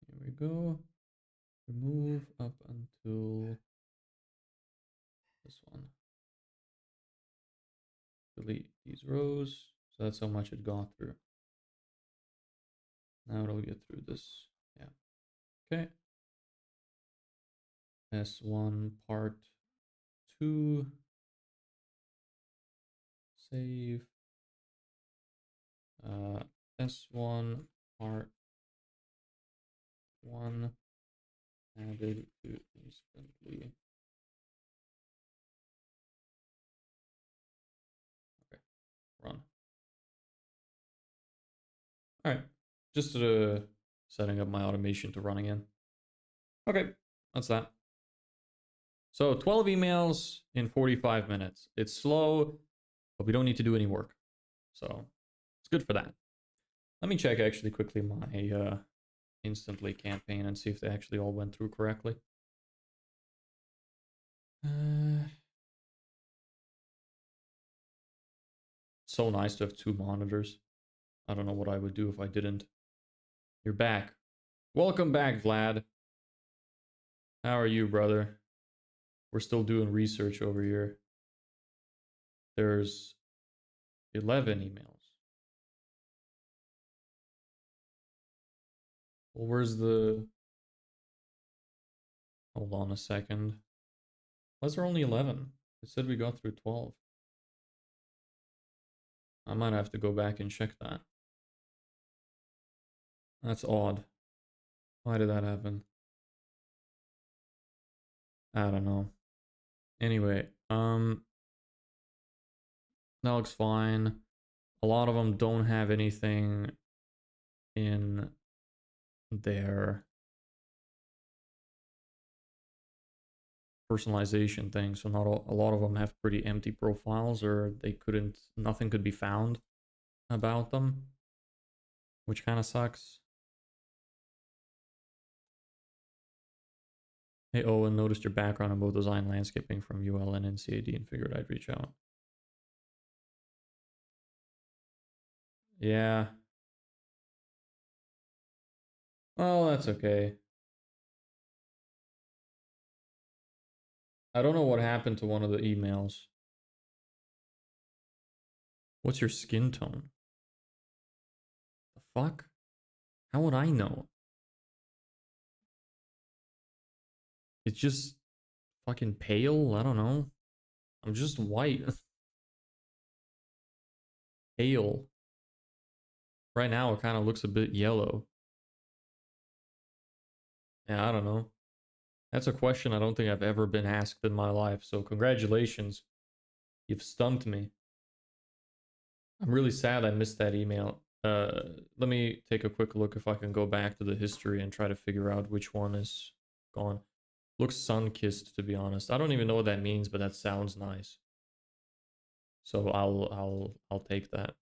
Here we go. Remove up until this one. Delete these rows. So that's how much it got through. Now it'll get through this. Yeah. Okay. S1 part 2. Save. S1 part 1 added to instantly. Okay, run. All right, just setting up my automation to run again. Okay, that's that. So 12 emails in 45 minutes. It's slow, but we don't need to do any work. So it's good for that. Let me check actually quickly my instantly campaign and see if they actually all went through correctly. So nice to have 2 monitors. I don't know what I would do if I didn't. You're back. Welcome back, Vlad. How are you, brother? We're still doing research over here. There's 11 emails. Well, where's the... Hold on a second. Why is there only 11? It said we got through 12. I might have to go back and check that. That's odd. Why did that happen? I don't know. Anyway, that looks fine. A lot of them don't have anything in their personalization thing, so not a lot of them have pretty empty profiles, or nothing could be found about them, which kind of sucks. Hey Owen, noticed your background in both design landscaping from UL and NCAD and figured I'd reach out. Yeah. Oh, that's okay. I don't know what happened to one of the emails. What's your skin tone? The fuck? How would I know? It's just fucking pale? I don't know. I'm just white. Pale. Right now it kind of looks a bit yellow. Yeah, I don't know. That's a question I don't think I've ever been asked in my life, so congratulations. You've stumped me. I'm really sad I missed that email. Let me take a quick look if I can go back to the history and try to figure out which one is gone. Looks sun-kissed, to be honest. I don't even know what that means, but that sounds nice. So I'll take that.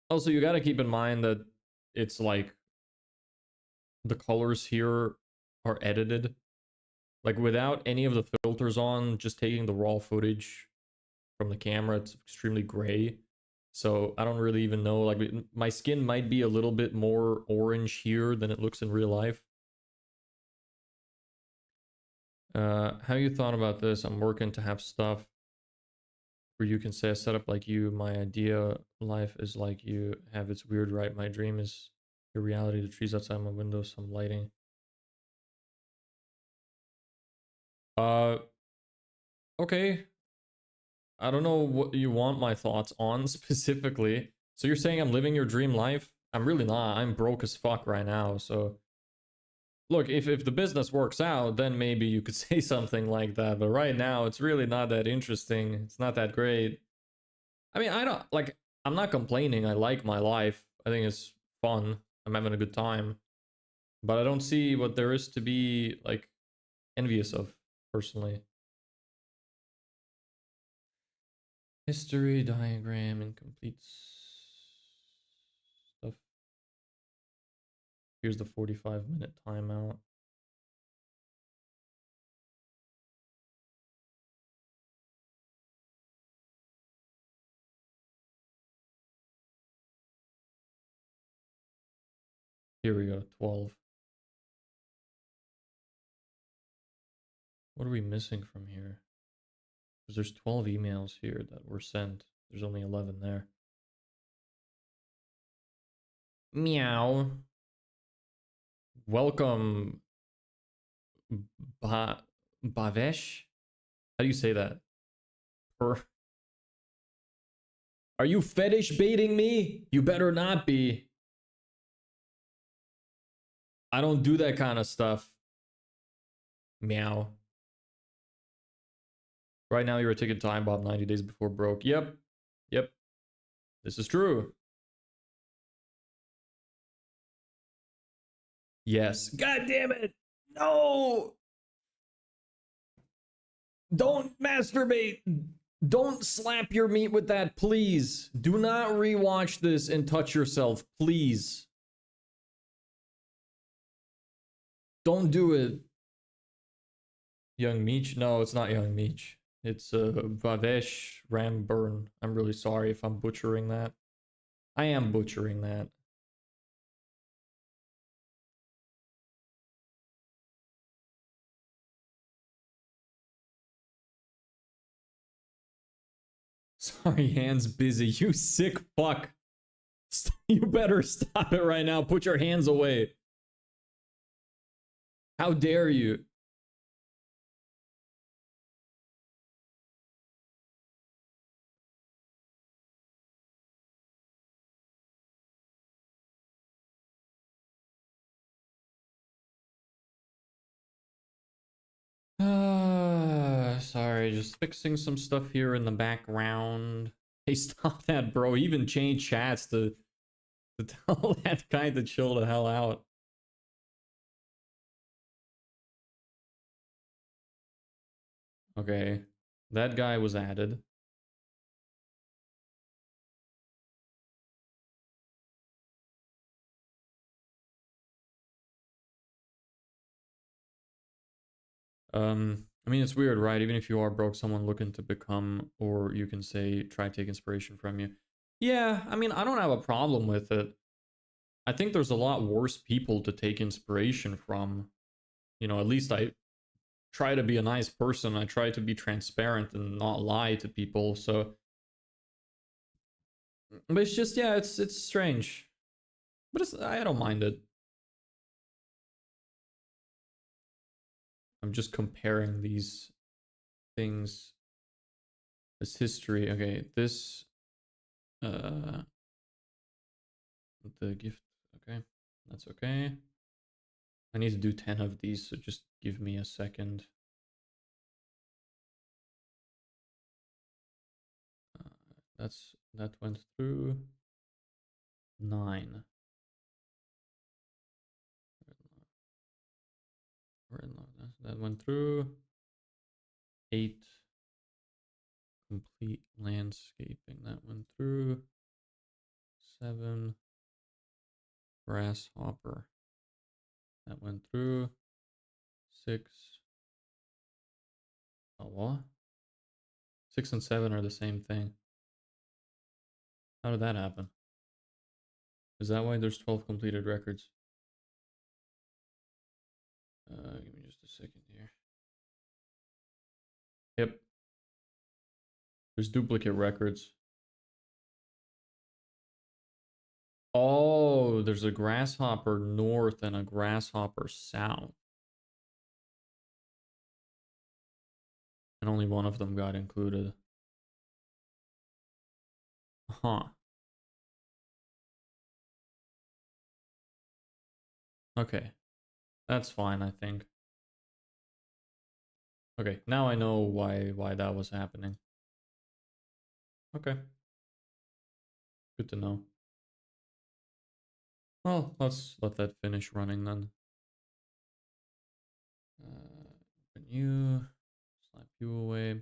Also, you got to keep in mind that it's like the colors here are edited. Like without any of the filters on, just taking the raw footage from the camera, it's extremely gray. So I don't really even know, like my skin might be a little bit more orange here than it looks in real life. How you thought about this? I'm working to have stuff where you can say a setup like you. My idea life is like you have its weird, right? My dream is your reality, the trees outside my window, some lighting. Okay. I don't know what you want my thoughts on specifically. So you're saying I'm living your dream life? I'm really not. I'm broke as fuck right now. So look, if the business works out, then maybe you could say something like that. But right now, it's really not that interesting. It's not that great. I mean, I don't like, I'm not complaining. I like my life. I think it's fun. I'm having a good time. But I don't see what there is to be like envious of personally. History diagram, incomplete stuff. Here's the 45-minute timeout. Here we go, 12. What are we missing from here? Because there's 12 emails here that were sent. There's only 11 there. Meow. Welcome, Bavesh? How do you say that? Are you fetish baiting me? You better not be. I don't do that kind of stuff. Meow. Right now you're a ticking time bomb 90 days before broke. Yep. Yep. This is true. Yes. God damn it. No. Don't masturbate. Don't slap your meat with that, please. Do not rewatch this and touch yourself, please. Don't do it. Young Meech? No, it's not Young Meech. It's Vavesh Ramburn. I'm really sorry if I'm butchering that. I am butchering that. Sorry, hands busy. You sick fuck. You better stop it right now. Put your hands away. How dare you? Sorry, just fixing some stuff here in the background. Hey, stop that, bro. Even change chats to tell that guy to chill the hell out. Okay, that guy was added. I mean, it's weird, right? Even if you are broke, someone looking to become, or you can say, try to take inspiration from you. Yeah, I mean, I don't have a problem with it. I think there's a lot worse people to take inspiration from. You know, at least I try to be a nice person. I try to be transparent and not lie to people. So, but it's just, yeah, it's strange. But I don't mind it. I'm just comparing these things as history. Okay, this the gift. Okay, that's okay. I need to do 10 of these, so just give me a second. That went through 9. That went through 8. Complete landscaping, that went through 7. Grasshopper, that went through 6. Oh, what? 6 and 7 are the same thing. How did that happen? Is that why there's 12 completed records? Give me just a second here. Yep. There's duplicate records. Oh, there's a grasshopper north and a grasshopper south. And only one of them got included. Huh. Okay. That's fine, I think. Okay, now I know why that was happening. Okay. Good to know. Well, let's let that finish running then. Open you, slap you away.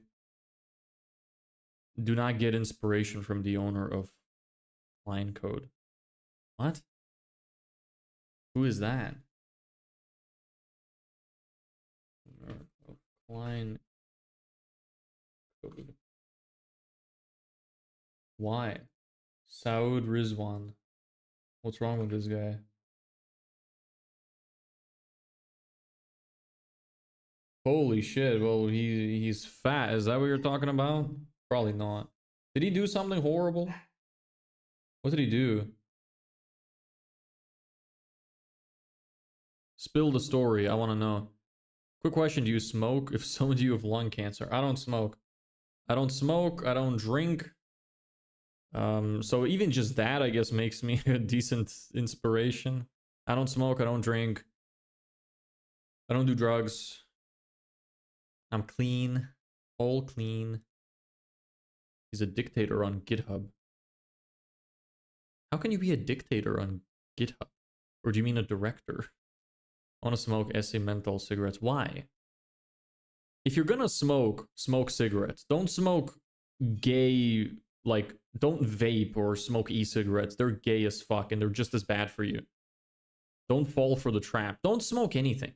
Do not get inspiration from the owner of line code. What? Who is that? Owner of line code. Why? Saud Rizwan. What's wrong with this guy? Holy shit, well, he's fat. Is that what you're talking about? Probably not. Did he do something horrible? What did he do? Spill the story, I want to know. Quick question, do you smoke? If so, do you have lung cancer? I don't smoke. I don't smoke, I don't drink. So even just that, I guess, makes me a decent inspiration. I don't smoke, I don't drink. I don't do drugs. I'm clean. All clean. He's a dictator on GitHub. How can you be a dictator on GitHub? Or do you mean a director? I want to smoke SE menthol cigarettes. Why? if you're gonna smoke, smoke cigarettes. Don't smoke gay, like, don't vape or smoke e-cigarettes. They're gay as fuck and they're just as bad for you. Don't fall for the trap. Don't smoke anything.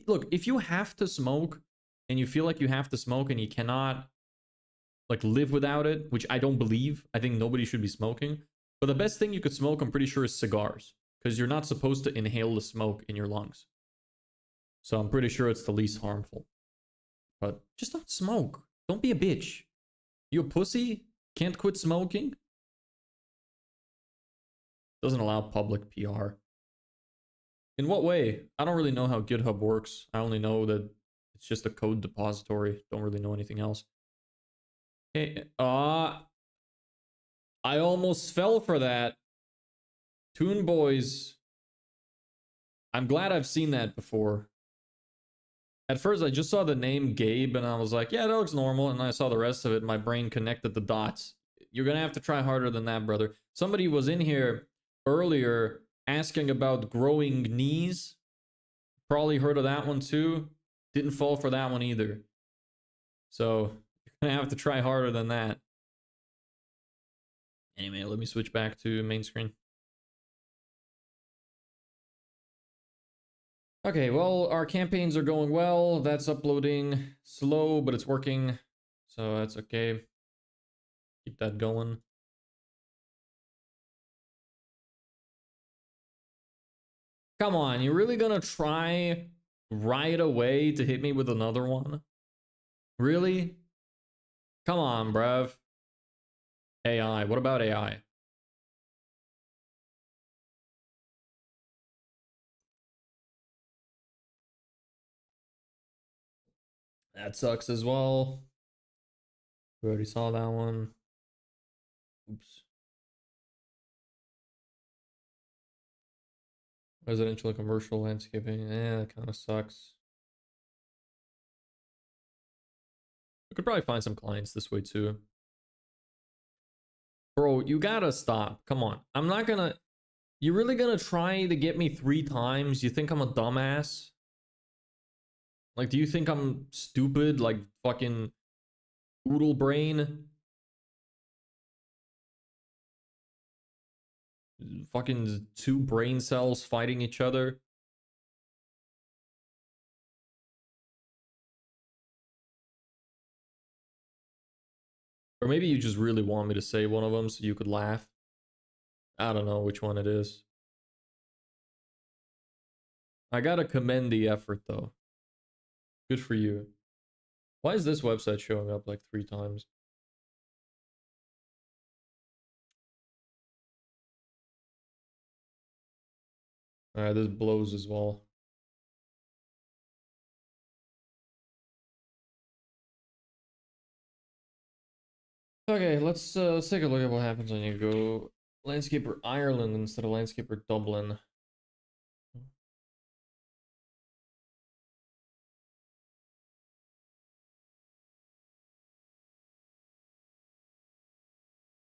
Look, if you have to smoke and you feel like you have to smoke and you cannot like live without it, which I don't believe. I think nobody should be smoking. But the best thing you could smoke, I'm pretty sure, is cigars, because you're not supposed to inhale the smoke in your lungs. So I'm pretty sure it's the least harmful. But just don't smoke. Don't be a bitch. You a pussy? Can't quit smoking? Doesn't allow public PR. In what way? I don't really know how GitHub works. I only know that it's just a code depository. Don't really know anything else. Hey, I almost fell for that. Toon Boys. I'm glad I've seen that before. At first, I just saw the name Gabe and I was like, yeah, that looks normal. And I saw the rest of it. My brain connected the dots. You're going to have to try harder than that, brother. Somebody was in here earlier asking about growing knees. Probably heard of that one too. Didn't fall for that one either. So you're going to have to try harder than that. Anyway, let me switch back to main screen. Okay, well, our campaigns are going well. That's uploading slow, but it's working. So that's okay. Keep that going. Come on, you're really gonna try right away to hit me with another one? Really? Come on, bruv. AI, what about AI? That sucks as well. We already saw that one. Oops. Residential and commercial landscaping. That kind of sucks. We could probably find some clients this way too. Bro, you gotta stop. Come on. I'm not gonna... You really gonna try to get me 3 times? You think I'm a dumbass? Like, do you think I'm stupid? Like, fucking oodle brain? Fucking 2 brain cells fighting each other? Or maybe you just really want me to say one of them so you could laugh. I don't know which one it is. I gotta commend the effort though. Good for you. Why is this website showing up like 3 times? Alright, this blows as well. Okay, let's take a look at what happens when you go Landscaper Ireland instead of Landscaper Dublin.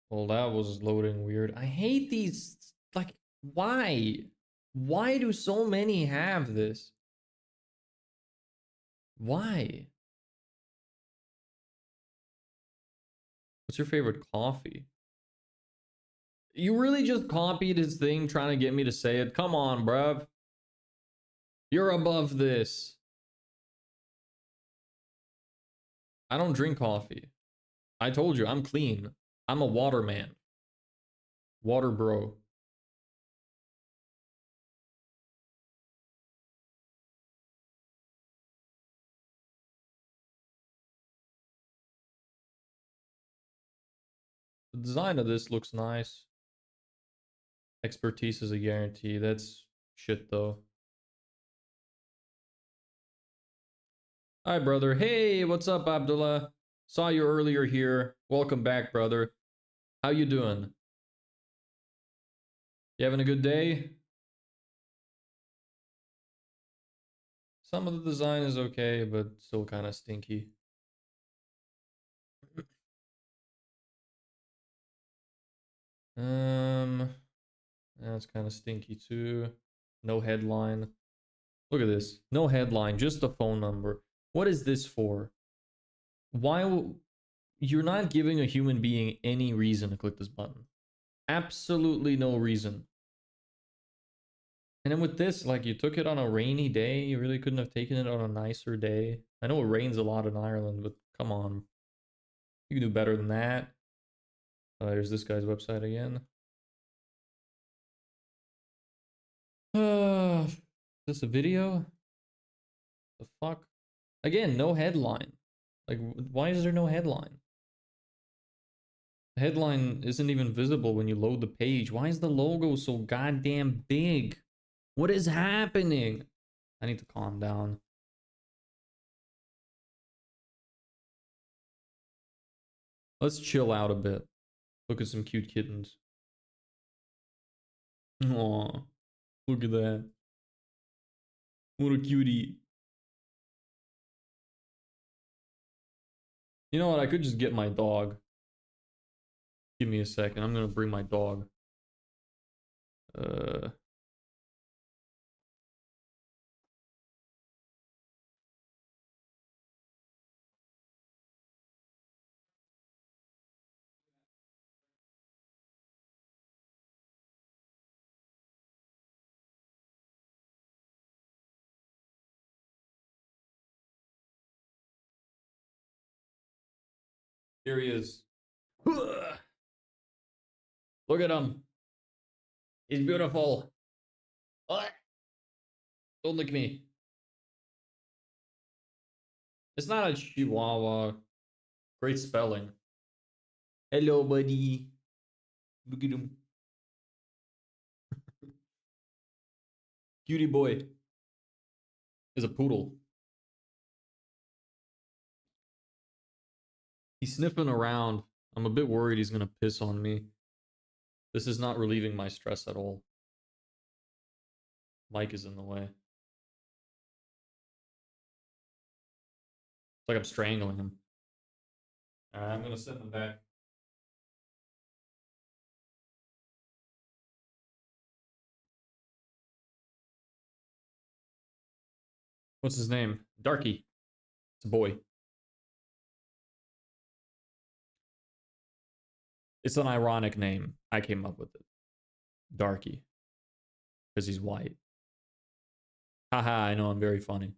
Well, that was loading weird. I hate these, like, why? Why do so many have this? Why? What's your favorite coffee? You really just copied his thing trying to get me to say it? Come on, bruv. You're above this. I don't drink coffee. I told you, I'm clean. I'm a water man. Water bro. The design of this looks nice. Expertise is a guarantee. That's shit though. Hi, brother. Hey, what's up, Abdullah? Saw you earlier here. Welcome back, brother. How you doing? You having a good day? Some of the design is okay, but still kind of stinky. That's kind of stinky too. No headline. Look at this. No headline, just a phone number. What is this for? Why? You're not giving a human being any reason to click this button. Absolutely no reason. And then with this, like, you took it on a rainy day. You really couldn't have taken it on a nicer day. I know it rains a lot in Ireland, but come on. You can do better than that. There's this guy's website again. Is this a video? The fuck? Again, no headline. Like, why is there no headline? The headline isn't even visible when you load the page. Why is the logo so goddamn big? What is happening? I need to calm down. Let's chill out a bit. Look at some cute kittens. Aw, look at that. What a cutie. You know what? I could just get my dog. Give me a second. I'm gonna bring my dog. Here he is. Look at him. He's beautiful. Don't lick me. It's not a chihuahua. Great spelling. Hello, buddy. Look at him. Cutie boy. Is a poodle. He's sniffing around. I'm a bit worried he's gonna piss on me. This is not relieving my stress at all. Mike is in the way. It's like I'm strangling him. Alright, I'm gonna send him back. What's his name? Darky. It's a boy. It's an ironic name. I came up with it. Darky. Because he's white. Haha, I know I'm very funny.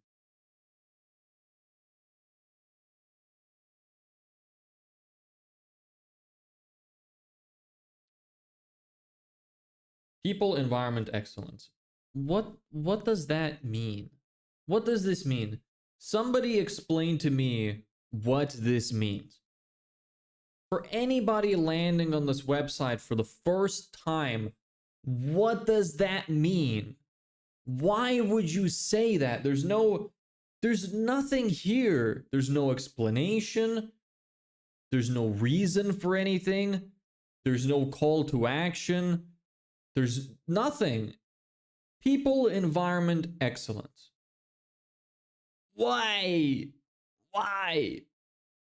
People, environment, excellence. What does that mean? What does this mean? Somebody explain to me what this means. For anybody landing on this website for the first time, what does that mean? Why would you say that? There's nothing here. There's no explanation. There's no reason for anything. There's no call to action. There's nothing. People, environment, excellence. Why? Why?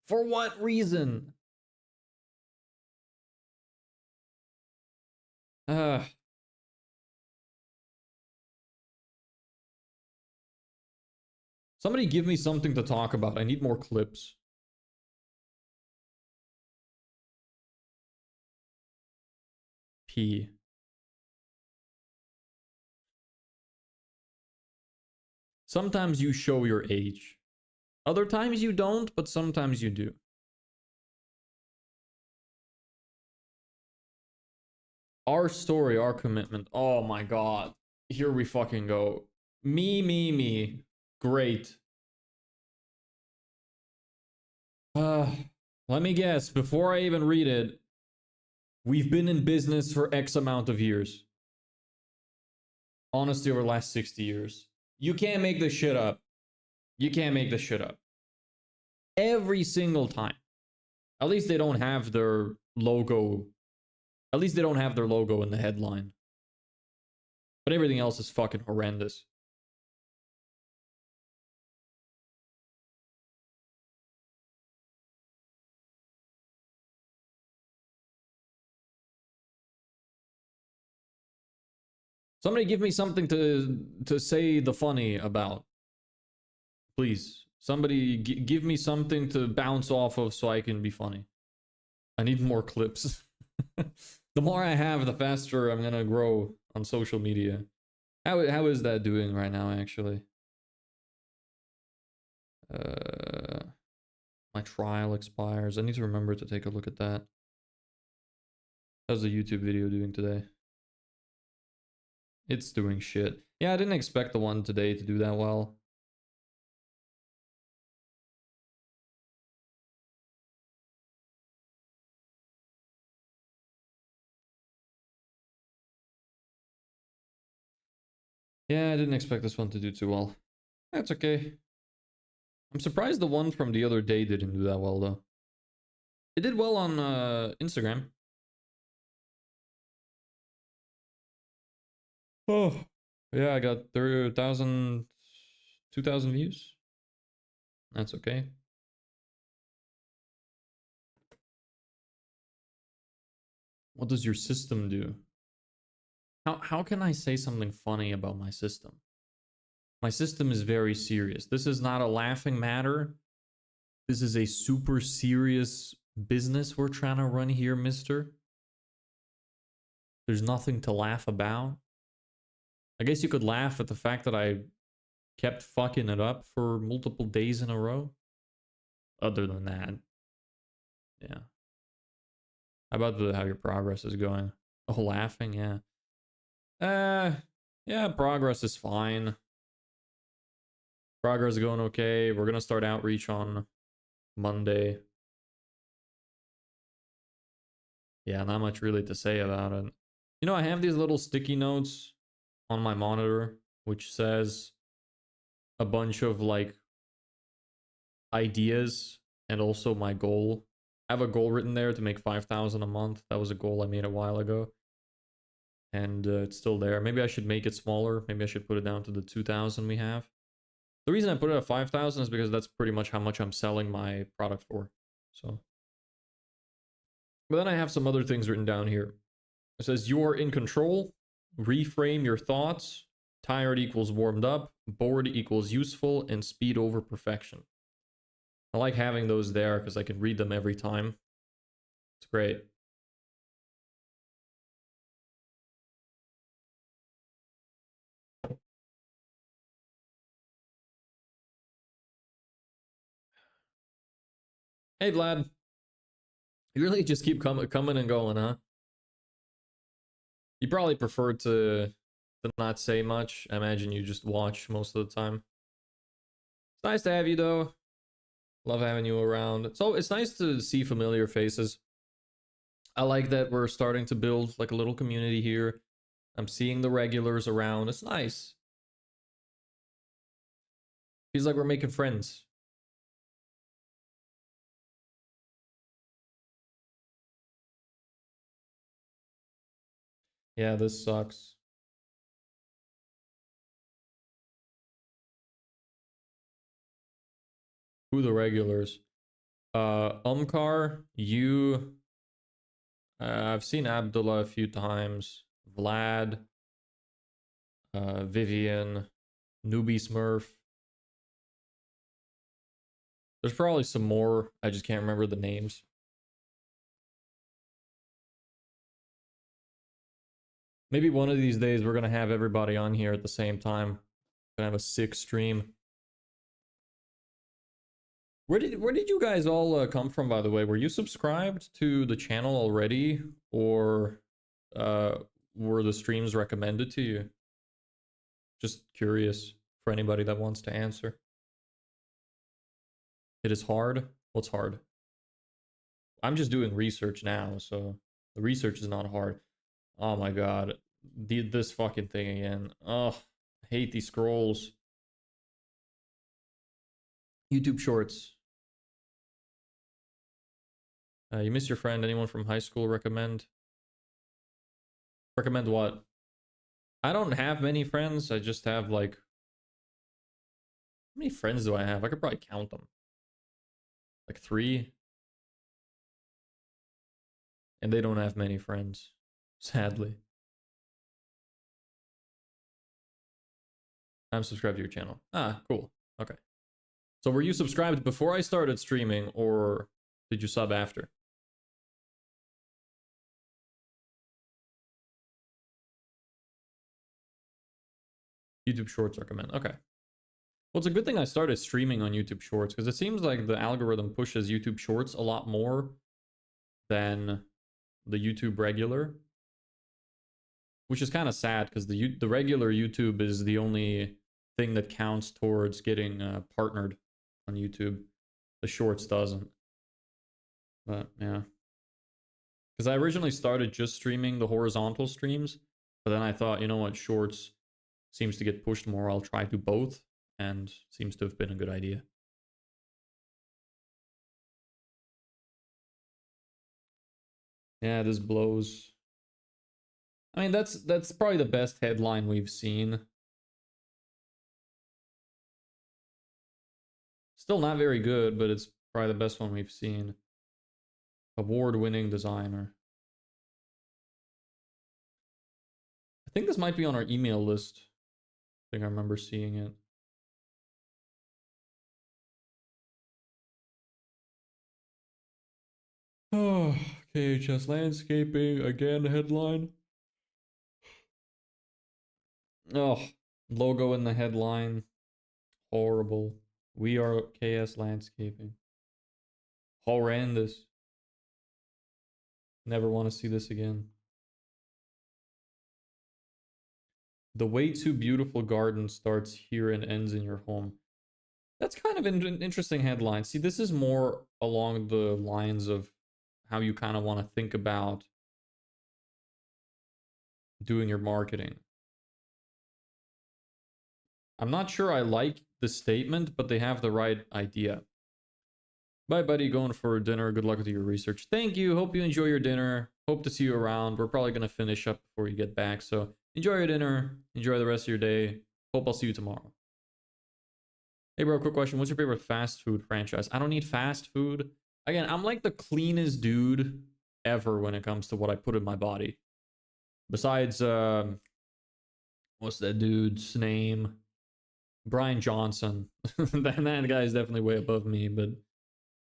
For what reason? Somebody give me something to talk about. I need more clips. P. Sometimes you show your age. Other times you don't, but sometimes you do. Our story, our commitment. Oh my god. Here we fucking go. Me. Great. Let me guess, before I even read it, we've been in business for X amount of years. Honestly, over the last 60 years. You can't make this shit up. You can't make this shit up. Every single time. At least they don't have their logo. At least they don't have their logo in the headline. But everything else is fucking horrendous. Somebody give me something to say the funny about. Please. Somebody give me something to bounce off of so I can be funny. I need more clips. The more I have, the faster I'm gonna grow on social media. How is that doing right now, actually? My trial expires. I need to remember to take a look at that. How's the YouTube video doing today? It's doing shit. Yeah, I didn't expect the one today to do that well. Yeah, I didn't expect this one to do too well. That's okay. I'm surprised the one from the other day didn't do that well, though. It did well on Instagram. Oh, yeah, I got 30,000, 2,000 views. That's okay. What does your system do? How can I say something funny about my system? My system is very serious. This is not a laughing matter. This is a super serious business we're trying to run here, mister. There's nothing to laugh about. I guess you could laugh at the fact that I kept fucking it up for multiple days in a row. Other than that, yeah. How about how your progress is going? Oh, laughing, yeah. Yeah, progress is fine. Progress is going okay. We're gonna start outreach on Monday. Yeah, not much really to say about it. You know, I have these little sticky notes on my monitor, which says a bunch of like ideas and also my goal. I have a goal written there to make 5,000 a month. That was a goal I made a while ago. And it's still there. Maybe I should make it smaller. Maybe I should put it down to the 2,000 we have. The reason I put it at 5,000 is because that's pretty much how much I'm selling my product for. So, but then I have some other things written down here. It says you're in control. Reframe your thoughts. Tired equals warmed up. Bored equals useful. And speed over perfection. I like having those there because I can read them every time. It's great. Hey, Vlad. You really just keep coming and going, huh? You probably prefer to not say much. I imagine you just watch most of the time. It's nice to have you, though. Love having you around. So it's nice to see familiar faces. I like that we're starting to build like a little community here. I'm seeing the regulars around. It's nice. Feels like we're making friends. Yeah, this sucks. Who the regulars? Umkar, you. I've seen Abdullah a few times. Vlad, Vivian, Newbie Smurf. There's probably some more. I just can't remember the names. Maybe one of these days we're gonna have everybody on here at the same time. Gonna have a sick stream. Where did you guys all come from, by the way? Were you subscribed to the channel already, or were the streams recommended to you? Just curious for anybody that wants to answer. It is hard. What's hard? I'm just doing research now, so the research is not hard. Oh my god, this fucking thing again. Oh, I hate these scrolls. YouTube Shorts. You miss your friend. Anyone from high school recommend? Recommend what? I don't have many friends. I just have like... How many friends do I have? I could probably count them. Like 3. And they don't have many friends. Sadly. I'm subscribed to your channel. Ah, cool. Okay. So were you subscribed before I started streaming, or did you sub after? YouTube Shorts recommend. Okay. Well, it's a good thing I started streaming on YouTube Shorts, because it seems like the algorithm pushes YouTube Shorts a lot more than the YouTube regular, which is kind of sad, because the regular YouTube is the only thing that counts towards getting partnered on YouTube. The Shorts doesn't. But yeah, because I originally started just streaming the horizontal streams, but then I thought, you know what, Shorts seems to get pushed more. I'll try to both, and seems to have been a good idea. Yeah, this blows. I mean, that's probably the best headline we've seen. Still not very good, but it's probably the best one we've seen. Award-winning designer. I think this might be on our email list. I think I remember seeing it. Oh, KHS Landscaping, again, headline. Oh, logo in the headline. Horrible. We are KS Landscaping. Horrendous. Never want to see this again. The way too beautiful garden starts here and ends in your home. That's kind of an interesting headline. See, this is more along the lines of how you kind of want to think about doing your marketing. I'm not sure I like the statement, but they have the right idea. Bye, buddy. Going for dinner. Good luck with your research. Thank you. Hope you enjoy your dinner. Hope to see you around. We're probably going to finish up before you get back. So enjoy your dinner. Enjoy the rest of your day. Hope I'll see you tomorrow. Hey, bro, quick question. What's your favorite fast food franchise? I don't need fast food. Again, I'm like the cleanest dude ever when it comes to what I put in my body. Besides, what's that dude's name? Brian Johnson. That guy is definitely way above me, but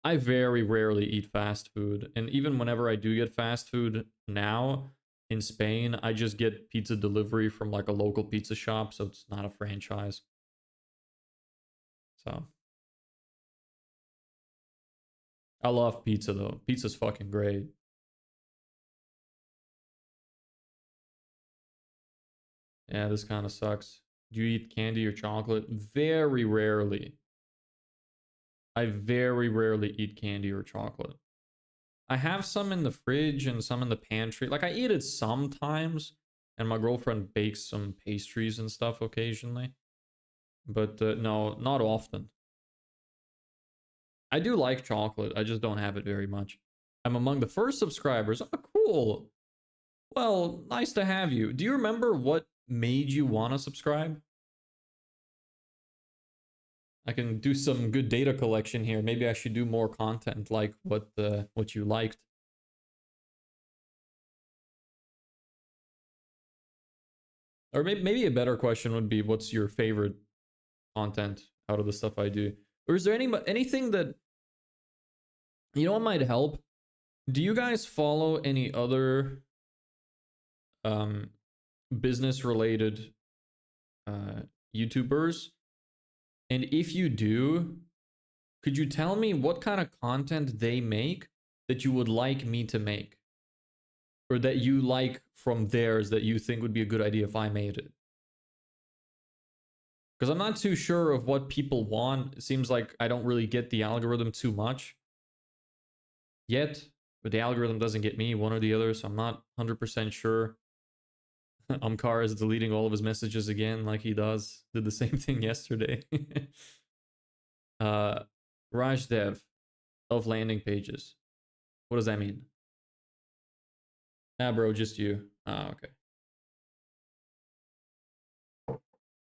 I very rarely eat fast food. And even whenever I do get fast food now in Spain, I just get pizza delivery from like a local pizza shop, so it's not a franchise. So I love pizza though. Pizza's fucking great. Yeah, this kind of sucks. Do you eat candy or chocolate? Very rarely. I very rarely eat candy or chocolate. I have some in the fridge and some in the pantry. Like, I eat it sometimes, and my girlfriend bakes some pastries and stuff occasionally. But no, not often. I do like chocolate. I just don't have it very much. I'm among the first subscribers. Oh, cool. Well, nice to have you. Do you remember what made you want to subscribe? I can do some good data collection here. Maybe I should do more content like what you liked. Or maybe a better question would be, what's your favorite content out of the stuff I do? Or is there anything that, you know, what might help? Do you guys follow any other business related YouTubers? And if you do, could you tell me what kind of content they make that you would like me to make? Or that you like from theirs that you think would be a good idea if I made it? Because I'm not too sure of what people want. It seems like I don't really get the algorithm too much yet, but the algorithm doesn't get me, one or the other, so I'm not 100% sure. Umkar is deleting all of his messages again like he does. Did the same thing yesterday. Raj Dev of landing pages. What does that mean? Ah, bro, just you. Ah, okay.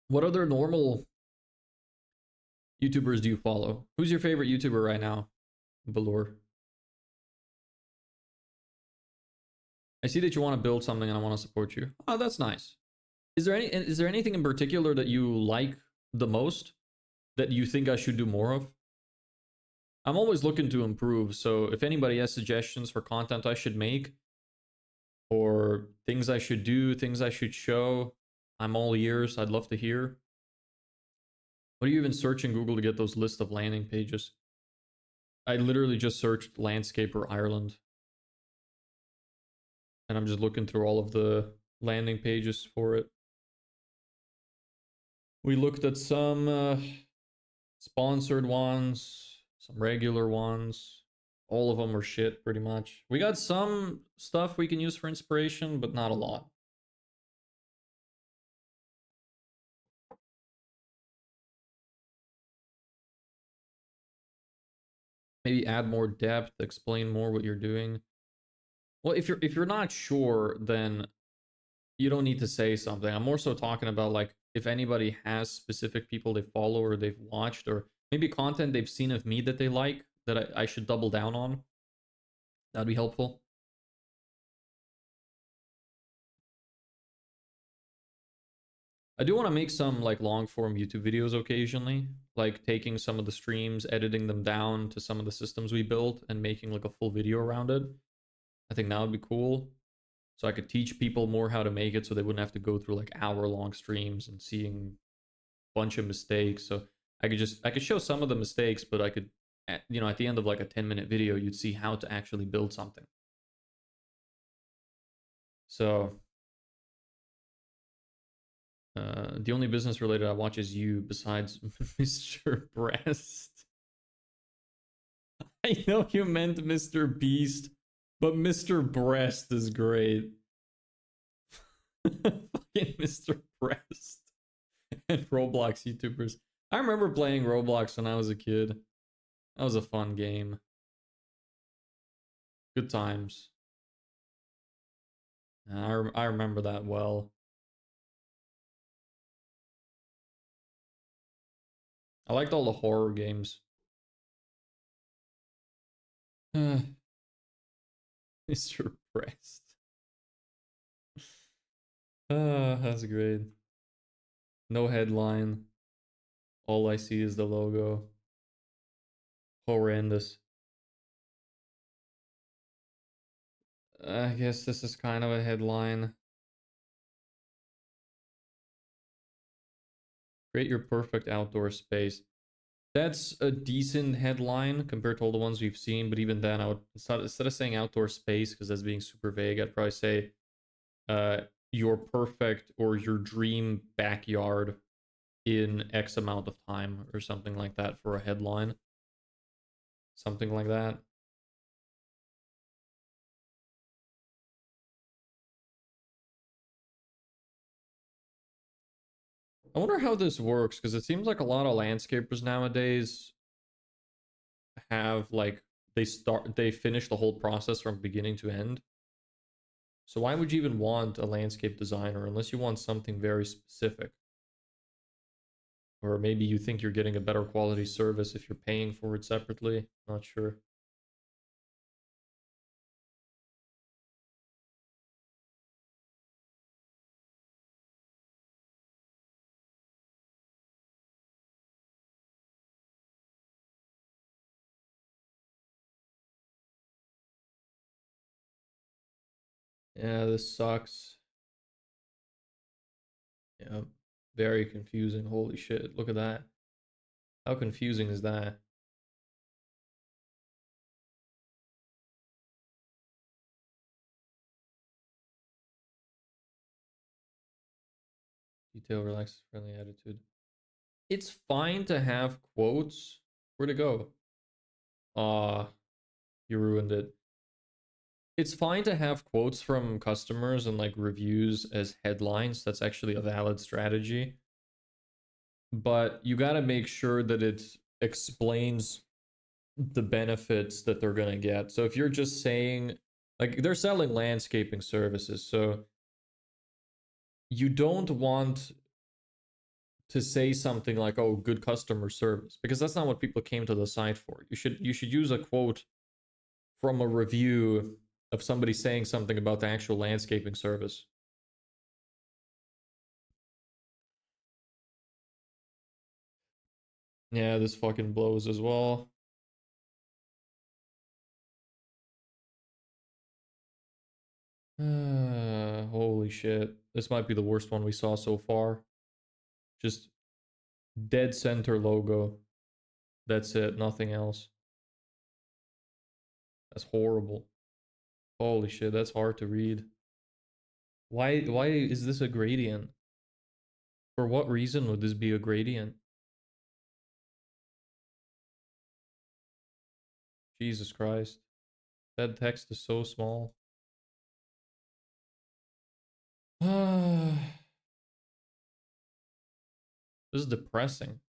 What other normal YouTubers do you follow? Who's your favorite YouTuber right now? Balor. I see that you want to build something and I want to support you. Oh, that's nice. Is there anything in particular that you like the most? that you think I should do more of? I'm always looking to improve, so if anybody has suggestions for content I should make, or things I should do, things I should show, I'm all ears. I'd love to hear. What do you even search in Google to get those list of landing pages? I literally just searched Landscaper Ireland. And I'm just looking through all of the landing pages for it. We looked at some sponsored ones, some regular ones. All of them were shit, pretty much. We got some stuff we can use for inspiration, but not a lot. Maybe add more depth, explain more what you're doing. Well, if you're not sure, then you don't need to say something. I'm more so talking about like if anybody has specific people they follow or they've watched, or maybe content they've seen of me that they like that I should double down on. That'd be helpful. I do want to make some like long form YouTube videos occasionally, like taking some of the streams, editing them down to some of the systems we built and making like a full video around it. I think that would be cool. So I could teach people more how to make it so they wouldn't have to go through like hour-long streams and seeing a bunch of mistakes. So I could show some of the mistakes, but I could, you know, at the end of like a 10-minute video, you'd see how to actually build something. So the only business related I watch is you besides Mr. Breast. I know you meant Mr. Beast, but Mr. Breast is great. Fucking Mr. Breast and Roblox YouTubers. I remember playing Roblox when I was a kid. That was a fun game. Good times. I remember that well. I liked all the horror games. Mr. Breast. That's great. No headline. All I see is the logo. Horrendous. I guess this is kind of a headline. Create your perfect outdoor space. That's a decent headline compared to all the ones we've seen, but even then I would, instead of saying outdoor space, because that's being super vague, I'd probably say your perfect or your dream backyard in X amount of time or something like that for a headline. Something like that. I wonder how this works, because it seems like a lot of landscapers nowadays have like they finish the whole process from beginning to end. So why would you even want a landscape designer unless you want something very specific? Or maybe you think you're getting a better quality service if you're paying for it separately. Not sure. Yeah, this sucks. Yeah, very confusing. Holy shit, look at that. How confusing is that? Detail, relaxed, friendly attitude. It's fine to have quotes. Where'd it go? You ruined it. It's fine to have quotes from customers and like reviews as headlines. That's actually a valid strategy. But you got to make sure that it explains the benefits that they're going to get. So if you're just saying, like, they're selling landscaping services, so you don't want to say something like, oh, good customer service, because that's not what people came to the site for. You should use a quote from a review of somebody saying something about the actual landscaping service. Yeah, this fucking blows as well. Holy shit. This might be the worst one we saw so far. Just dead center logo. That's it, nothing else. That's horrible. Holy shit, that's hard to read. Why is this a gradient? For what reason would this be a gradient? Jesus Christ. That text is so small. This is depressing.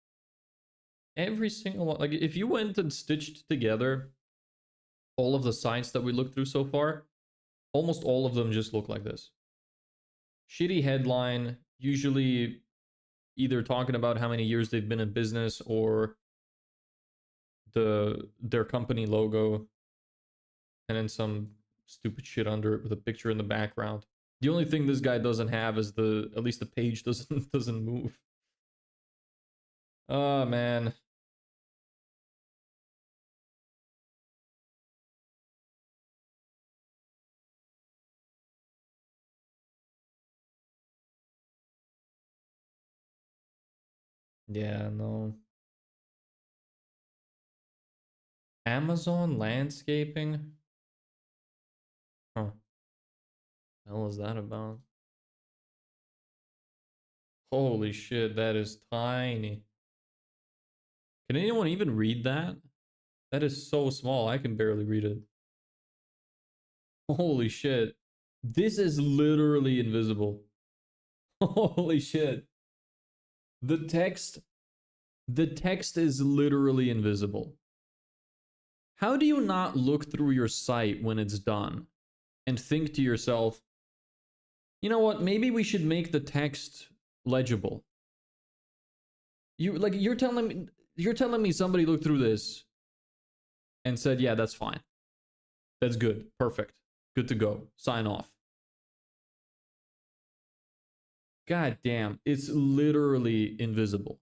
Every single one, like if you went and stitched together all of the sites that we looked through so far, almost all of them just look like this. Shitty headline, usually either talking about how many years they've been in business or their company logo, and then some stupid shit under it with a picture in the background. The only thing this guy doesn't have is at least the page doesn't move. Oh man. Yeah, no. Amazon landscaping? Huh. The hell is that about? Holy shit, that is tiny. Can anyone even read that? That is so small, I can barely read it. Holy shit. This is literally invisible. Holy shit. The text the text is literally invisible. How do you not look through your site when it's done and think to yourself, you know what, maybe we should make the text legible? You're telling me somebody looked through this and said, yeah, that's fine. That's good. Perfect. Good to go. Sign off. God damn, it's literally invisible.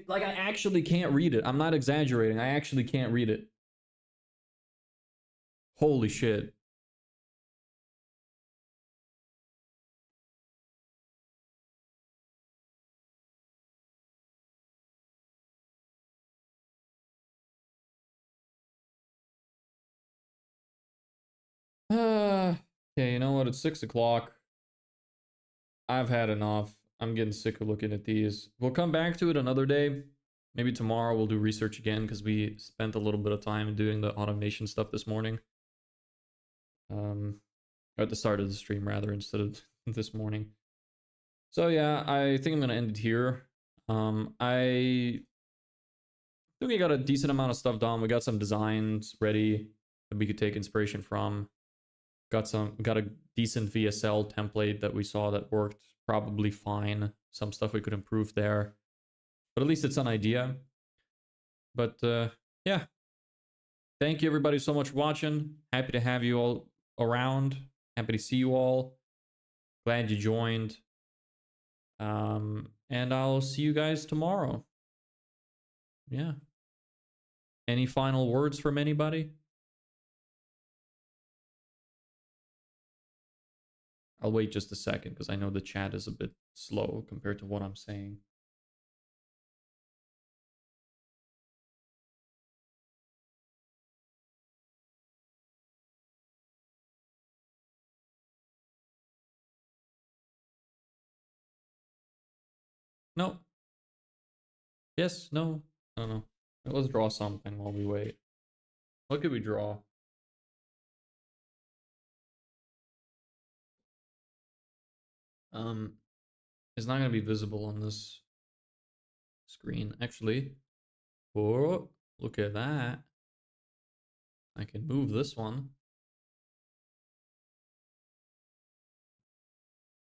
Like I actually can't read it. I'm not exaggerating. I actually can't read it. Holy shit. Okay, you know what? It's 6 o'clock. I've had enough. I'm getting sick of looking at these. We'll come back to it another day. Maybe tomorrow we'll do research again because we spent a little bit of time doing the automation stuff this morning. At the start of the stream rather instead of this morning. So yeah, I think I'm gonna end it here. I think we got a decent amount of stuff done. We got some designs ready that we could take inspiration from. Got a decent VSL template that we saw that worked probably fine. Some stuff we could improve there, but at least it's an idea. But yeah, thank you everybody so much for watching. Happy to have you all around. Happy to see you all. Glad you joined. And I'll see you guys tomorrow. Yeah. Any final words from anybody? I'll wait just a second because I know the chat is a bit slow compared to what I'm saying. No. Yes, no. No. Let's draw something while we wait. What could we draw? It's not gonna be visible on this screen. Actually, oh, look at that. I can move this one.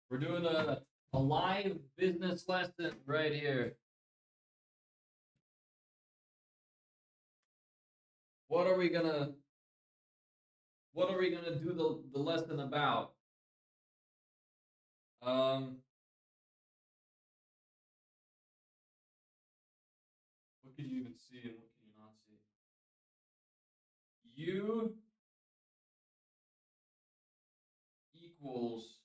We're doing a live business lesson right here. What are we gonna do the lesson about? can you even see and what can you not see? U equals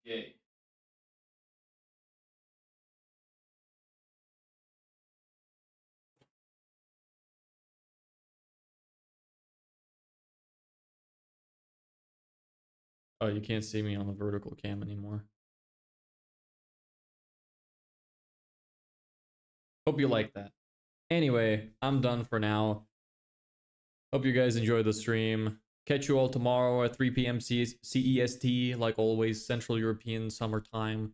yay. Oh, you can't see me on the vertical cam anymore. Hope you like that. Anyway, I'm done for now. Hope you guys enjoy the stream. Catch you all tomorrow at 3 p.m. CEST, like always, Central European Summertime.